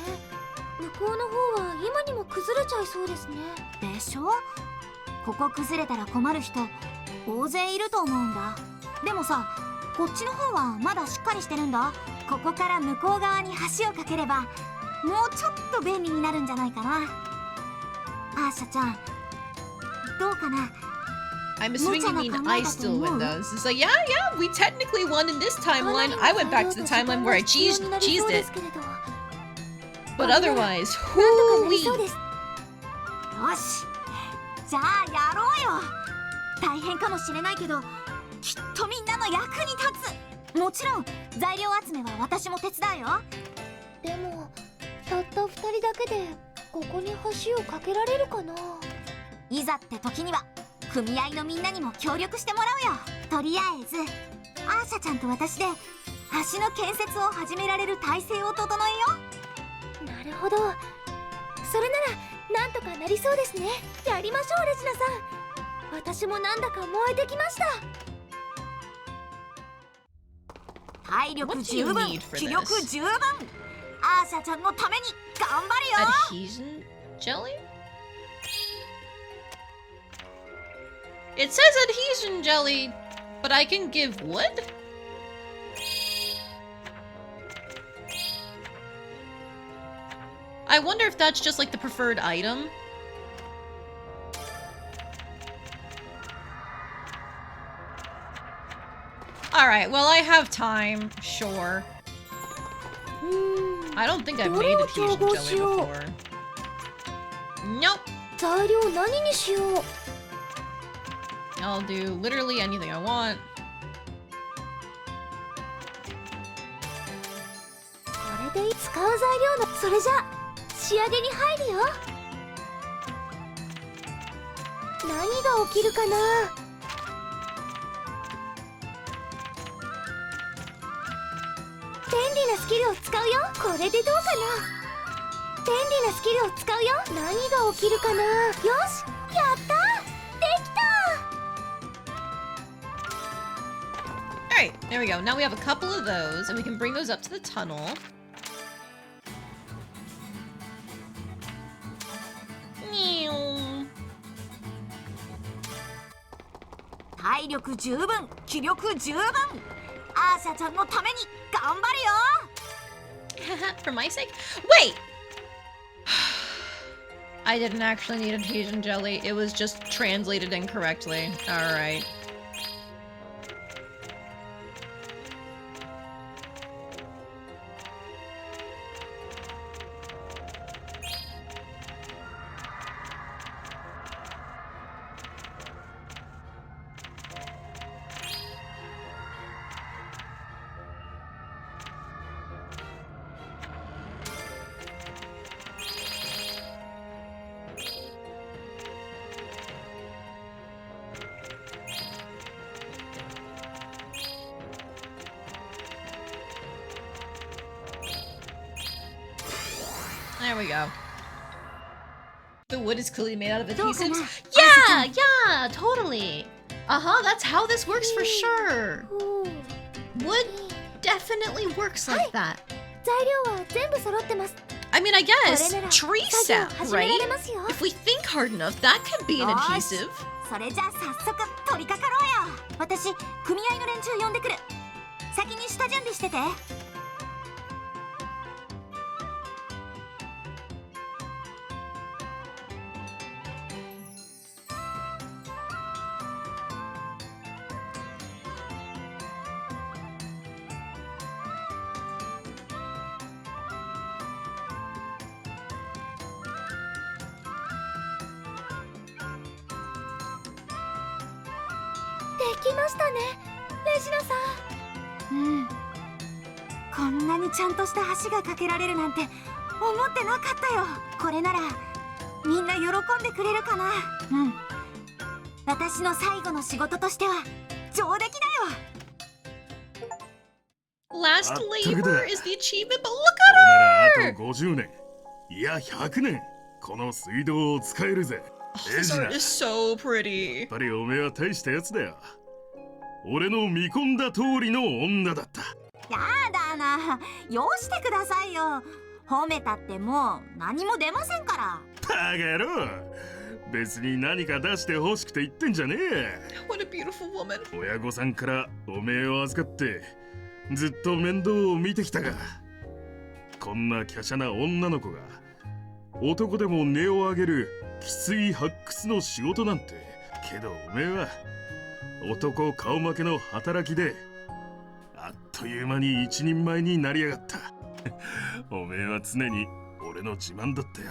Speaker 2: 向こうの方は今にも崩れちゃいそうですね。
Speaker 7: でしょ？ここ崩れたら困る人大勢いると思うんだ。でもさ、こっちの方はまだしっかりしてるんだ。ここから向こう側に橋を架ければもうちょっと便利になるんじゃないかな。アーシャちゃん、どうかな？
Speaker 1: I'm assuming you mean I still win those. It's like, yeah, we technically won in this timeline. I went back to the timeline where I cheesed it. But otherwise,
Speaker 2: なんとかなり
Speaker 1: whoo-wee.
Speaker 2: そうです。
Speaker 7: よし、じゃあやろうよ。大変かもしれないけどきっとみんなの役に立つ。もちろん材料集めは私も手伝うよ。
Speaker 2: でもたった2人だけでここに橋を架けられるかな。
Speaker 7: いざって時には組合のみんなにも協力してもらうよ。とりあえずアーシャちゃんと私で橋の建設を始められる体制を整えよう。
Speaker 2: なるほど。それならなんとかなりそうですね。やりましょうレジナさん。私もなんだか燃えてきました。
Speaker 7: 体力
Speaker 1: What do you
Speaker 7: 十分
Speaker 1: need for
Speaker 7: 気力
Speaker 1: this?
Speaker 7: 十分。アーシャちゃんのために頑張るよ。
Speaker 1: Adhesion jelly? It says adhesion jelly, but I can give wood? I wonder if that's just like the preferred item. Alright, well I have time, sure. I don't think I've made adhesion jelly before. Nope.
Speaker 2: 材料何にしよう。
Speaker 1: I'll do literally anything I want.
Speaker 2: これで使う材料のそれじゃ仕上げに入るよ。何が起きるかな。便利なスキルを使うよ。これでどうかな。便利なスキルを使うよ。何が起きるかな。よし、やった。できた。
Speaker 1: Alright, there we go. Now we have a couple of those, and we can bring those up to the tunnel.
Speaker 7: 体力十分気力十分。アーシャちゃんのために頑張るよ。
Speaker 1: For my sake? Wait! I didn't actually need adhesion jelly. It was just translated incorrectly. Alright. There we go. The wood is clearly made out of
Speaker 7: どうかな。
Speaker 1: adhesives.
Speaker 7: アーゃん。
Speaker 1: yeah, totally. Uh-huh, that's how this works for sure.
Speaker 2: ほう
Speaker 1: Wood definitely works like that.
Speaker 2: 材料は全部揃ってます。
Speaker 1: I mean, I
Speaker 2: こ
Speaker 1: guess
Speaker 2: れなら
Speaker 1: tree
Speaker 2: 作業
Speaker 1: sap,
Speaker 2: 始め
Speaker 1: right?
Speaker 2: られますよ。
Speaker 1: If we think hard enough, that could be an
Speaker 7: よーし
Speaker 1: adhesive.
Speaker 7: それじゃあ早速取り掛かろうよ。私組合の連中呼んでくる。先に下準備してて。
Speaker 2: できましたね、レジナさん。
Speaker 7: うん。こんなにちゃんとした橋が架けられるなんて思ってなかったよ。これならみんな喜んでくれるかな。うん。私の最後の仕事としては上出来だよ。
Speaker 1: Last
Speaker 5: あったく
Speaker 1: labor
Speaker 5: だ。
Speaker 1: is the achievement, but
Speaker 5: こ
Speaker 1: look
Speaker 5: れなら
Speaker 1: at
Speaker 5: あ
Speaker 1: her!
Speaker 5: と50年いや100年この水道を使えるぜ。
Speaker 8: Oh,
Speaker 5: エ
Speaker 8: this
Speaker 5: ジナ
Speaker 8: art is so pretty.
Speaker 5: やっぱりおめえは大したやつだよ。俺の見込んだ通りの女だった。
Speaker 7: やだな、よしてくださいよ。褒めたってもう何も出ませんから。
Speaker 5: バカ野郎。別に何か出して欲しくて言ってんじゃねえ。
Speaker 8: What a beautiful woman.
Speaker 5: 親御さんからおめえを預かってずっと面倒を見てきたが、こんな華奢な女の子が男でも音を上げるきつい発掘の仕事なんて。けどおめえは男顔負けの働きであっという間に一人前になりやがった。おめえは常に俺の自慢だったよ。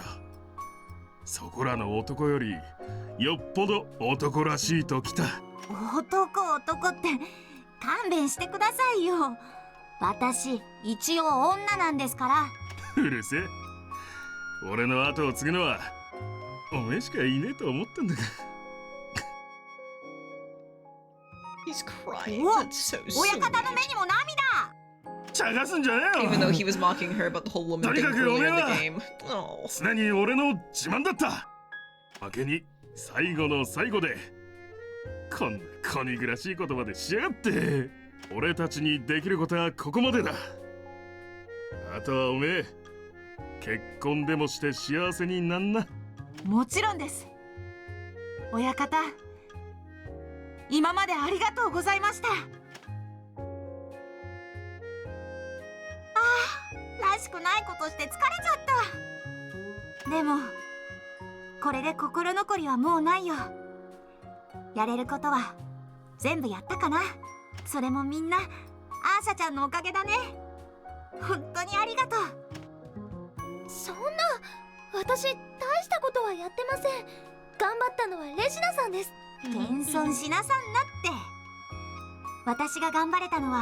Speaker 5: そこらの男よりよっぽど男らしいときた。
Speaker 7: 男って勘弁してくださいよ。私一応女なんですから。
Speaker 5: うるせえ。俺の後を継ぐのはおめえしかいねえと思ったんだが。
Speaker 8: He's crying.
Speaker 7: お、
Speaker 8: That's so
Speaker 7: 親
Speaker 8: sweet.
Speaker 7: 方の目にも涙。
Speaker 5: 茶化すんじゃねえよ。
Speaker 8: Even though he was mocking her about the whole woman thing
Speaker 5: とにかく
Speaker 8: earlier in the
Speaker 5: おめえは
Speaker 8: game. Oh.
Speaker 5: 常に俺の自慢だった。負けに最後の最後でこんな小憎らしい言葉でしやがって。俺たちにできることはここまでだ。あとはおめえ結婚でもして幸せになんな。
Speaker 7: もちろんです。親方、今までありがとうございました。らしくないことして疲れちゃった。でもこれで心残りはもうないよ。やれることは全部やったかな。それもみんなアーシャちゃんのおかげだね。本当にありがとう。
Speaker 2: そんな、私大したことはやってません。頑張ったのはレジナさんです。
Speaker 7: 謙遜しなさんなって。私が頑張れたのは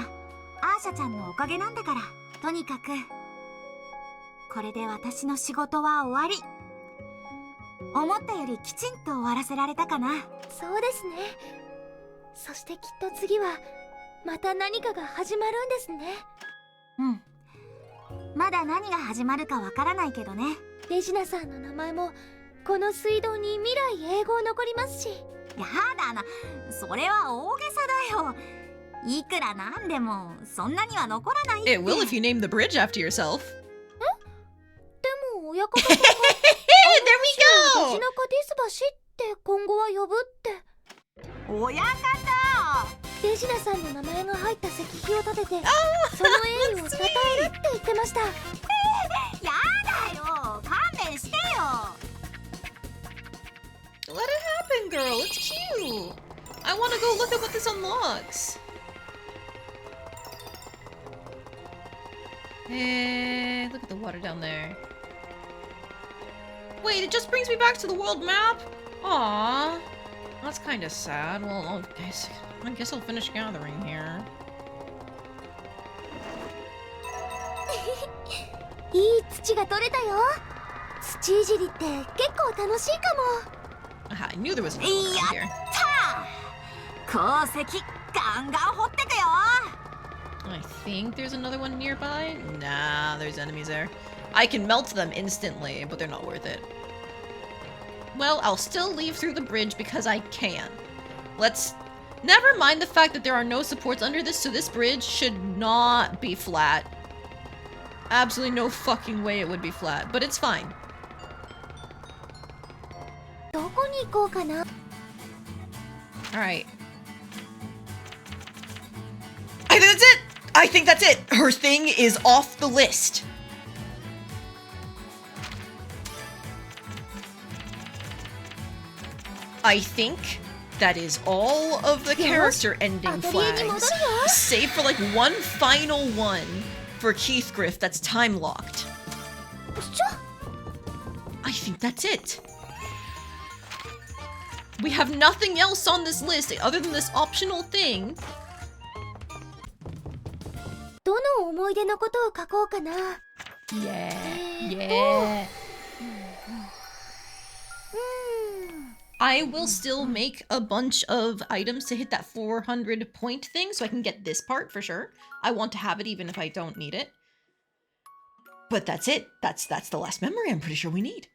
Speaker 7: アーシャちゃんのおかげなんだから。とにかくこれで私の仕事は終わり。思ったよりきちんと終わらせられたかな。
Speaker 2: そうですね。そしてきっと次はまた何かが始まるんですね。
Speaker 7: うん。まだ何が始まるかわからないけどね。
Speaker 2: レジナさんの名前もこの水道に未来永劫残りますし。
Speaker 7: やだな、それは大げさだよ。いくらなんでもそんなには残らないって。
Speaker 8: It will if you name the bridge after yourself.
Speaker 2: でも親方さんが
Speaker 1: There
Speaker 2: レ
Speaker 1: we
Speaker 2: ジ
Speaker 1: go!
Speaker 2: ナカディス橋って今後は呼ぶって。
Speaker 7: 親方、
Speaker 2: レジナさんの名前が入った石碑を立ててその栄誉を称えるって言ってました。
Speaker 7: やだよ、勘弁してよ。
Speaker 8: Let it happen, girl. It's cute. I want to go look at what this unlocks. Hey, look at the water down there. Wait, it just brings me back to the world map? Aww. That's kind of sad. Well, I guess I'll finish gathering here.
Speaker 2: いい土が取れたよ。土いじりって結構楽しいかも。
Speaker 8: I knew there was another one around here.
Speaker 7: 鉱石ガンガン掘ってくよ。
Speaker 8: I think there's another one nearby. Nah, there's enemies there. I can melt them instantly, but they're not worth it.
Speaker 1: Well, I'll still leave through the bridge because I can. Let's... Never mind the fact that there are no supports under this, so this bridge should not be flat. Absolutely no fucking way it would be flat, but it's fine.
Speaker 2: どこに行こうかな。
Speaker 1: Alright.
Speaker 8: I think that's it! I think that's it! Her thing is off the list. I think that is all of the character ending flags, save for like one final one for Keithgriff that's time locked. I think that's it. We have nothing else on this list other than this optional thing.
Speaker 2: どの思い出のことを書こうかな。
Speaker 1: Yeah. Yeah. I will still make a bunch of items to hit that 400 point thing so I can get this part for sure. I want to have it even if I don't need it. But that's it. That's the last memory I'm pretty sure we need.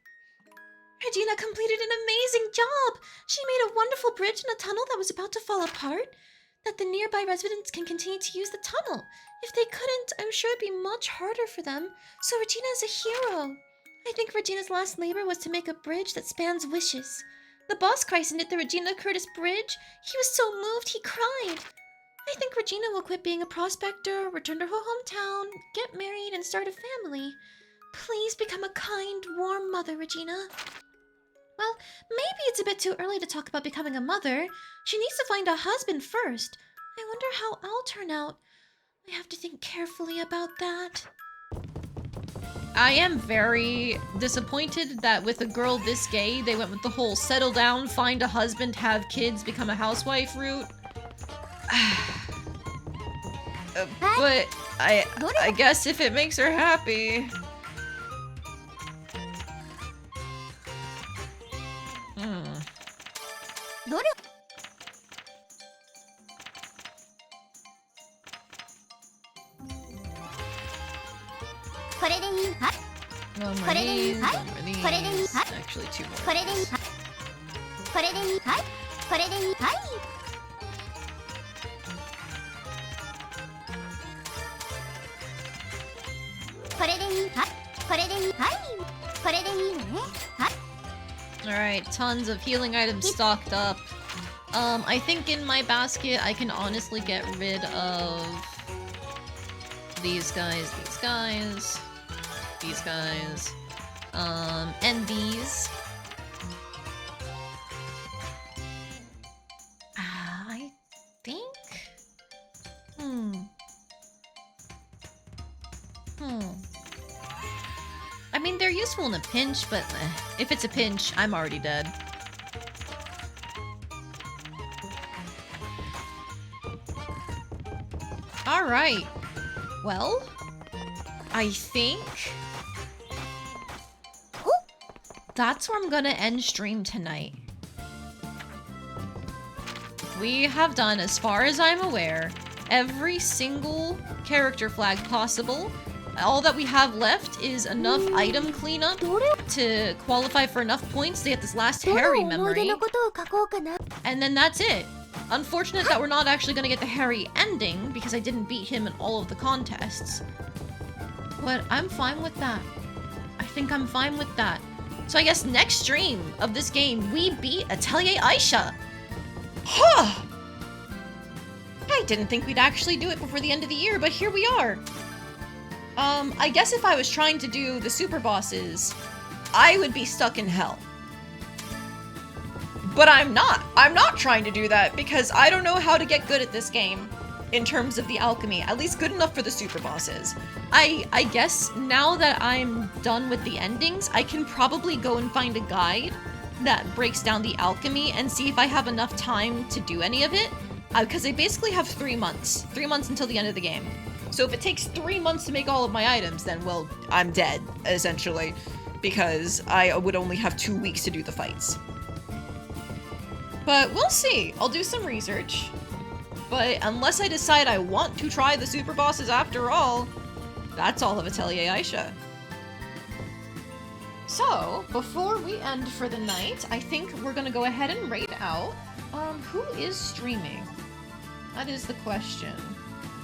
Speaker 10: Regina completed an amazing job! She made a wonderful bridge in a tunnel that was about to fall apart, that the nearby residents can continue to use the tunnel. If they couldn't, I'm sure it'd be much harder for them. So Regina is a hero. I think Regina's last labor was to make a bridge that spans wishes. The boss christened it the Regina Curtis Bridge. He was so moved he cried. I think Regina will quit being a prospector, return to her hometown, get married, and start a family. Please become a kind, warm mother, Regina. Well, maybe it's a bit too early to talk about becoming a mother. She needs to find a husband first. I wonder how I'll turn out. I have to think carefully about that.
Speaker 1: I am very disappointed that with a girl this gay, they went with the whole settle down, find a husband, have kids, become a housewife route. But I guess if it makes her happy. One more these, one more these. Actually, two more. Alright, tons of healing items stocked up. I think in my basket I can honestly get rid of these guys, and these. I think? I mean, they're useful in a pinch, but if it's a pinch, I'm already dead. Alright. Well, I think that's where I'm gonna end stream tonight. We have done, as far as I'm aware, every single character flag possible. All that we have left is enough item cleanup to qualify for enough points to get this last Harry memory. And then that's it. Unfortunate that we're not actually gonna get the Harry ending because I didn't beat him in all of the contests. But I'm fine with that. I think I'm fine with that. So I guess next stream of this game, we beat Atelier Ayesha. Huh! I didn't think we'd actually do it before the end of the year, but here we are. I guess if I was trying to do the super bosses, I would be stuck in hell. But I'm not. I'm not trying to do that because I don't know how to get good at this game in terms of the alchemy, at least good enough for the super bosses. I guess now that I'm done with the endings, I can probably go and find a guide that breaks down the alchemy and see if I have enough time to do any of it. Because I basically have 3 months. 3 months until the end of the game. So if it takes 3 months to make all of my items, then, well, I'm dead, essentially. Because I would only have 2 weeks to do the fights. But we'll see. I'll do some research. But unless I decide I want to try the super bosses after all, that's all of Atelier Ayesha. So, before we end for the night, I think we're gonna go ahead and rate out. Who is streaming? That is the question.